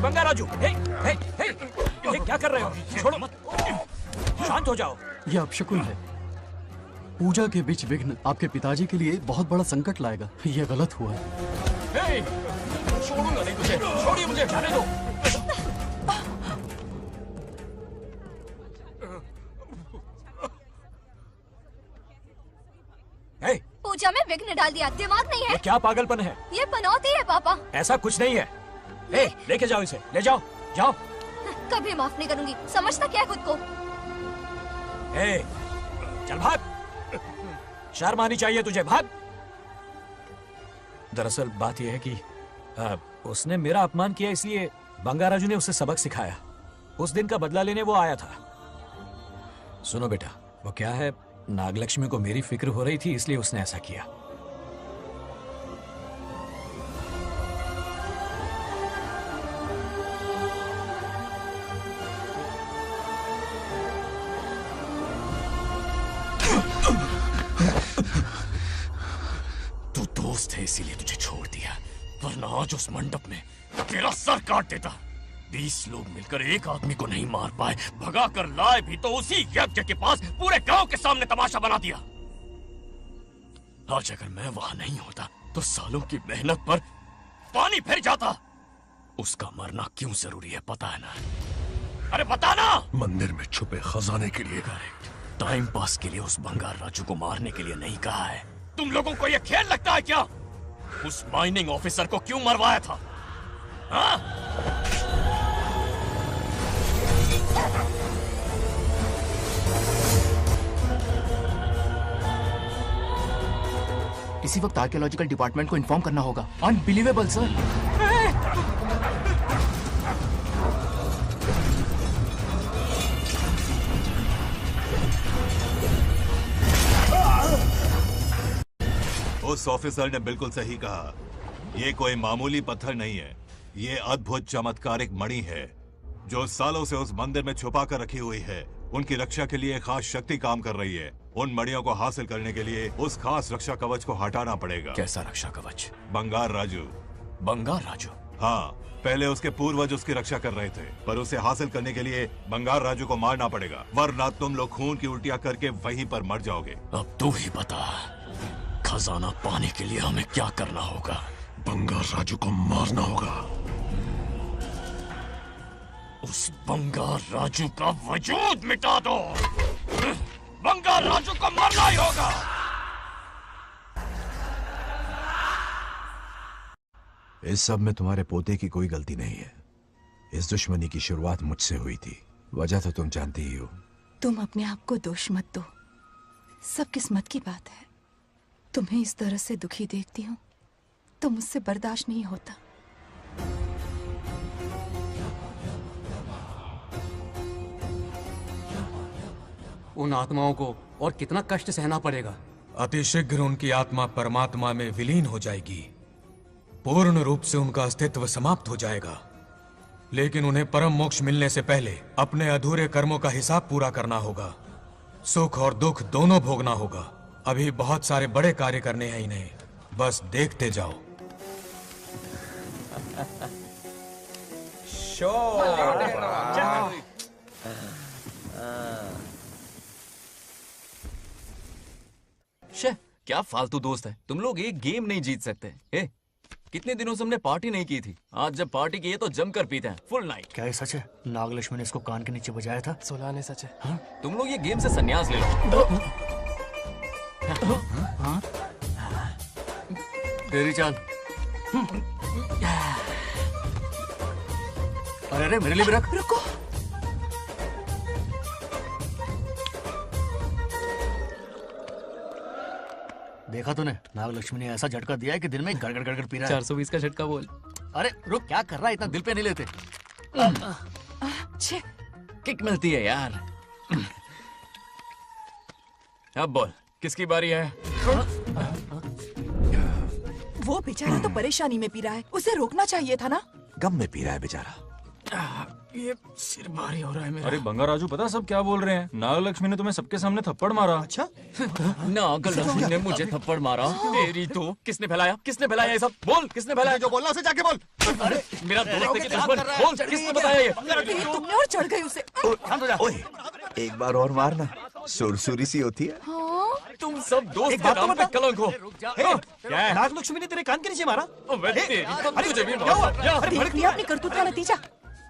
बंगाराजू, ये क्या कर रहे हो? छोड़ो मत, शांत हो जाओ। ये अपशकुन है। पूजा के बीच विघ्न आपके पिताजी के लिए बहुत बड़ा संकट लाएगा। ये गलत हुआ है। छोड़ूंगा नहीं तुझे, छोड़िए मुझे, जाने दो। पूजा में विघ्न डाल दिया, दिमाग नहीं है? ये क्या पागलपन है? ये पनौती है पापा। ऐसा कुछ नहीं है। लेके जाओ इसे, ले जाओ, जाओ। कभी माफ नहीं करूंगी, समझता क्या है खुद को? चल भाग, शर्म आनी चाहिए तुझे, भाग। दरअसल बात यह है कि उसने मेरा अपमान किया, इसलिए बंगाराजू ने उसे सबक सिखाया। उस दिन का बदला लेने वो आया था। सुनो बेटा, वो क्या है, नागलक्ष्मी को मेरी फिक्र हो रही थी, इसलिए उसने ऐसा किया। तू दोस्त है इसीलिए तुझे छोड़ दिया, वरना आज उस मंडप में तेरा सर काट देता। 20 लोग मिलकर एक आदमी को नहीं मार पाए, भगा कर लाए भी तो उसी यज्ञ के पास पूरे गांव के सामने तमाशा बना दिया। आज अगर मैं वहां नहीं होता तो सालों की मेहनत पर पानी फिर जाता। उसका मरना क्यों जरूरी है पता है ना? अरे बता ना। मंदिर में छुपे खजाने के लिए। टाइम पास के लिए उस बंगार राजू को मारने के लिए नहीं कहा है। तुम लोगों को यह खेल लगता है क्या? उस माइनिंग ऑफिसर को क्यों मरवाया था? हाँ? इसी वक्त आर्कियोलॉजिकल डिपार्टमेंट को इन्फॉर्म करना होगा। Unbelievable sir. उस ऑफिसर ने बिल्कुल सही कहा। ये कोई मामूली पत्थर नहीं है, ये अद्भुत चमत्कारिक मणि है जो सालों से उस मंदिर में छुपा कर रखी हुई है। उनकी रक्षा के लिए खास शक्ति काम कर रही है। उन मणियों को हासिल करने के लिए उस खास रक्षा कवच को हटाना पड़ेगा। कैसा रक्षा कवच? बंगार राजू। बंगार राजू? हाँ, पहले उसके पूर्वज उसकी रक्षा कर रहे थे, पर उसे हासिल करने के लिए बंगार राजू को मारना पड़ेगा, वरना तुम लोग खून की उल्टियां करके वहीं पर मर जाओगे। अब तू ही बता, खजाना पाने के लिए हमें क्या करना होगा? बंगार राजू को मारना होगा। उस बंगार राजू का वजूद मिटा दो। बंगार राजू को मारना ही होगा। इस सब में तुम्हारे पोते की कोई गलती नहीं है। इस दुश्मनी की शुरुआत मुझसे हुई थी, वजह तो तुम जानती ही हो। तुम अपने आप को दोष मत दो, सब किस्मत की बात है। तुम्हें इस तरह से दुखी देखती हूँ तो मुझसे बर्दाश्त नहीं होता। उन आत्माओं को और कितना कष्ट सहना पड़ेगा। अतिशीघ्र उनकी आत्मा परमात्मा में विलीन हो जाएगी, पूर्ण रूप से उनका अस्तित्व समाप्त हो जाएगा। लेकिन उन्हें परम मोक्ष मिलने से पहले अपने अधूरे कर्मों का हिसाब पूरा करना होगा। सुख और दुख दोनों भोगना होगा। अभी बहुत सारे बड़े कार्य करने हैं इन्हें, बस देखते जाओ। शे, क्या फालतू दोस्त है। तुम लोग एक गेम नहीं जीत सकते। ए, कितने दिनों से हमने पार्टी नहीं की थी, आज जब पार्टी की है तो जमकर पीते हैं, फुल नाइट। क्या ये सच है? नागलक्ष्मी ने इसको कान के नीचे बजाया था। सोलह ने सच है। हाँ? तुम लोग ये गेम से संन्यास ले लो। हाँ? तेरी चाल। अरे अरे मेरे लिए भी रख। रुको, देखा तूने? नागलक्ष्मी ने ऐसा झटका दिया है कि दिन में गड़गड़ गड़गड़ पी रहा है। 420 का झटका बोल। अरे रुक, क्या कर रहा है? इतना दिल पे नहीं लेते। किक मिलती है यार। अब बोल, किसकी बारी है? वो बेचारा तो परेशानी में पी रहा है, उसे रोकना चाहिए था ना। गम में पी रहा है बेचारा। ये सिर भारी हो रहा है मेरा। अरे बंगा राजू, पता सब क्या बोल रहे हैं? नागलक्ष्मी ने तुम्हें सबके सामने थप्पड़ मारा। अच्छा? नागलक्ष्मी ने मुझे थप्पड़ मारा? तेरी तो किसने फैलाया? किसने फैलाया ये सब? बोल, किसने फैलाया? जो बोलना उसे जाके बोल। अरे मेरा दोस्त है कि दुश्मन? बोल, किसने बताया ये? तुमने और चढ़ गई उसे। ओए, एक बार और मारना, सुरसुरी सी होती है। तुम सब दोस्त के नाम पे कलंक हो। क्या है? नागलक्ष्मी ने तेरे कान के नीचे मारा? तुझे भी मारा। देख लिया अपनी करतूत का नतीजा।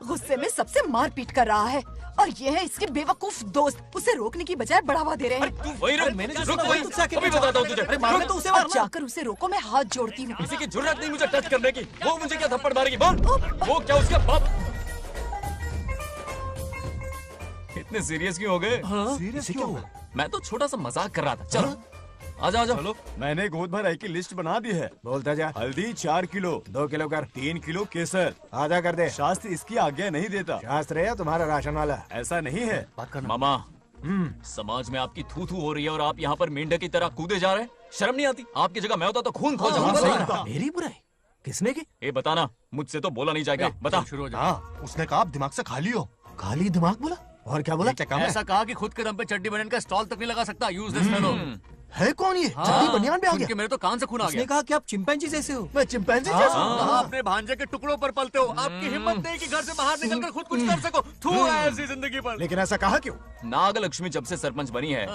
गुस्से में सबसे मार पीट कर रहा है और ये है इसके बेवकूफ दोस्त, उसे रोकने की बजाय बढ़ावा दे रहे हैं। वही रुक, अभी बताता हूँ तुझे। तो उसे जाकर उसे रोको, मैं हाथ जोड़ती हूँ। किसी की जुर्रत नहीं मुझे टच करने की। वो मुझे क्या थप्पड़ मारेगी? बोल, वो क्या उसका बाप? इतने सीरियस क्यों हो गए? सीरियस क्यों हुआ? मैं तो छोटा सा मजाक कर रहा था। चलो आजा आजा। चलो, मैंने गोद भराई की लिस्ट बना दी है। बोलता जा। हल्दी 4 किलो, 2 किलो कर। 3 किलो केसर। आधा कर दे। शास्त्र इसकी आज्ञा नहीं देता। शास्त्र है या तुम्हारा राशन वाला? ऐसा नहीं है। बात करना। मामा, समाज में आपकी थू थू हो रही है और आप यहाँ पर मेंढक की तरह कूदे जा रहे हैं। शर्म नहीं आती? आपकी जगह मैं होता तो खून खोल जाऊंगा। मेरी बुराई किसने की? ए बताना, मुझसे तो बोला नहीं जाएगा। बता। हाँ, उसने कहा आप दिमाग से खाली हो। खाली दिमाग बोला? और क्या बोला? ऐसा कहा कि खुद के दम पे चड्डी बनियान का स्टॉल तक नहीं लगा सकता। Use this fellow. है कौन ये? चड्डी बनियान पे आ गया? मेरे तो कान से खून आ गया। उसने कहा कि आप चिंपैंजी जैसे हो। मैं चिंपैंजी जैसा हूँ? कहा अपने भांजे के टुकड़ों पर पलते हो। आपकी हिम्मत नहीं कि घर से बाहर निकलकर खुद कुछ कर सको। थू है ऐसी जिंदगी पर। लेकिन ऐसा कहा क्यों? नागलक्ष्मी जब से सरपंच बनी है,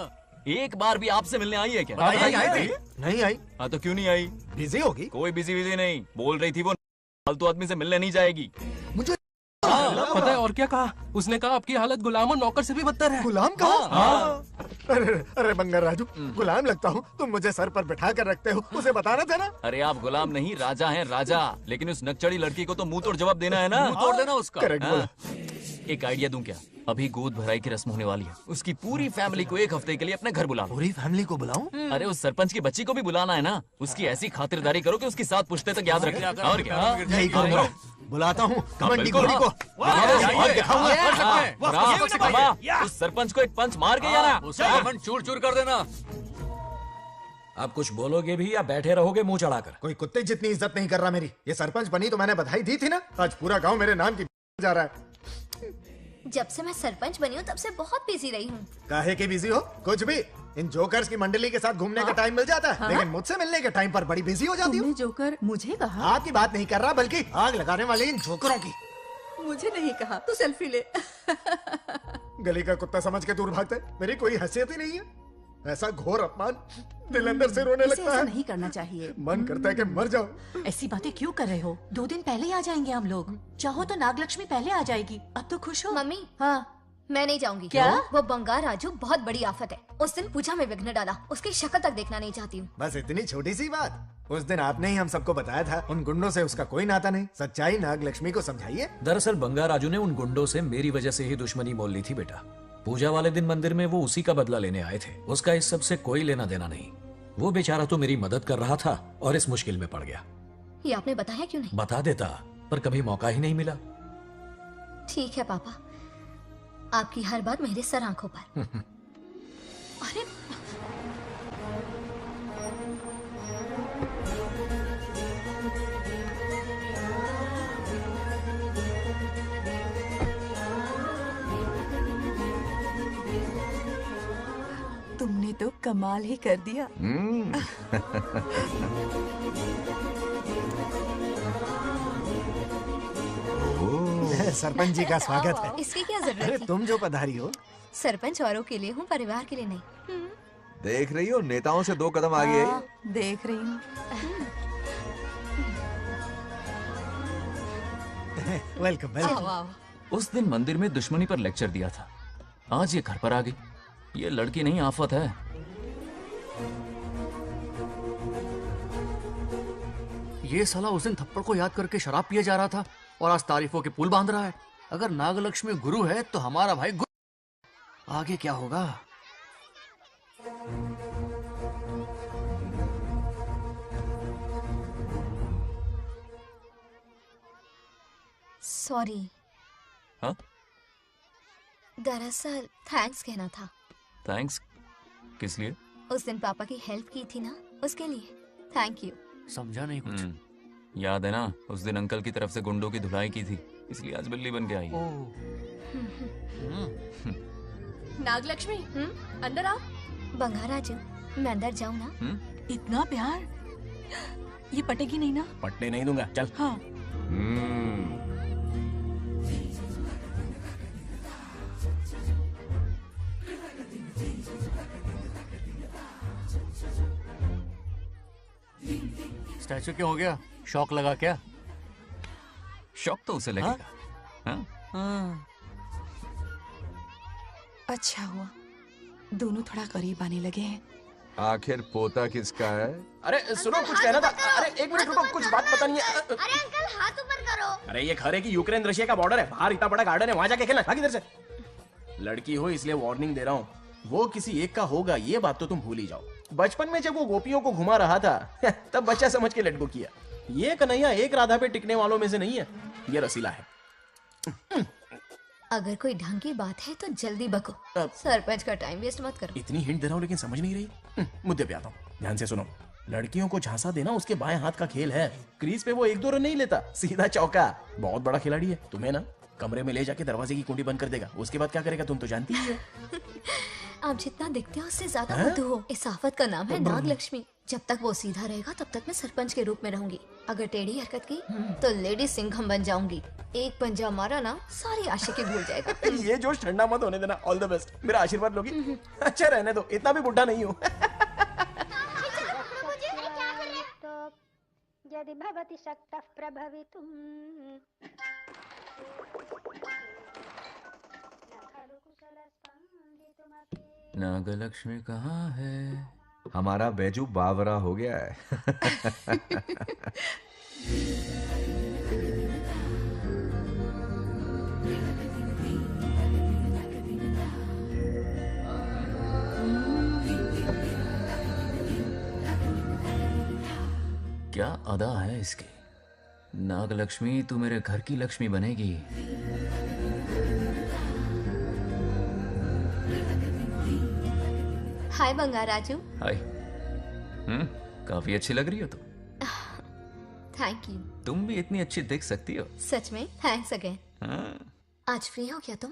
एक बार भी आपसे मिलने आई है क्या? नहीं आई। हाँ तो क्यों नहीं आई? बिजी होगी। कोई बिजी नहीं, बोल रही थी वो फालतू आदमी से मिलने नहीं जाएगी। मुझे पता है और क्या कहा? उसने कहा आपकी हालत गुलाम और नौकर से भी बदतर है। गुलाम कहा? अरे बंगर राजू, गुलाम लगता हूँ, तुम मुझे सर पर बिठा कर रखते हो, उसे बताना था ना। अरे आप गुलाम नहीं, राजा हैं राजा। लेकिन उस नकचड़ी लड़की को तो मुंह तोड़ जवाब देना है ना। मुंह तोड़ देना उसका। करेक्ट बोला। एक आइडिया दूं क्या? अभी गोद भराई की रस्म होने वाली है, उसकी पूरी फैमिली को एक हफ्ते के लिए अपने घर बुला लो। पूरी फैमिली को बुलाऊं? अरे उस सरपंच की बच्ची को भी बुलाना है ना। उसकी ऐसी खातिरदारी करो कि उसकी 7 पुश्ते तक याद रखे। और क्या? यही करूंगा। बुलाता हूँ कमंडी घोड़ी को। उस सरपंच को एक पंच मार के जाना। चूर चूर कर देना। आप कुछ बोलोगे भी या बैठे रहोगे मुंह चढ़ाकर? कोई कुत्ते जितनी इज्जत नहीं कर रहा मेरी। ये सरपंच बनी तो मैंने बधाई दी थी ना। आज पूरा गांव मेरे नाम की जा रहा है। जब से मैं सरपंच बनी हूँ तब से बहुत बिजी रही हूँ। काहे के बिजी हो? कुछ भी। इन जोकर्स की मंडली के साथ घूमने का टाइम मिल जाता है, लेकिन मुझसे मिलने के टाइम पर बड़ी बिजी हो जाती हूँ। जोकर मुझे कहा? आपकी बात नहीं कर रहा, बल्कि आग लगाने वाले इन जोकरों की। मुझे नहीं कहा। तू सेल्फी ले। गली का कुत्ता समझ के दूर भागते, मेरी कोई हैसियत ही नहीं है। ऐसा घोर अपमान, दिल अंदर से रोने लगता है। नहीं करना चाहिए। मन करता है कि मर जाओ। ऐसी बातें क्यों कर रहे हो? 2 दिन पहले ही आ जाएंगे हम लोग। चाहो तो नागलक्ष्मी पहले आ जाएगी। अब तो खुश हो? मम्मी, हाँ मैं नहीं जाऊंगी। क्या? वो बंगार राजू बहुत बड़ी आफत है। उस दिन पूजा में विघ्न डाला, उसकी शक्ल तक देखना नहीं चाहती हूँ। बस इतनी छोटी सी बात। उस दिन आपने ही हम सबको बताया था, उन गुंडों से उसका कोई नाता नहीं। सच्चाई नागलक्ष्मी को समझाइए। दरअसल बंगार राजू ने उन गुंडों से मेरी वजह से ही दुश्मनी मोल ली थी बेटा। पूजा वाले दिन मंदिर में वो उसी का बदला लेने आए थे। उसका इस सब से कोई लेना देना नहीं। वो बेचारा तो मेरी मदद कर रहा था और इस मुश्किल में पड़ गया। ये आपने बताया क्यों नहीं? बता देता, पर कभी मौका ही नहीं मिला। ठीक है पापा, आपकी हर बात मेरे सर आंखों पर। अरे तुमने तो कमाल ही कर दिया। सरपंच जी का स्वागत है। इसकी क्या जरूरत अरे है? तुम जो पधारी हो। सरपंच औरों के लिए हूँ, परिवार के लिए नहीं। देख रही हो, नेताओं से 2 कदम आगे है। देख रही हूँ। Welcome welcome. उस दिन मंदिर में दुश्मनी पर लेक्चर दिया था, आज ये घर पर आ गई। ये लड़की नहीं आफत है। ये साला उस दिन थप्पड़ को याद करके शराब पिए जा रहा था और आज तारीफों के पुल बांध रहा है। अगर नागलक्ष्मी गुरु है तो हमारा भाई गुरु। आगे क्या होगा? सॉरी। हाँ? दरअसल थैंक्स कहना था। थैंक्स किस लिए? उस दिन पापा की हेल्प की थी ना, उसके लिए थैंक यू। समझा नहीं कुछ। याद है ना, उस दिन अंकल की तरफ से गुंडों की धुलाई की थी, इसलिए आज बिल्ली बन के आई है। नागलक्ष्मी, अंदर आओ। बंगार राजू, मैं अंदर जाऊँ ना? इतना प्यार, ये पटेगी नहीं ना? पटने नहीं दूंगा, चल। हाँ। स्टैचू क्यों हो गया? शौक लगा क्या? शौक तो उसे लगेगा। हाँ? अच्छा हुआ दोनों थोड़ा करीब आने लगे हैं। आखिर पोता किसका है? अरे सुनो, कुछ कहना था। अरे 1 मिनट रुको, कुछ बात बतानी है। अरे अंकल हाथ ऊपर करो। अरे ये खरे कि यूक्रेन रशिया का बॉर्डर है, बाहर इतना बड़ा गार्डन है, वहां जाके खेलना। भाग इधर से। लड़की हो इसलिए वार्निंग दे रहा हूँ, वो किसी एक का होगा ये बात तो तुम भूल ही जाओ। बचपन में जब वो गोपियों को घुमा रहा था तब बच्चा समझ के लड़को किया। ये कन्हैया एक राधा पे टिकने वालों में से नहीं है, ये रसीला है। अगर कोई ढंग की बात है तो जल्दी बको। सरपंच का टाइम वेस्ट मत करो। इतनी हिंट दे रहा हूँ लेकिन समझ नहीं रही। मुद्दे पे आता हूँ, ध्यान से सुनो। लड़कियों को झांसा देना उसके बाएं हाथ का खेल है। क्रीज पे वो 1-2 रन नहीं लेता, सीधा चौका। बहुत बड़ा खिलाड़ी है। तुम्हें ना कमरे में ले जाके दरवाजे की कुंडी बंद कर देगा, उसके बाद क्या करेगा तुम तो जानती ही हो। आप जितना दिखते हो उससे ज्यादा बुद्धू हो। इस आफत का नाम है नागलक्ष्मी। जब तक वो सीधा रहेगा तब तक मैं सरपंच के रूप में रहूंगी। अगर टेढ़ी हरकत की तो लेडी सिंघम बन जाऊंगी। एक पंजा मारा ना सारी आशिकी भूल जाएगा। ये जोश ठंडा मत होने देना। All the best. मेरा आशीर्वाद लोगी? अच्छा रहने दो, इतना भी बुढ़ा नहीं हूँ। यदि भवति शक्तः प्रभवितुम् नागलक्ष्मी कहाँ है? हमारा बैजू बावरा हो गया है। क्या अदा है इसकी। नागलक्ष्मी तू मेरे घर की लक्ष्मी बनेगी। हाय बंगार राजू। हाय। काफी अच्छी लग रही हो तुम। Thank you. तुम भी इतनी अच्छी दिख सकती हो। सच में थैंक्स अगेन। हाँ। आज फ्री हो क्या तुम?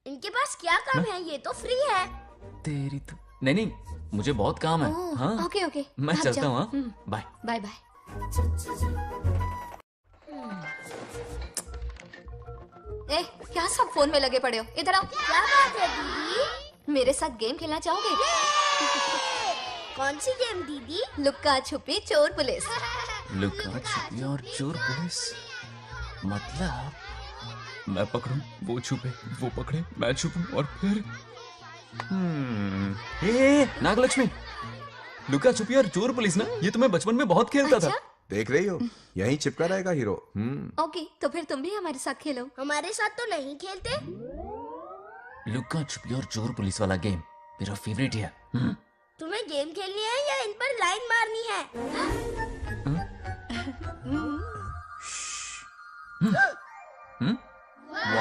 इनके पास क्या काम है? ये तो फ्री है। तेरी तो नहीं, मुझे बहुत काम है। ओह, हाँ ओके ओके मैं आप चलता जाओ। हूँ। हाँ? Bye bye bye. ए, क्या सब फोन में लगे पड़े हो? इधर आओ। क्या बात है दीदी? मेरे साथ गेम खेलना चाहोगे? कौन सी गेम दीदी? लुक्का छुपी चोर पुलिस। लुका छुपी और चोर पुलिस मतलब मैं पकड़ूं, वो छुपे, वो पकड़े, मैं छुपूं और फिर नागलक्ष्मी, लुका छुपी और चोर पुलिस ना, ये तो मैं बचपन में बहुत खेलता था। देख रही हो, यहीं चिपका रहेगा हीरो। ओके, तो फिर तुम भी हमारे साथ खेलो। हमारे साथ तो नहीं खेलते। लुका छुपी और चोर पुलिस वाला गेम मेरा फेवरेट है। तुम्हें गेम खेलनी है या इन पर लाइन मारनी है?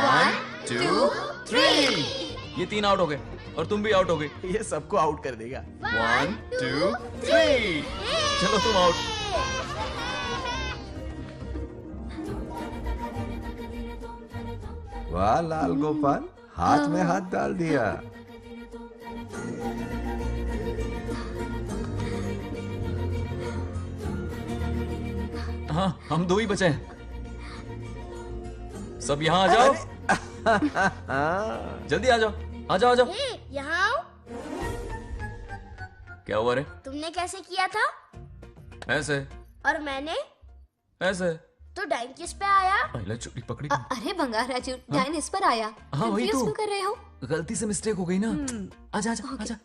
1 2 3 ये 3 आउट हो गए और तुम भी आउट हो गए। ये सबको आउट कर देगा। 1 2 3 चलो तुम आउट। वाह लाल गोपाल, हाथ में हाथ डाल दिया। हाँ, हम 2 ही बचे हैं। सब यहाँ आ जाओ। जल्दी आ जाओ, आ जाओ, आ जाओ। यहाँ आओ। क्या हुआ रे? तुमने कैसे किया था? ऐसे। और मैंने? ऐसे। तो डाइन किस पे आया? पहले चोरी पकड़ी। अरे बंगार राजू, डाइन इस पर आया। हाँ वही Confuse तो। क्यों कर रहे हो? गलती से मिस्टेक हो गई ना। आजा आजा आजा।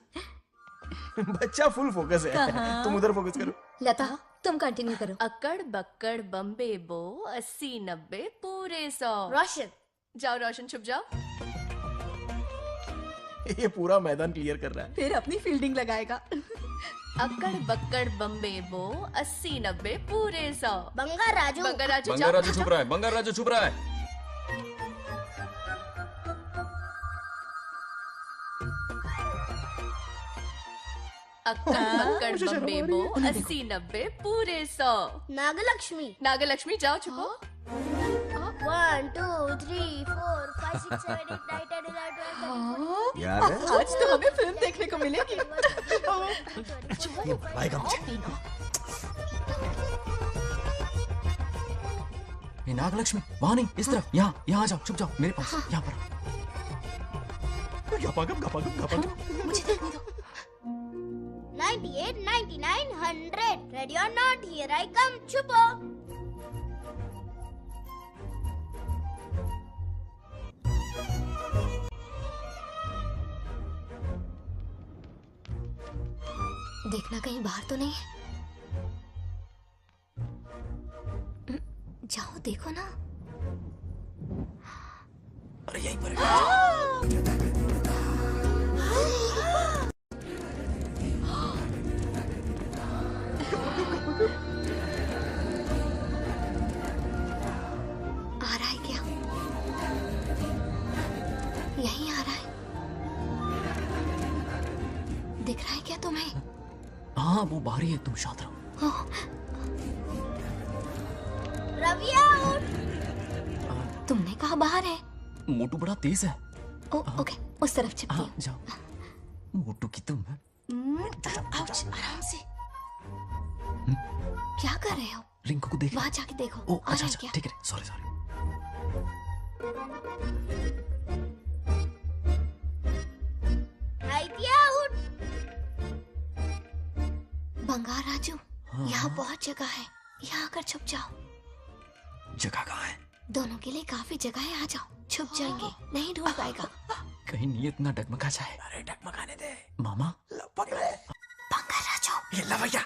बच्चा फुल फोकस है। कहाँ? तुम उधर फोकस करो। लता, तुम कंटिन्यू करो। अकड़ बक्कड़ बम्बे बो 80 90 पूरे 100। रोशन जाओ, रोशन छुप जाओ। ये पूरा मैदान क्लियर कर रहा है। फिर अपनी फील्डिंग लगाएगा। अकड़ बक्कड़ बम्बे बो 80 90 पूरे 100। बंगार राजू। बंगार राजू बंगार राजू छुप रहा है, बंगार राजू छुप रहा है। अक्कड़ बक्कड़ बम्बे बो 80 90 पूरे 100। नागलक्ष्मी। नागलक्ष्मी जाओ छुपो। 1 2 3 4 5 6 7 8 9 10 11 याद है? आज तो हमें फिल्म देखने को मिलेगी। ये भाई का ये नागलक्ष्मी वहां नहीं, इस तरफ, यहाँ यहाँ आ जाओ, छुप जाओ मेरे पास, यहाँ पर। मुझे देखने दो। 98 99 100 ready or not here I come छुपो। देखना कहीं बाहर तो नहीं है। जाओ देखो ना। अरे यहीं पर आ रहा है क्या? यहीं आ रहा है। दिख रहा है क्या तुम्हें? हाँ वो बाहर ही है, तुम शांत रहो। रवि आउट। तुमने कहा बाहर है? मोटू बड़ा तेज है। ओके, उस तरफ छिपती हूँ। जाओ। मोटू की तुम है। आराम से। क्या कर रहे हो? रिंकू को देख। वहाँ जाके देखो। ओ आ अच्छा रहे अच्छा क्या? ठीक है, सॉरी सॉरी। आउट। बंगार राजू, यहाँ बहुत जगह है, यहाँ आकर छुप जाओ। जगह कहाँ है? दोनों के लिए काफी जगह है, आ जाओ। छुप जाएंगे, नहीं ढूंढ पाएगा। कहीं नीयत ना डगमगा जाए। अरे डगमगाने दे मामा। बंगार राजू, ये लवయ్య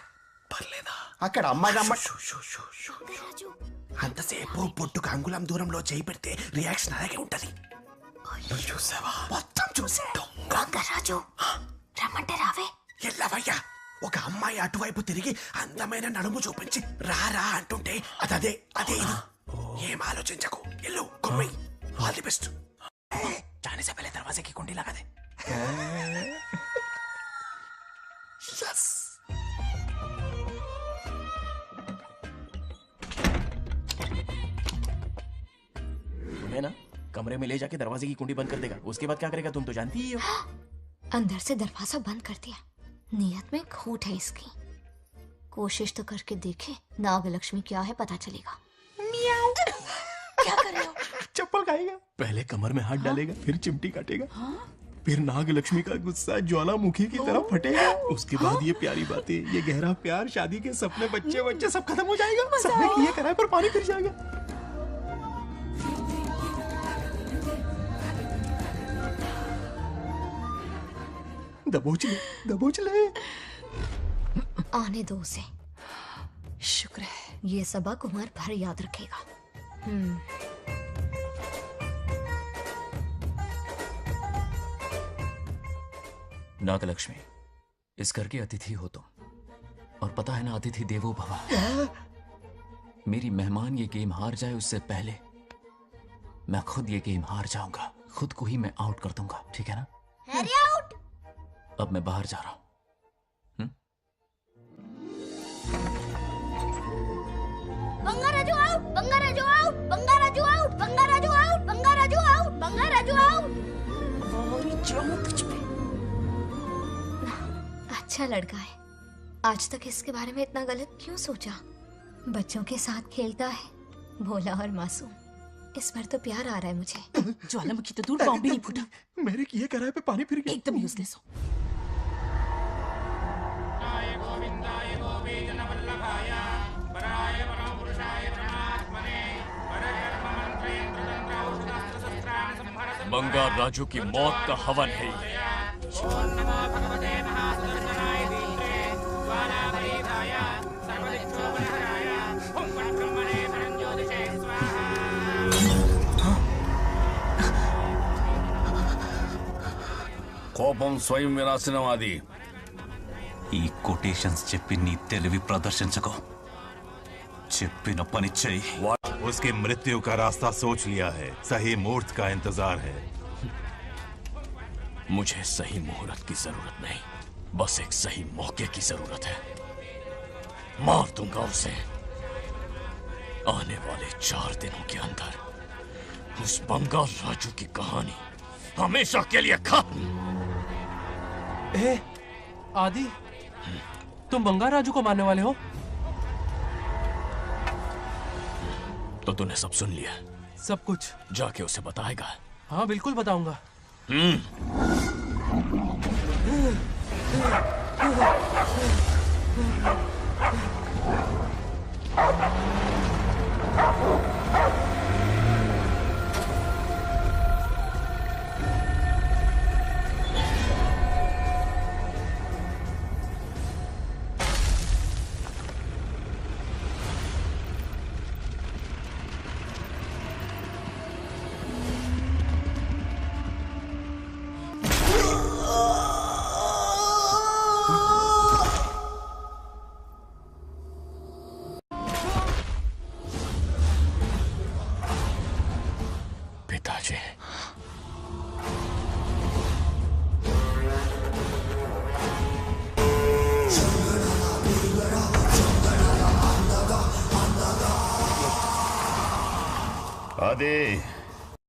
పర్లేదా అక్కడ అమ్మాయి రాజు అంతసేపు పొట్టుకు అంగుళం దూరంలో చేయి పెడితే రియాక్షన్ అలాగే ఉంటది. నువ్వు చూసావా? మొత్తం చూసా. బంగార్ రాజు, రమ్మంటే రావే. ఎల్లవయ్య ఒక అమ్మాయి అటువైపు తిరిగి అందమైన నడుము చూపించి రారా అంటుంటే అదే అదే ఇది. ఏం ఆలోచించకు, ఎల్లు కొమ్మి. All the best. जाने से पहले दरवाजे की कुंडी लगा दे. यस. तुम्हें ना कमरे में ले जाके दरवाजे की कुंडी बंद कर देगा. उसके बाद क्या करेगा तुम तो जानती ही हो. अंदर से दरवाजा बंद कर दिया. नियत में खोट है इसकी. कोशिश तो करके देखे, नागलक्ष्मी क्या है पता चलेगा. क्या कर रहे हो? चप्पल खाएगा. पहले कमर में हाथ डालेगा, फिर चिमटी काटेगा. फिर नागलक्ष्मी का गुस्सा ज्वालामुखी की तरफ फटेगा. उसके बाद ये प्यारी बातें, ये गहरा प्यार, शादी के सपने, बच्चे बच्चे सब खत्म हो जाएगा. सबने किए कराए पर पानी फिर जाएगा. दबोच ले, दबोच ले. आने दो उसे. शुक्र है, ये सबक उम्र भर याद रखेगा. नागलक्ष्मी, इस घर की अतिथि हो तुम, और पता है ना, अतिथि देवो भव. मेरी मेहमान ये गेम हार जाए उससे पहले मैं खुद ये गेम हार जाऊंगा. खुद को ही मैं आउट कर दूंगा, ठीक है ना? Harry out. अब मैं बाहर जा रहा हूं. Bangaraju out. Bangaraju out. Bangaraju out. Bangaraju out. Bangaraju out. Bangaraju out. अच्छा लड़का है. आज तक इसके बारे में इतना गलत क्यों सोचा? बच्चों के साथ खेलता है, भोला और मासूम. इस पर तो प्यार आ रहा है मुझे. ज्वालामुखी तो दूर, बॉम्ब भी नहीं फूटा. मेरे किए कराए पे पानी फिर गया. एकदम यूजलेस हो. बंगार राजू की मौत का हवन है ये. కోపం స్వయం వినాశనవాది. ఈ కొటేషన్స్ చెప్పి నీ తెలివి ప్రదర్శించకు. చెప్పిన పని చెయ్యి. उसकी मृत्यु का रास्ता सोच लिया है. सही मुहूर्त का इंतजार है. मुझे सही मुहूर्त की जरूरत नहीं, बस एक सही मौके की जरूरत है. मार दूंगा उसे. आने वाले 4 दिनों के अंदर उस बंगाल राजू की कहानी हमेशा के लिए खत्म. आदि, तुम बंगार राजू को मारने वाले हो? तो तूने सब सुन लिया? सब कुछ. जाके उसे बताएगा? हाँ बिल्कुल बताऊंगा. पिताजी, आदि,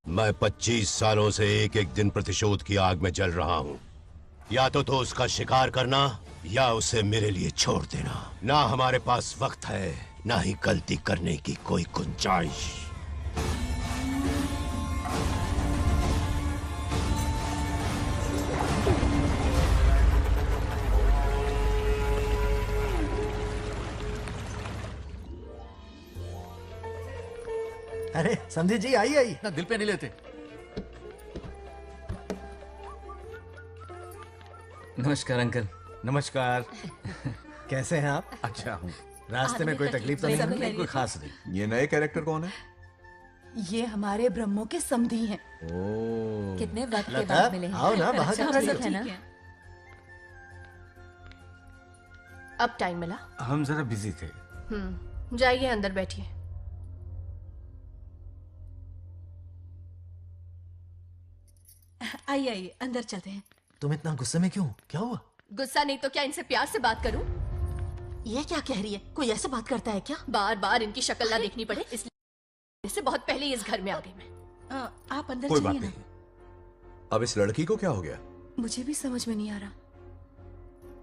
मैं 25 सालों से एक एक दिन प्रतिशोध की आग में जल रहा हूं. या तो उसका शिकार करना या उसे मेरे लिए छोड़ देना। ना हमारे पास वक्त है, ना ही गलती करने की कोई गुंजाइश। अरे समझे जी, आई आई ना दिल पे नहीं लेते। नमस्कार अंकल। नमस्कार। कैसे हैं आप? अच्छा हूँ। रास्ते में कोई तकलीफ तो नहीं? कोई खास नहीं। ये नए कैरेक्टर कौन है? ये हमारे ब्रह्मों के समधी हैं। ओ, कितने वक्त के लता, बाद मिले हैं। आओ ना, बाहर अच्छा, खड़ी सब हो। है ना? अब टाइम मिला? हम जरा बिजी थे। जाइए अंदर बैठिए। आइए आइए, अंदर चलते हैं। तुम इतना गुस्से में क्यों? क्या हुआ? गुस्सा नहीं तो क्या, इनसे प्यार से बात करूं? ये क्या कह रही है? कोई ऐसे बात करता है क्या? बार बार इनकी शक्ल ना देखनी पड़े इसलिए से बहुत पहले ही इस घर में आ गई मैं। आप अंदर कोई बात चलिए ना। नहीं। अब इस लड़की को क्या हो गया? मुझे भी समझ में नहीं आ रहा।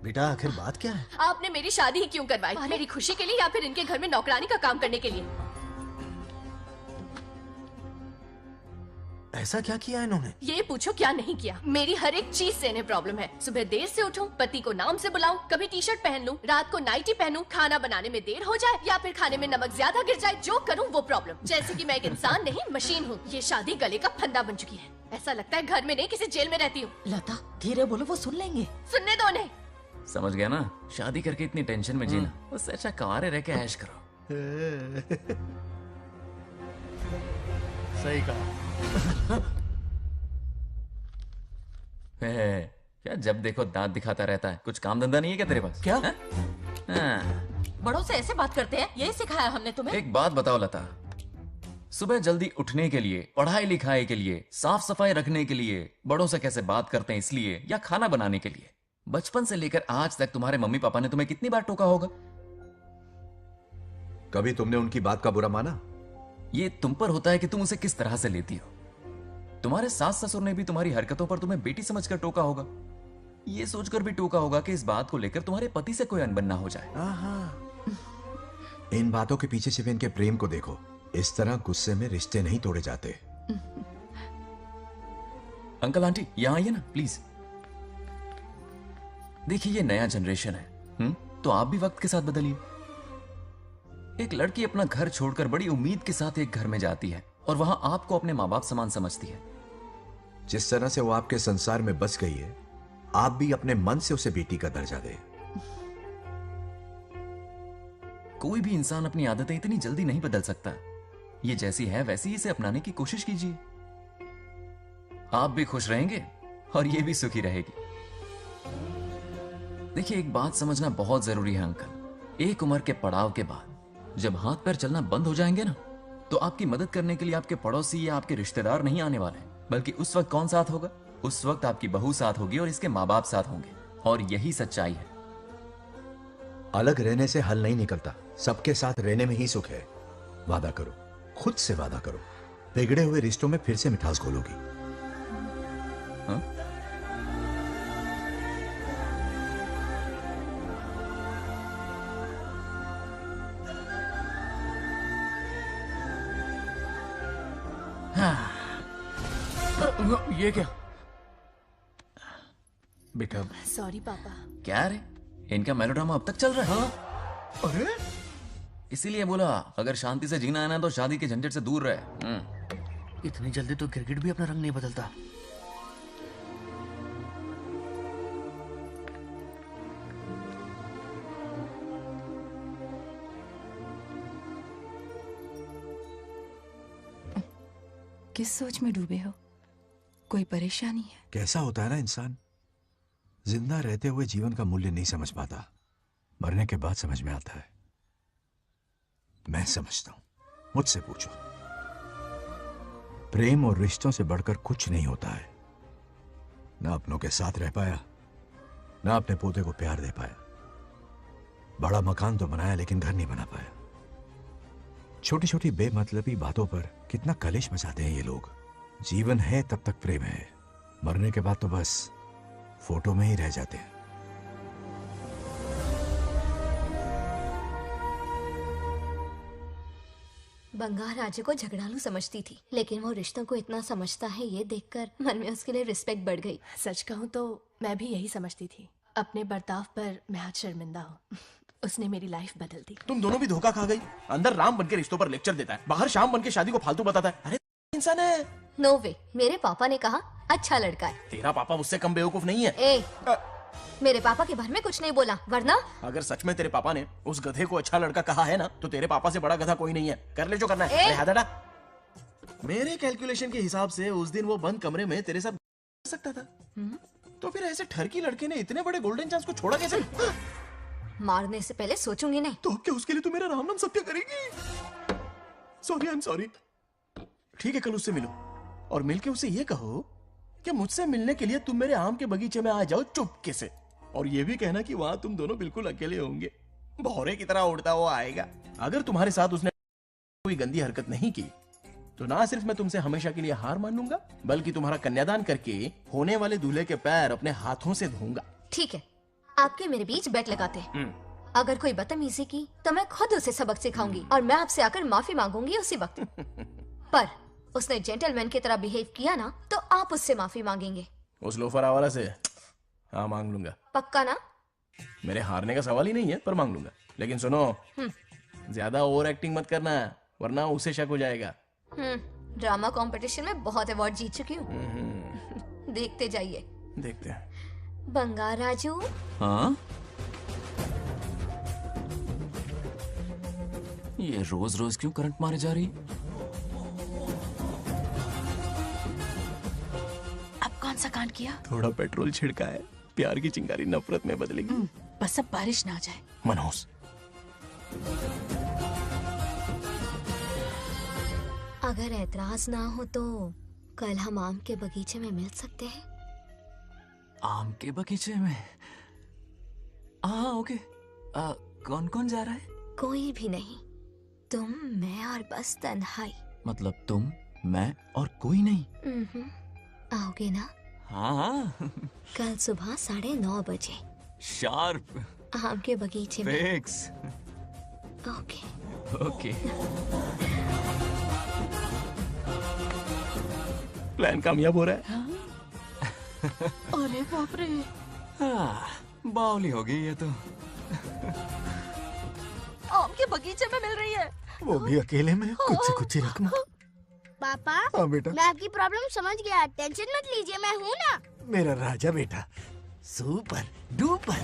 बेटा आखिर बात क्या है? आपने मेरी शादी ही क्यों करवाई? मेरी खुशी के लिए या फिर इनके घर में नौकरानी का काम करने के लिए? ऐसा क्या किया इन्होंने? ये पूछो क्या नहीं किया। मेरी हर एक चीज से इन्हें प्रॉब्लम है। सुबह देर से उठूं, पति को नाम से बुलाऊं, कभी टी शर्ट पहन लूं, रात को नाइटी पहनूं, खाना बनाने में देर हो जाए या फिर खाने में नमक ज्यादा गिर जाए, जो करूं वो प्रॉब्लम। जैसे कि मैं एक इंसान नहीं मशीन हूँ। ये शादी गले का फंदा बन चुकी है। ऐसा लगता है घर में नहीं किसी जेल में रहती हूँ। लता धीरे बोलो, वो सुन लेंगे। सुनने दो उन्हें। समझ गया ना, शादी करके इतनी टेंशन में जीना, उससे अच्छा कुंवारे रह के ऐश करो। सही कहा। क्या जब देखो दांत दिखाता रहता है? कुछ काम धंधा नहीं है क्या तेरे पास? क्या? बड़ों से ऐसे बात करते हैं? यही सिखाया हमने तुम्हें? एक बात बताओ लता, सुबह जल्दी उठने के लिए, पढ़ाई लिखाई के लिए, साफ सफाई रखने के लिए बड़ों से कैसे बात करते हैं इसलिए, या खाना बनाने के लिए? बचपन से लेकर आज तक तुम्हारे मम्मी पापा ने तुम्हें कितनी बार टोका होगा? कभी तुमने उनकी बात का बुरा माना? ये तुम पर होता है कि तुम उसे किस तरह से लेती हो। तुम्हारे सास ससुर ने भी तुम्हारी हरकतों पर तुम्हें बेटी समझकर टोका होगा। ये सोचकर भी टोका होगा कि इस बात को लेकर तुम्हारे पति से कोई अनबन ना हो जाए। इन बातों के पीछे सिर्फ इनके प्रेम को देखो। इस तरह गुस्से में रिश्ते नहीं तोड़े जाते। अंकल आंटी यहां आइए ना प्लीज। देखिए ये नया जनरेशन है, तो आप भी वक्त के साथ बदलिए। एक लड़की अपना घर छोड़कर बड़ी उम्मीद के साथ एक घर में जाती है और वहां आपको अपने माँ बाप समान समझती है। जिस तरह से वो आपके संसार में बस गई है, आप भी अपने मन से उसे बेटी का दर्जा दें। कोई भी इंसान अपनी आदतें इतनी जल्दी नहीं बदल सकता। ये जैसी है वैसी ही इसे अपनाने की कोशिश कीजिए। आप भी खुश रहेंगे और ये भी सुखी रहेगी। देखिए एक बात समझना बहुत जरूरी है अंकल, एक उम्र के पड़ाव के बाद जब हाथ पैर चलना बंद हो जाएंगे ना, तो आपकी मदद करने के लिए आपके पड़ोसी या आपके रिश्तेदार नहीं आने वाले, बल्कि उस वक्त कौन साथ होगा? उस वक्त आपकी बहू साथ होगी और इसके माँ बाप साथ होंगे। और यही सच्चाई है। अलग रहने से हल नहीं निकलता, सबके साथ रहने में ही सुख है। वादा करो, खुद से वादा करो, बिगड़े हुए रिश्तों में फिर से मिठास घोलोगी। ये क्या? बेटा सॉरी पापा। क्या रे, इनका मेलोड्रामा अब तक चल रहा है? अरे इसीलिए बोला अगर शांति से जीना है ना तो शादी के झंझट से दूर रहे। इतनी जल्दी तो गिरगिट भी अपना रंग नहीं बदलता। किस सोच में डूबे हो? कोई परेशानी है? कैसा होता है ना इंसान, जिंदा रहते हुए जीवन का मूल्य नहीं समझ पाता, मरने के बाद समझ में आता है। मैं समझता हूं, मुझसे पूछो। प्रेम और रिश्तों से बढ़कर कुछ नहीं होता है। ना अपनों के साथ रह पाया, ना अपने पोते को प्यार दे पाया। बड़ा मकान तो बनाया लेकिन घर नहीं बना पाया। छोटी छोटी बेमतलबी बातों पर कितना कलेश मचाते हैं ये लोग। जीवन है तब तक प्रेम है, मरने के बाद तो बस फोटो में ही रह जाते हैं। बंगार राजू को झगड़ालू समझती थी, लेकिन वो रिश्तों को इतना समझता है ये देखकर मन में उसके लिए रिस्पेक्ट बढ़ गई। सच कहूँ तो मैं भी यही समझती थी। अपने बर्ताव पर मैं आज शर्मिंदा हूँ। उसने मेरी लाइफ बदल दी। तुम दोनों भी धोखा खा गई। अंदर राम बनके रिश्तों पर लेक्चर देता है, बाहर शाम बनके शादी को फालतू बताता है। अरे इंसान है। नो वे, मेरे पापा ने कहा अच्छा लड़का है। तेरा पापा मुझसे कम बेवकूफ नहीं है। ए, मेरे पापा के बारे में कुछ नहीं बोला, वरना अगर सच में तेरे पापा ने उस गधे को अच्छा लड़का कहा है ना, तो तेरे पापा से बड़ा गधा कोई नहीं है। कर ले जो करना है। अरे हाथ हटा। मेरे कैलकुलेशन के हिसाब से उस दिन वो बंद कमरे में तेरे साथ कर सकता था। तो फिर ऐसे ठरकी लड़के ने इतने बड़े गोल्डन चांस को छोड़ा कैसे? मारने से पहले सोचूंगी नहीं। तो क्या उसके लिए तू मेरा राम नाम सत्य करेगी? Sorry, I am sorry. ठीक है, कल उससे मिलो और मिलके उसे ये कहो कि मुझसे मिलने के लिए तुम मेरे आम के बगीचे में आ जाओ चुपके से, और ये भी कहना कि वहां तुम दोनों बिल्कुल अकेले होंगे। भौरे की तरह उड़ता हुआ आएगा। अगर तुम्हारे साथ उसने कोई गंदी हरकत नहीं की तो ना सिर्फ मैं तुमसे हमेशा के लिए हार मान लूंगा, बल्कि तुम्हारा कन्यादान करके होने वाले दूल्हे के पैर अपने हाथों से धोऊंगा। ठीक है, आपके मेरे बीच बेट लगाते हैं। अगर कोई बदतमीजी की तो मैं खुद उसे सबक सिखाऊंगी और मैं आपसे आकर माफी मांगूंगी उसी वक्त। पर उसने जेंटलमैन की तरह बिहेव किया ना, तो आप उससे माफी मांगेंगे। उस लोफर आवारा से हाँ मांग लूंगा। पक्का ना? मेरे हारने का सवाल ही नहीं है, पर मांग लूंगा। लेकिन सुनो, ज्यादा ओवर एक्टिंग मत करना, वरना उसे शक हो जाएगा। ड्रामा कंपटीशन में बहुत अवार्ड जीत चुकी हूँ। देखते जाइए। देखते हैं। बंगार राजू। हाँ? ये रोज रोज क्यों करंट मारे जा रही? अब कौन सा कांड किया? थोड़ा पेट्रोल छिड़का है, प्यार की चिंगारी नफरत में बदलेगी। बस अब बारिश ना आ जाए। मनोज, अगर ऐतराज ना हो तो कल हम आम के बगीचे में मिल सकते हैं। आम के बगीचे में? हाँ ओके। कौन कौन जा रहा है? कोई भी नहीं, तुम, मैं और बस तन्हाई। मतलब तुम, मैं और कोई नहीं? आओगे ना? हाँ। कल सुबह 9:30 बजे शार्प। आम के बगीचे में। फिक्स। ओके। ओके। प्लान कामयाब हो रहा है। अरे बाप रे। बावली हो गई ये तो। आम के बगीचे में मिल रही है, वो भी अकेले में, कुछ से कुछ ही रकम। पापा, हाँ बेटा। मैं आपकी प्रॉब्लम समझ गया, टेंशन मत लीजिए, मैं हूँ ना। मेरा राजा बेटा, सुपर डुपर।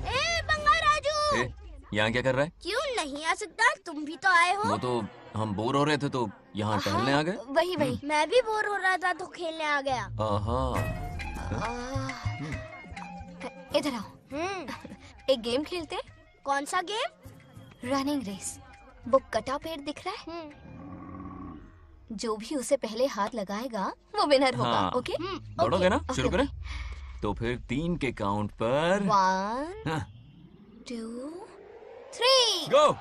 ए बंगार राजू, यहाँ क्या कर रहा है? क्यों नहीं आ सकता? तुम भी तो आए हो। वो तो हम बोर हो रहे थे तो यहाँ टहलने आ गए। वही वही। मैं भी बोर हो रहा था तो खेलने आ गया। इधर आओ। एक गेम खेलते हैं। कौन सा गेम? Running race. वो कटा पेड़ दिख रहा है? जो भी उसे पहले हाथ लगाएगा वो विनर होगा। हाँ। ओके? दौड़ोगे ना? शुरू करें? तो फिर 3 के काउंट पर 1 2 3 गो।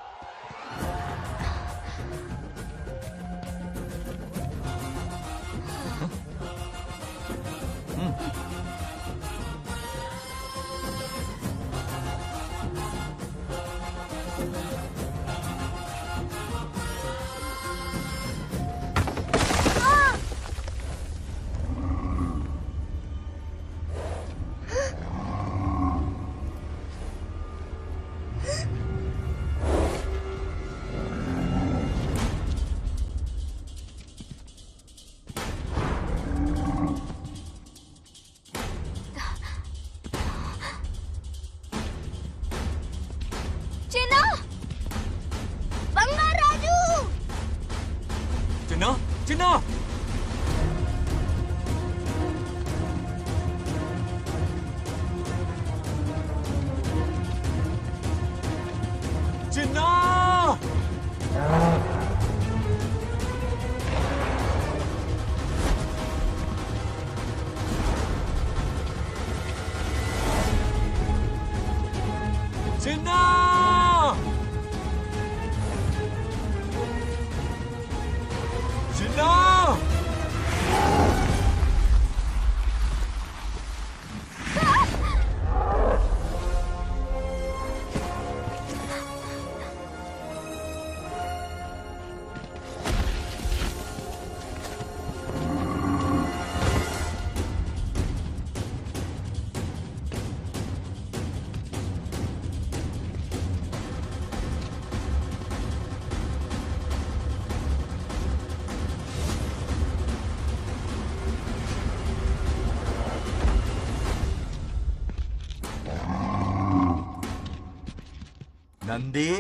नंदी,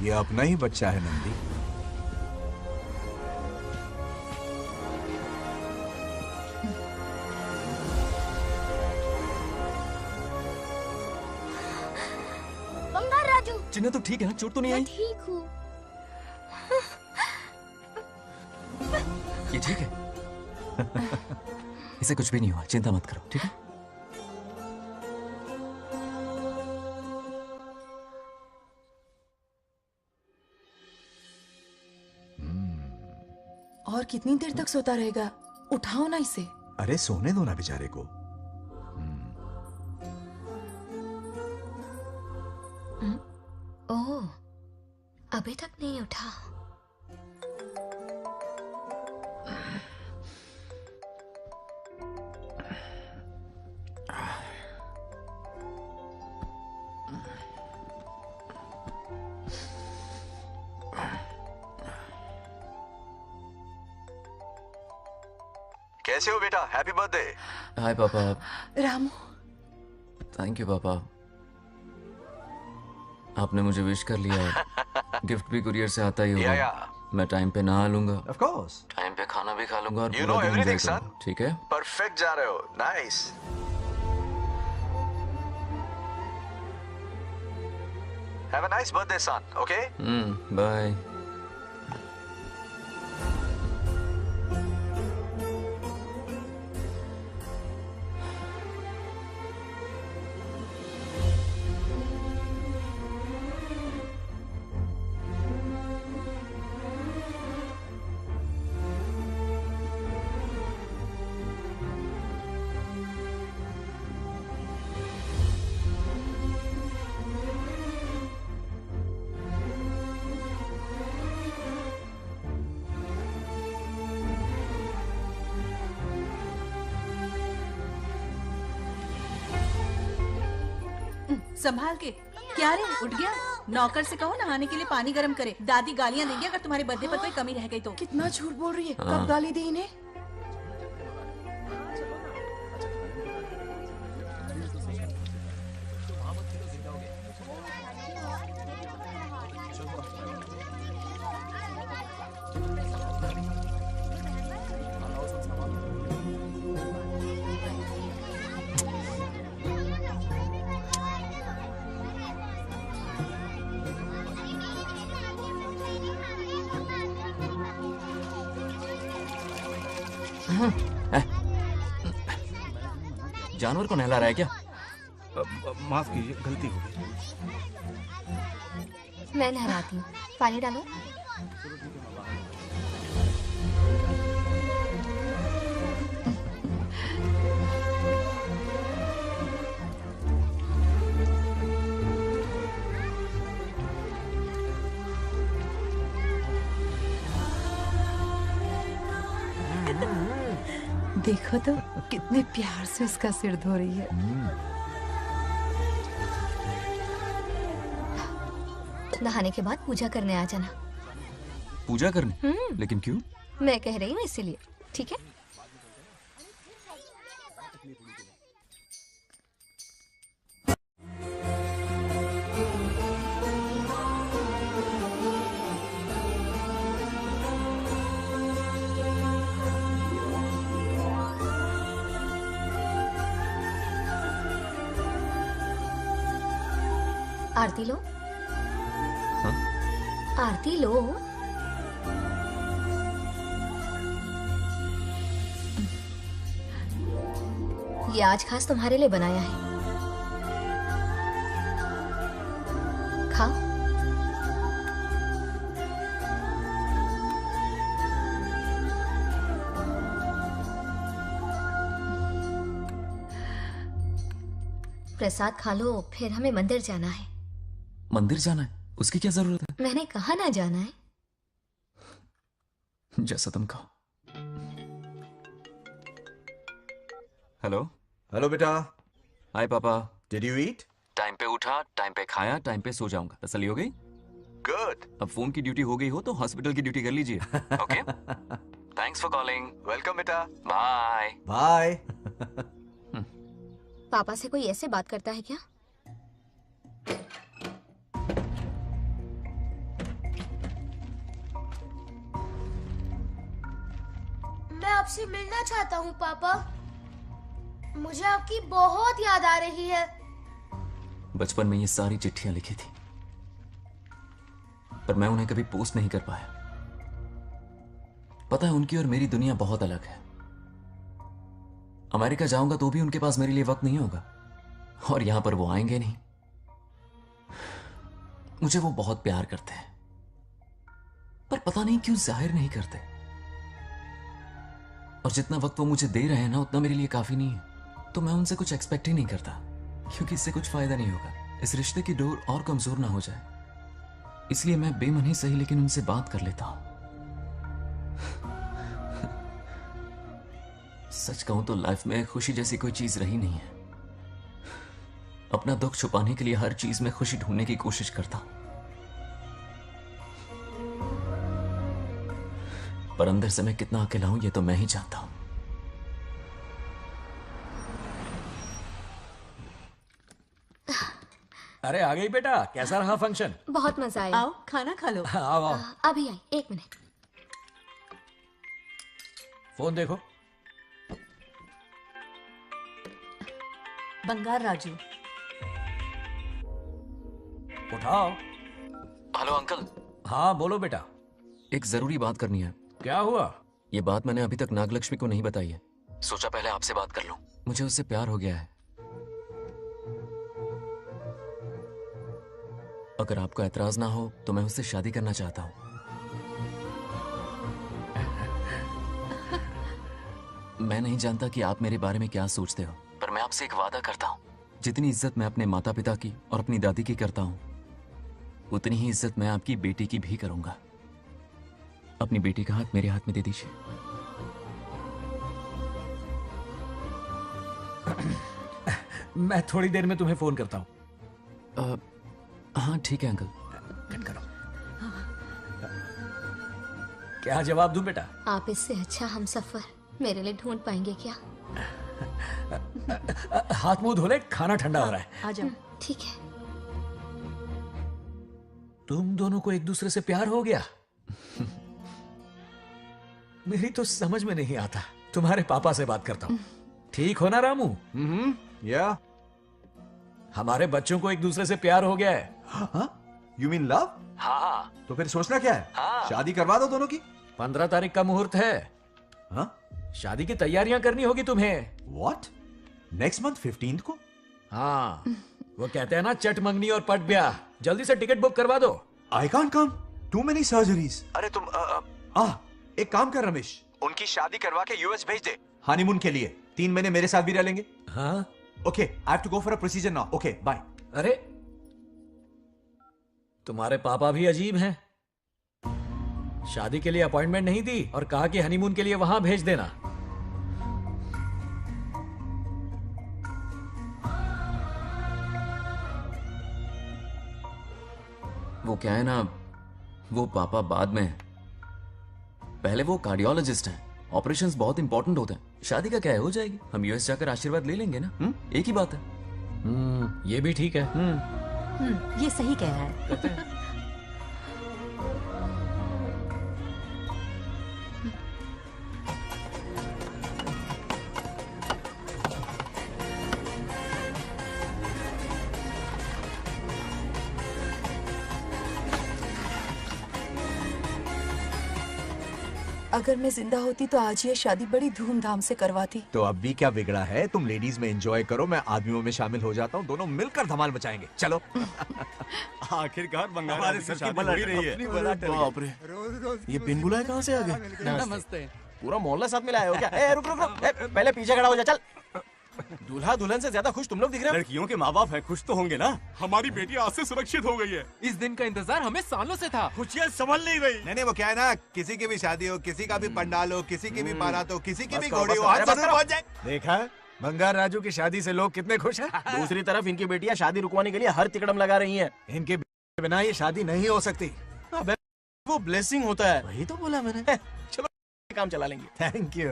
ये अपना ही बच्चा है नंदी। बंगार राजू, चिन्ना तो ठीक है ना? चोट तो नहीं आई? ठीक हूँ। ये ठीक है। इसे कुछ भी नहीं हुआ, चिंता मत करो, ठीक है? और कितनी देर तक सोता रहेगा? उठाओ ना इसे। अरे सोने दो ना बेचारे को। ओह, अभी तक नहीं उठा। कैसे हो बेटा? Happy birthday. हाय पापा। रामू, थैंक यू पापा, आपने मुझे विश कर लिया। गिफ्ट भी कुरियर से आता ही होगा। मैं टाइम पे नहा लूंगा, ऑफ कोर्स, टाइम पे खाना भी खा लूंगा और You पूरा know दिन everything, enjoy करूंगा, ठीक है? परफेक्ट जा रहे हो। Nice. Have a nice birthday son, okay? Bye. संभाल के। क्या रे, उठ गया? नौकर से कहो नहाने के लिए पानी गर्म करे। दादी गालियां देंगे अगर तुम्हारे बर्थडे पर कोई कमी रह गई तो। कितना झूठ बोल रही है। कब गाली दी इन्हें? जानवर को नहला रहा है क्या? माफ कीजिए, गलती हो गई। मैं नहलाती हूँ, पानी डालो। देखो तो कितने प्यार से उसका सिर धो रही है। नहाने के बाद पूजा करने आ जाना। पूजा करने? लेकिन क्यों? मैं कह रही हूँ इसीलिए, ठीक है? आरती लो। हाँ? आरती लो। ये आज खास तुम्हारे लिए बनाया है, खाओ। प्रसाद खा लो, फिर हमें मंदिर जाना है। मंदिर जाना है? उसकी क्या जरूरत है? मैंने कहा ना जाना है। जैसा तुम कहो। हेलो। हेलो बेटा। हाय पापा। Did you eat? टाइम पे उठा, टाइम पे खाया, टाइम पे सो जाऊंगा। तसल्ली हो गई? गुड। अब फोन की ड्यूटी हो गई हो तो हॉस्पिटल की ड्यूटी कर लीजिए। Okay? Thanks for calling. Welcome बेटा। Bye bye. पापा से कोई ऐसे बात करता है क्या? मैं आपसे मिलना चाहता हूँ पापा। मुझे आपकी बहुत याद आ रही है। बचपन में ये सारी चिट्ठियां लिखी थी, पर मैं उन्हें कभी पोस्ट नहीं कर पाया। पता है, उनकी और मेरी दुनिया बहुत अलग है। अमेरिका जाऊंगा तो भी उनके पास मेरे लिए वक्त नहीं होगा, और यहां पर वो आएंगे नहीं। मुझे वो बहुत प्यार करते हैं, पर पता नहीं क्यों जाहिर नहीं करते। और जितना वक्त वो मुझे दे रहे हैं ना, उतना मेरे लिए काफी नहीं है। तो मैं उनसे कुछ एक्सपेक्ट ही नहीं करता, क्योंकि इससे कुछ फायदा नहीं होगा। इस रिश्ते की डोर और कमजोर ना हो जाए, इसलिए मैं बेमन ही सही लेकिन उनसे बात कर लेता हूं। सच कहूं तो लाइफ में खुशी जैसी कोई चीज रही नहीं है। अपना दुख छुपाने के लिए हर चीज में खुशी ढूंढने की कोशिश करता हूं, पर अंदर से मैं कितना अकेला हूं ये तो मैं ही जानता हूं। अरे आ गई बेटा, कैसा रहा फंक्शन? बहुत मजा आया। आओ खाना खा लो। आओ आओ। अभी आई, 1 मिनट। फोन देखो। बंगार राजू। उठाओ। Hello uncle. हाँ बोलो बेटा। एक जरूरी बात करनी है। क्या हुआ? ये बात मैंने अभी तक नागलक्ष्मी को नहीं बताई है। सोचा पहले आपसे बात कर लूं। मुझे उससे प्यार हो गया है। अगर आपको ऐतराज ना हो तो मैं उससे शादी करना चाहता हूं। मैं नहीं जानता कि आप मेरे बारे में क्या सोचते हो, पर मैं आपसे एक वादा करता हूं। जितनी इज्जत मैं अपने माता पिता की और अपनी दादी की करता हूं, उतनी ही इज्जत मैं आपकी बेटी की भी करूंगा। अपनी बेटी का हाथ मेरे हाथ में दे दीजिए। मैं थोड़ी देर में तुम्हें फोन करता हूं। हाँ ठीक है अंकल। कट करो। क्या जवाब दूं बेटा? आप इससे अच्छा हम सफर मेरे लिए ढूंढ पाएंगे क्या? हाथ मुंह धो ले, खाना ठंडा हो रहा है। आ जाओ। ठीक है। तुम दोनों को एक दूसरे से प्यार हो गया? मेरी तो समझ में नहीं आता। तुम्हारे पापा से बात करता हूँ। ठीक हो ना रामू? या हमारे बच्चों को एक दूसरे से प्यार हो गया है। You mean love? हाँ। तो फिर सोचना क्या है? शादी करवा दो दोनों की। 15 तारीख का मुहूर्त है। हाँ? शादी की तैयारियां करनी होगी तुम्हें। What? नेक्स्ट मंथ 15 को? हाँ, वो कहते हैं ना, चट मंगनी और पट ब्याह। जल्दी से टिकट बुक करवा दो। I can't come. Too many surgeries. अरे तुम एक काम कर रमेश, उनकी शादी करवा के यूएस भेज दे हनीमून के लिए। 3 महीने मेरे साथ भी रह लेंगे। हाँ? Okay, I have to go for a procedure now. Okay, bye. अरे तुम्हारे पापा भी अजीब हैं। शादी के लिए अपॉइंटमेंट नहीं दी और कहा कि हनीमून के लिए वहां भेज देना। वो क्या है ना, वो पापा बाद में, पहले वो कार्डियोलॉजिस्ट हैं। ऑपरेशंस बहुत इंपॉर्टेंट होते हैं। शादी का क्या है, हो जाएगी। हम यूएस जाकर आशीर्वाद ले लेंगे ना। एक ही बात है। ये भी ठीक है। ये सही कह रहा है। अगर मैं जिंदा होती तो आज ये शादी बड़ी धूमधाम से करवाती। तो अब भी क्या बिगड़ा है? तुम लेडीज में एंजॉय करो, मैं आदमियों में शामिल हो जाता हूँ। दोनों मिलकर धमाल मचाएंगे। चलो। आखिरकार बंगाल हमारे की सर की शादी बला हो ही रही है। बाप रे, ये बिन बुलाए कहाँ से आ गए? नमस्ते। पूरा मोहल्ला साथ में लाए हो क्या? ए, रुक रुक रुक, पहले पीछे खड़ा हो जा। चल। दूल्हा दुल्हन से ज्यादा खुश तुम लोग दिख रहे हो। लड़कियों के माँ बाप है, खुश तो होंगे ना। हमारी बेटी आज से सुरक्षित हो गई है। इस दिन का इंतजार हमें सालों से था। खुशियाँ संभल नहीं रही। नहीं वो क्या है ना, किसी की भी शादी हो, किसी का भी पंडाल हो, किसी की भी बारात हो, किसी की भी करो, घोड़ी हो, बस आज करो, जरूर पहुंच जाए। देखा, बंगार राजू की शादी से लोग कितने खुश हैं। दूसरी तरफ इनकी बेटियां शादी रुकवाने के लिए हर तिकड़म लगा रही हैं। इनके बिना ये शादी नहीं हो सकती। वो ब्लेसिंग होता है। वही तो बोला मैंने। चलो काम चला लेंगे। Thank you.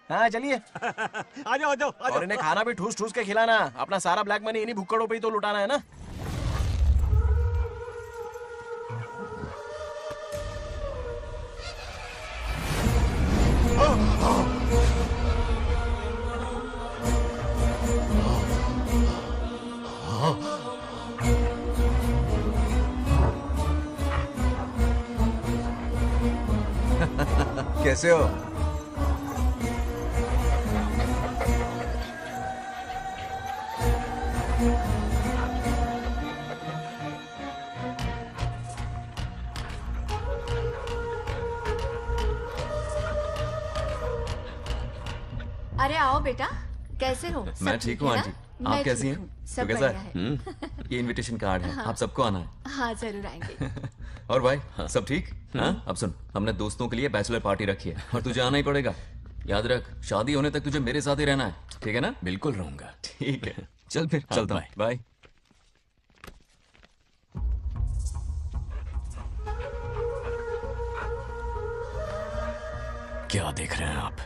हाँ चलिए। आ जाओ। और इन्हें खाना भी ठूस ठूस के खिलाना। अपना सारा ब्लैक मनी इन्हीं भुक्कड़ों पे ही तो लुटाना है ना। कैसे हो? अरे आओ बेटा, कैसे हो? सब मैं ठीक हूँ है आंटी। ना? आप मैं कैसी ठीक हैं? हूँ, तो सब कैसा बढ़िया है? है। ये इनविटेशन कार्ड है, हाँ। आप सबको आना है। हाँ जरूर आएंगे। और भाई सब ठीक? हाँ? अब सुन, हमने दोस्तों के लिए बैचलर पार्टी रखी है और तुझे आना ही पड़ेगा। याद रख, शादी होने तक तुझे मेरे साथ ही रहना है, ठीक है ना? बिल्कुल रहूंगा। ठीक है, चल फिर चलता हूँ। बाय। क्या देख रहे हैं आप?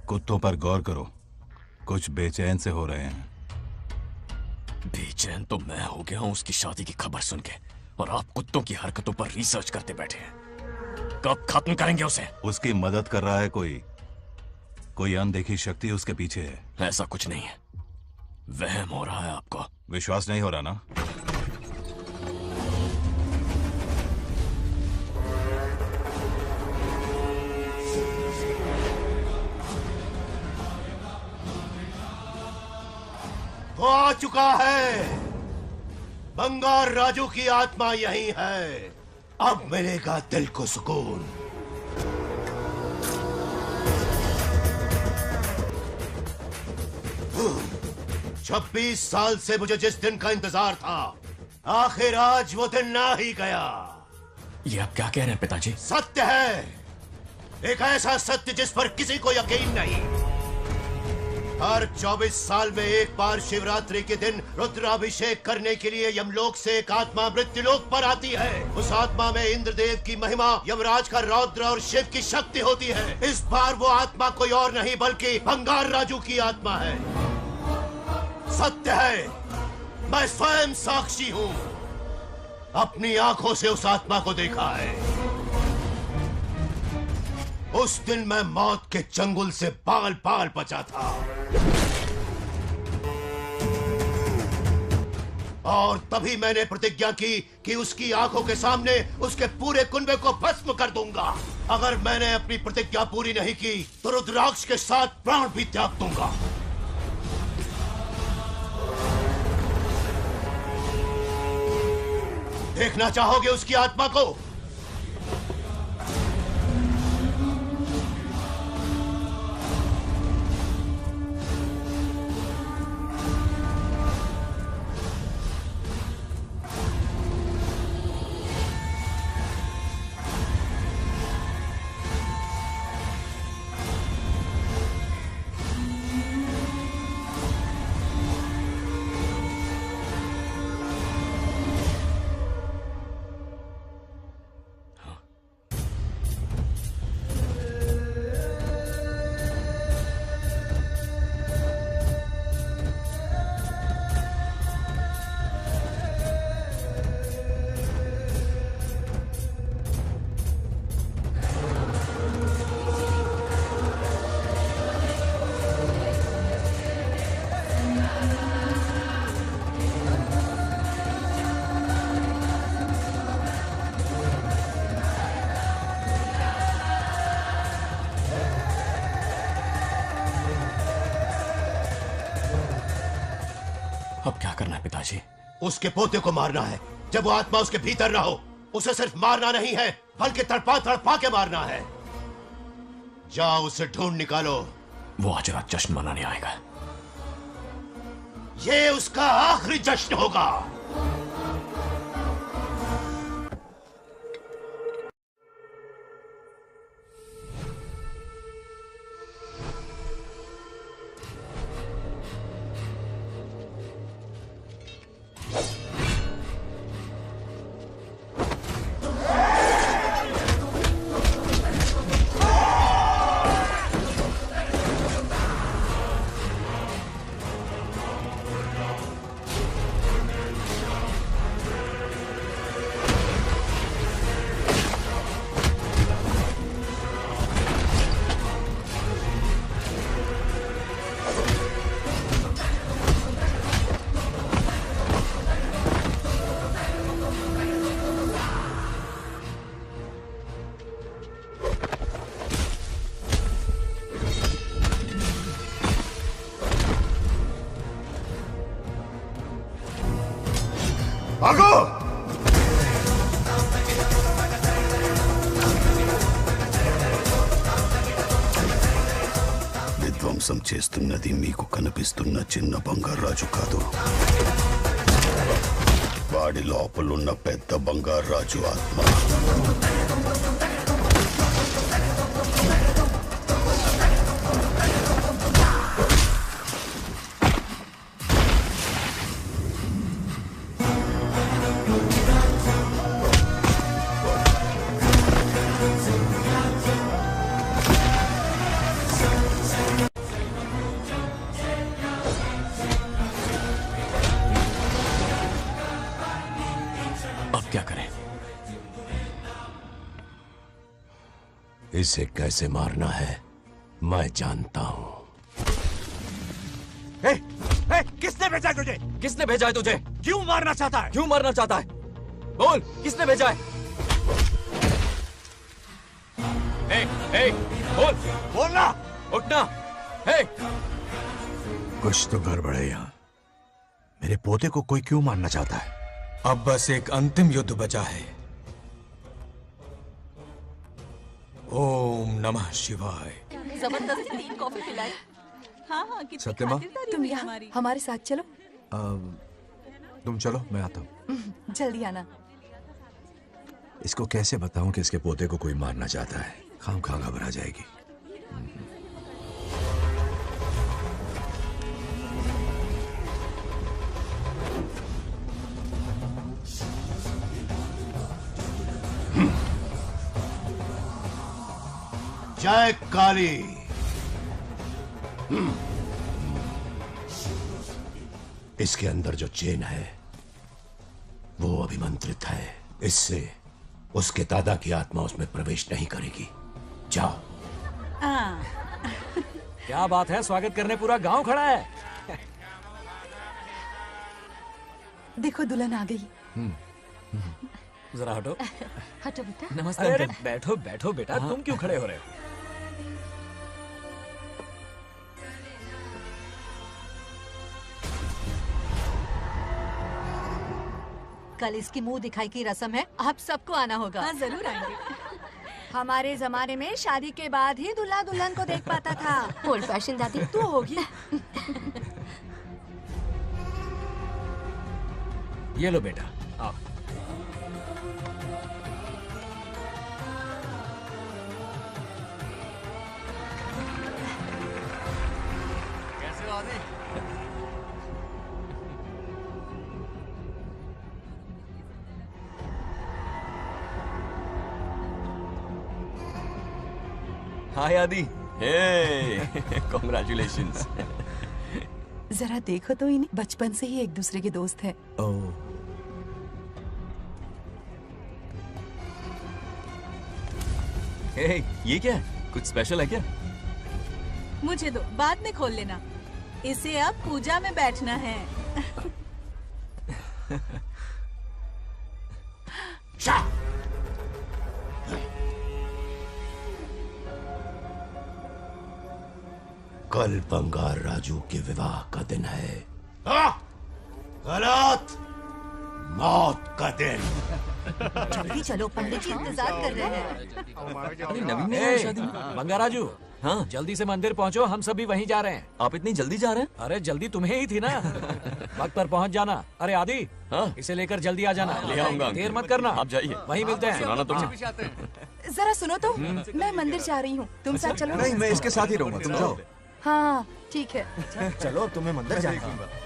कुत्तों पर गौर करो, कुछ बेचैन से हो रहे हैं। बेचैन तो मैं हो गया हूं उसकी शादी की खबर सुन के, और आप कुत्तों की हरकतों पर रिसर्च करते बैठे हैं। कब खत्म करेंगे उसे? उसकी मदद कर रहा है कोई अनदेखी शक्ति उसके पीछे है। ऐसा कुछ नहीं है, वहम हो रहा है आपको। विश्वास नहीं हो रहा ना? वो आ चुका है। बंगार राजू की आत्मा यही है। अब मिलेगा दिल को सुकून। छब्बीस साल से मुझे जिस दिन का इंतजार था, आखिर आज वो दिन ना ही गया। ये आप क्या कह रहे हैं पिताजी? सत्य है, एक ऐसा सत्य जिस पर किसी को यकीन नहीं। हर 24 साल में एक बार शिवरात्रि के दिन रुद्राभिषेक करने के लिए यमलोक से एक आत्मा मृत्युलोक पर आती है। उस आत्मा में इंद्रदेव की महिमा, यमराज का रौद्र और शिव की शक्ति होती है। इस बार वो आत्मा कोई और नहीं बल्कि बंगार राजू की आत्मा है। सत्य है, मैं स्वयं साक्षी हूँ। अपनी आंखों से उस आत्मा को देखा है। उस दिन मैं मौत के चंगुल से बाल बाल बचा था, और तभी मैंने प्रतिज्ञा की कि उसकी आंखों के सामने उसके पूरे कुनबे को भस्म कर दूंगा। अगर मैंने अपनी प्रतिज्ञा पूरी नहीं की तो रुद्राक्ष के साथ प्राण भी त्याग दूंगा। देखना चाहोगे उसकी आत्मा को? अब क्या करना है पिताजी? उसके पोते को मारना है। जब वो आत्मा उसके भीतर ना हो, उसे सिर्फ मारना नहीं है बल्कि तड़पा तड़पा के मारना है। जाओ उसे ढूंढ निकालो। वो आज रात जश्न मनाने आएगा। ये उसका आखिरी जश्न होगा। చేస్తున్నది మీకు కనిపిస్తున్న చిన్న బంగారాజు కాదు, వాడి లోపలున్న పెద్ద బంగారాజు ఆత్మ. इसे कैसे मारना है मैं जानता हूं। किसने भेजा है तुझे? किसने भेजा है तुझे? क्यों मारना चाहता है? क्यों मारना चाहता है? बोल, किसने भेजा है? बोल, बोलना, उठना। कुछ तो गड़बड़ है यहाँ। मेरे पोते को कोई क्यों मारना चाहता है? अब बस एक अंतिम युद्ध बचा है। ओम नमः शिवाय। जबरदस्ती 3 कॉफी पिलाई। हाँ हाँ कितनी सत्यमा? खातिरदारी तुम यहाँ हमारे साथ चलो। तुम चलो, मैं आता हूँ। जल्दी आना। इसको कैसे बताऊं कि इसके पोते को कोई मारना चाहता है? खाम घबरा जाएगी। जय काली। इसके अंदर जो चेन है वो अभिमंत्रित है, इससे उसके दादा की आत्मा उसमें प्रवेश नहीं करेगी। जाओ। क्या बात है, स्वागत करने पूरा गांव खड़ा है। देखो दुल्हन आ गई। जरा हटो। हटो बेटा। नमस्ते। अरे बैठो बैठो बेटा, तुम क्यों खड़े हो रहे हो? कल इसकी मुंह दिखाई की रस्म है, आप सबको आना होगा। हाँ जरूर आएंगे। हमारे जमाने में शादी के बाद ही दूल्हा दुल्हन को देख पाता था। ओल्ड फैशन दादी तू होगी। ये लो बेटा, आओ। कैसे हो आदि? हाय आदि। कॉन्ग्रेचुलेशंस। जरा देखो तो इन्हें, बचपन से ही एक दूसरे के दोस्त हैं। ये क्या है? कुछ स्पेशल है क्या? मुझे दो, बाद में खोल लेना। इसे अब पूजा में बैठना है। कल बंगार राजू के विवाह का दिन है। गलत, मौत का दिन। जल्दी चलो, पंडित जी इंतजार कर रहे हैं। अरे नवीन ने यहाँ शादी में? बंगाराजू, हाँ जल्दी से मंदिर पहुँचो, हम सभी वहीं जा रहे हैं। आप इतनी जल्दी जा रहे हैं? अरे जल्दी तुम्हें ही थी ना। वक्त पर पहुँच जाना। अरे आदि, हाँ? इसे लेकर जल्दी आ जाना। ले आऊंगा। देर मत करना। आप जाइए, वहीं मिलते हैं। सुनाना तुम। जरा सुनो तो, मैं मंदिर जा रही हूँ, तुम साथ चलो। नहीं, मैं इसके साथ ही रहूंगा, तुम जाओ। हाँ ठीक है। चलो, तुम्हें मंदिर जाना है।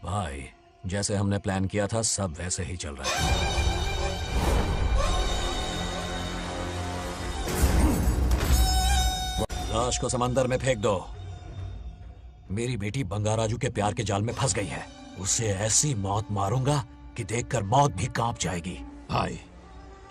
भाई, जैसे हमने प्लान किया था सब वैसे ही चल रहा है। लाश को समंदर में फेंक दो। मेरी बेटी बंगाराजू के प्यार के जाल में फंस गई है। उसे ऐसी मौत मारूंगा कि देखकर मौत भी कांप जाएगी। भाई,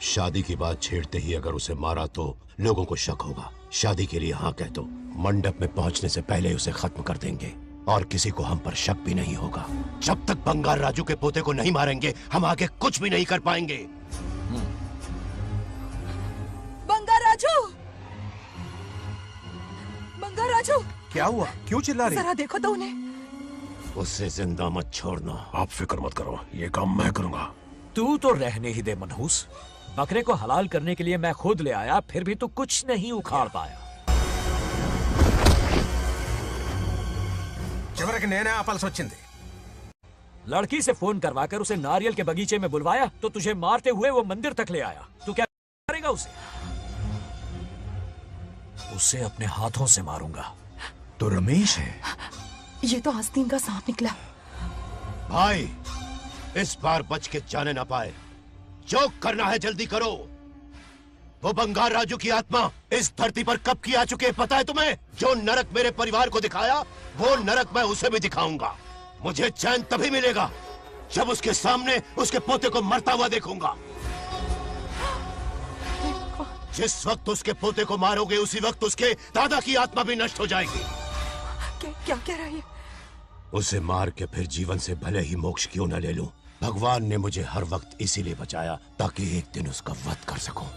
शादी की बात छेड़ते ही अगर उसे मारा तो लोगों को शक होगा। शादी के लिए हाँ कह दो, मंडप में पहुंचने से पहले उसे खत्म कर देंगे और किसी को हम पर शक भी नहीं होगा। जब तक बंगार राजू के पोते को नहीं मारेंगे हम आगे कुछ भी नहीं कर पाएंगे। बंगार राजू, बंगार राजू, क्या हुआ? क्यों चिल्ला रही? जरा देखो तो उन्हें। उससे जिंदा मत छोड़ना। आप फिक्र मत करो, ये काम मैं करूंगा। तू तो रहने ही दे मनहूस। बकरे को हलाल करने के लिए मैं खुद ले आया, फिर भी तू कुछ नहीं उखाड़ पाया। చివరికి నేనే ఆపాల్సి వచ్చింది। लड़की से फोन करवाकर उसे नारियल के बगीचे में बुलवाया तो तुझे मारते हुए वो मंदिर तक ले आया। तू क्या करेगा उसे? उसे अपने हाथों से मारूंगा। तो रमेश है? ये तो आस्तीन का सांप निकला। भाई, इस बार बच के जाने ना पाए। जो करना है जल्दी करो। वो बंगार राजू की आत्मा इस धरती पर कब की आ चुके हैं पता है तुम्हें? जो नरक मेरे परिवार को दिखाया वो नरक मैं उसे भी दिखाऊंगा। मुझे चैन तभी मिलेगा जब उसके सामने उसके पोते को मरता हुआ देखूंगा। जिस वक्त उसके पोते को मारोगे उसी वक्त उसके दादा की आत्मा भी नष्ट हो जाएगी। क्या कह रहा है? उसे मार के फिर जीवन से भले ही मोक्ष क्यों न ले लूं, भगवान ने मुझे हर वक्त इसीलिए बचाया ताकि एक दिन उसका वध कर सकूं।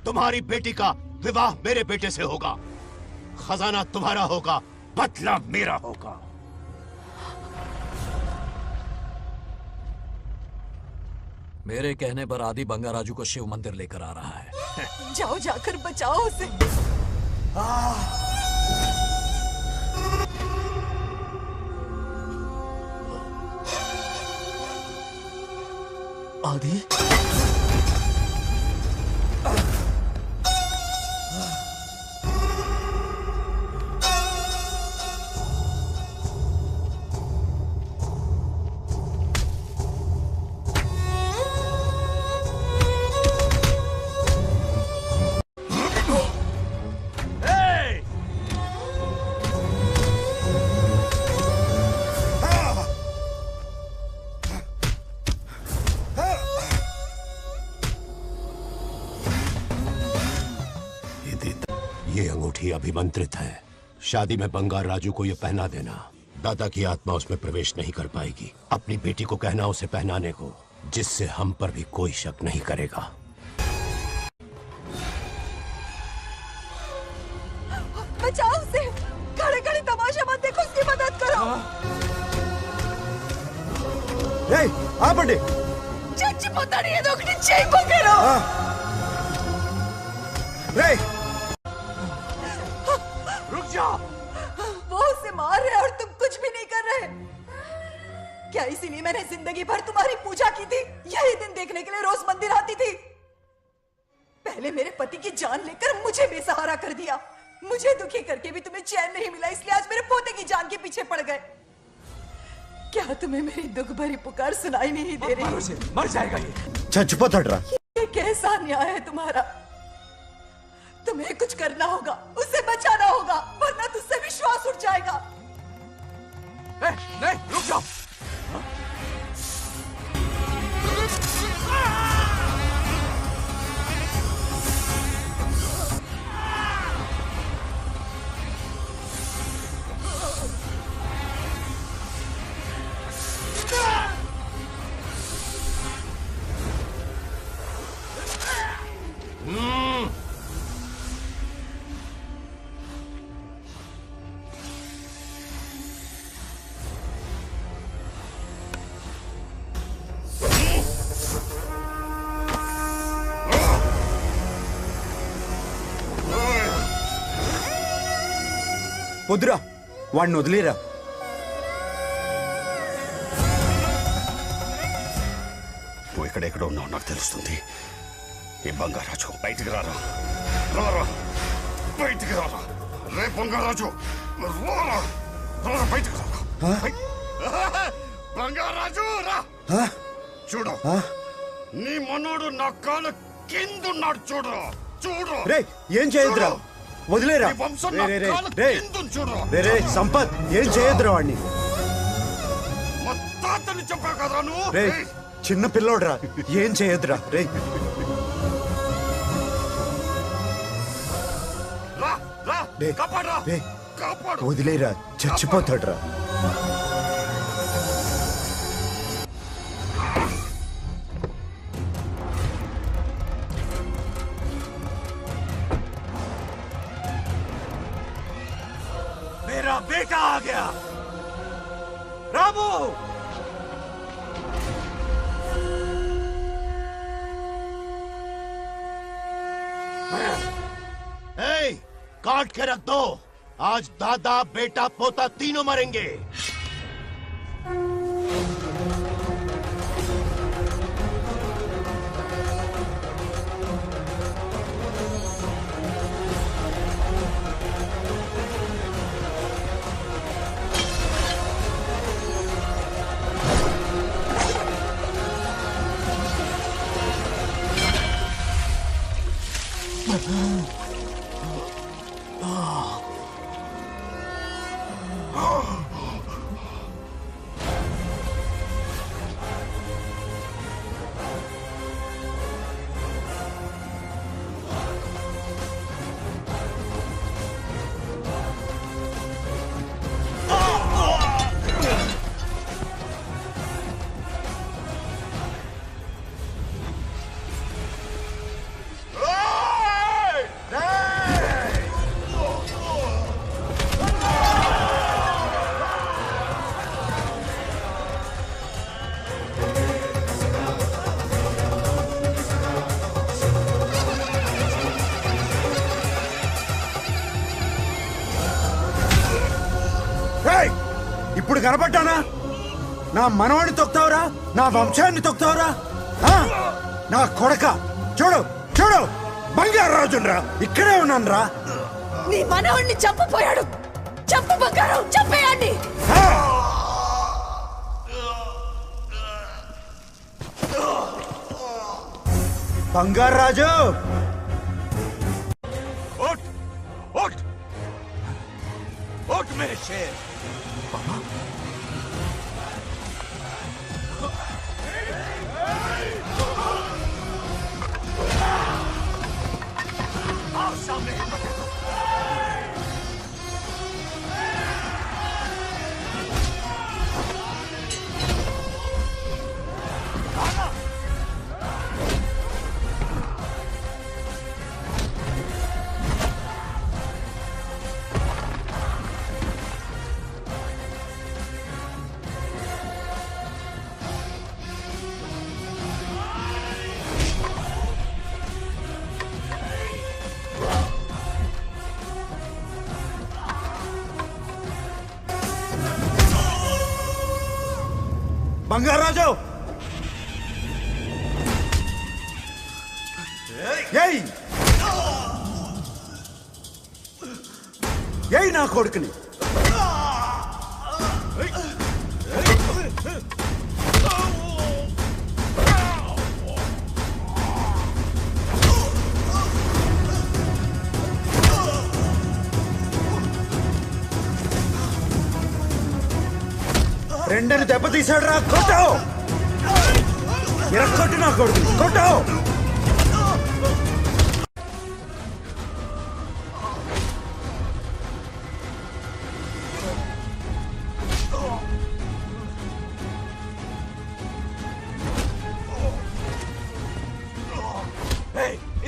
तुम्हारी बेटी का विवाह मेरे बेटे से होगा, खजाना तुम्हारा होगा, बदला मेरा होगा। मेरे कहने पर आदि बंगार राजू को शिव मंदिर लेकर आ रहा है। जाओ, जाकर बचाओ उसे। आदि, ये अंगूठी अभिमंत्रित है। शादी में बंगार राजू को ये पहना देना। दादा की आत्मा उसमें प्रवेश नहीं कर पाएगी। अपनी बेटी को कहना उसे पहनाने को, जिससे हम पर भी कोई शक नहीं करेगा। बचाओ उसे। खड़े खड़े तमाशा मत देखो, उसकी मदद करो। आपंడి చచ్చిపోతాడు ఏదో ఒకటి చేయి పొగరు। रुक जाओ। वो उसे मार रहे और तुम कुछ भी नहीं कर रहे। क्या इसीलिए मैंने जिंदगी भर तुम्हारी पूजा की थी? यही दिन देखने के लिए रोज मंदिर आती थी। पहले मेरे पति की जान लेकर मुझे बेसहारा कर दिया। मुझे दुखी करके भी तुम्हें चैन नहीं मिला, इसलिए आज मेरे पोते की जान के पीछे पड़ गए। क्या तुम्हें मेरी दुख भरी पुकार सुनाई नहीं दे रही? मर जाएगा ये। చచ్చిపోతాడురా। ये कैसा न्याय है तुम्हारा? तुम्हें कुछ करना होगा, उसे बचाना होगा, वरना तुझसे विश्वास उठ जाएगा। नहीं, रुक जाओ। వద్దురా, వాడిని వదిలేరా। నువ్వు ఎక్కడెక్కడ ఉన్నావు నాకు తెలుస్తుంది। ఈ బంగారాజు బయటికి రారా, రారా బయటికి రారా, రే బంగారాజు రారా, రారా బయటికి రారా, బంగారాజు రా। చూడు, నీ మనోడు నా కాళ్ళ కిందున్నాడు, చూడు చూడు। రే, ఏం చేయొద్దురా। వదిలేరా ఈ వంశం రే, నా రే, రే, కాళ్ళ రే. కిందుంది చూడురా. రే రే సంపత్ ఏం చేయొద్దురా వాడిని మా తాతని చెప్పా కదరా నువ్వు రే చిన్న పిల్లోడ్రా ఏం చేయొద్దురా రే రా రా రే, కాపాడరా రే. కాపాడు వదిలేరా చచ్చిపోతాడ్రా मेरा बेटा आ गया रामू ए, काट के रख दो आज दादा बेटा पोता तीनों मरेंगे రేయ్! ఇప్పుడు కనపడ్డానా నా మనవాడిని తొక్తావురా నా వంశాన్ని తొక్తావురా ఆ? నా కొడక చూడు చూడు బంగారు రాజునరా ఇక్కడే ఉన్నాను రా నీ మనవణ్ణి చంపపోయాడు. చంపు బంగారం, చంపేయండి. బంగారు రాజు उठ उठ उठ मेरे शेर आओ सामने బంగారు రాజు ఏయ్ ఏయ్ నా కొడుకుని రెండని దెబ్బతీశాడు రా కొట్టావు కొట్టు నా కొడుకు కొట్టావు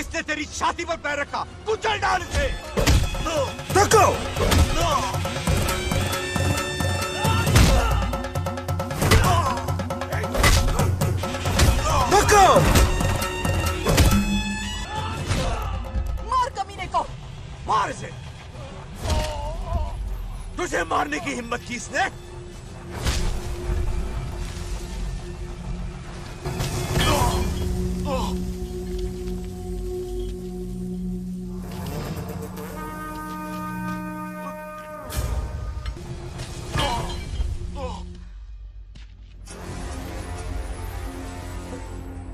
इसने तेरी छाती पर पैर रखा कुचल डाल इसे तको तको मार कमीने को। मार इसे तुझे मारने की हिम्मत की इसने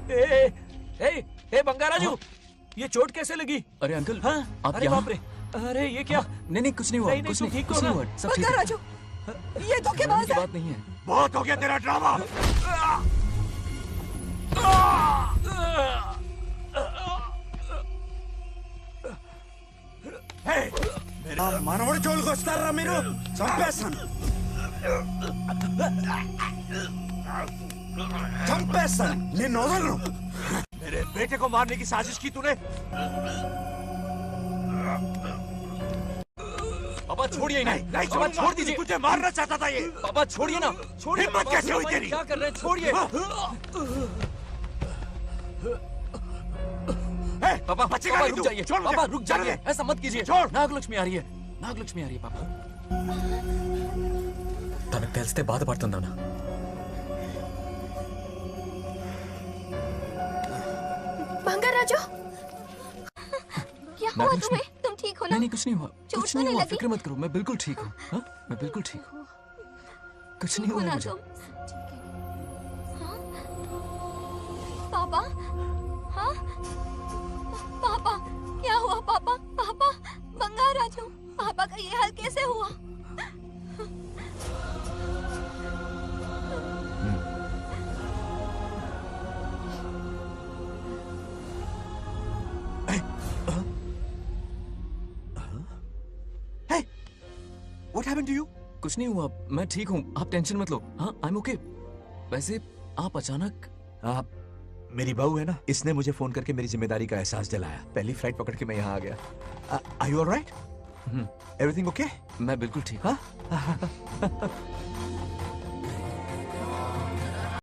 ए बंगाराजू, ये चोट कैसे लगी? अरे अंकल, हाँ? आप अरे यहाँ? बाप रे, अरे ये क्या? नहीं कुछ नहीं हुआ, कुछ नहीं, कुछ नहीं हुआ, सब ठीक है। राजू, ये धोखेबाज है। बात नहीं है। बहुत हो गया तेरा ड्रामा। మనవడి జోలికి వస్తారా మీరు? చంపేస్తాను, చంపేస్తాను, నిన్ను వదలను। मेरे बेटे को मारने की साजिश की तूने? पापा छोड़िए नहीं, नहीं पापा छोड़ दीजिए। तुझे मारना चाहता था ये। पापा छोड़िए ना, छोड़िए। हिम्मत कैसे हुई तेरी? क्या कर रहे हैं? छोड़िए। पापा बचेगा पापा नहीं रुक तू। जाइए, छोड़ मुझे। पापा रुक छोड़ जाइए, दे। ऐसा मत कीजिए। छोड़। నాగలక్ష్మి आ रही है, నాగలక్ష్మి आ रही है पापा। తనకు తెలిస్తే బాధపడుతుందా? बंगाराजू, क्या हुआ नागलक्ष्मी। तुम्हें? तुम ठीक हो ना? नहीं कुछ नहीं हुआ, चोट कुछ तो नहीं नहीं हुआ, लगी? फिक्र मत करो, मैं बिल्कुल ठीक हूँ। हाँ, मैं बिल्कुल ठीक हूँ, कुछ नहीं ठीक हो हुआ ना मुझे। तुम? हाँ? पापा, हाँ? पापा, क्या हुआ पापा? पापा, बंगाराजू, पापा का ये हाल कैसे हुआ? What happened to you? कुछ नहीं हुआ, मैं ठीक हूँ, आप टेंशन मत लो। हाँ, I'm okay। वैसे आप अचानक मेरी बहू है ना, इसने मुझे फोन करके मेरी जिम्मेदारी का एहसास दिलाया। पहली फ्लाइट पकड़ के मैं यहाँ आ गया। Are you all right? Everything okay? मैं बिल्कुल ठीक हूँ। हाँ?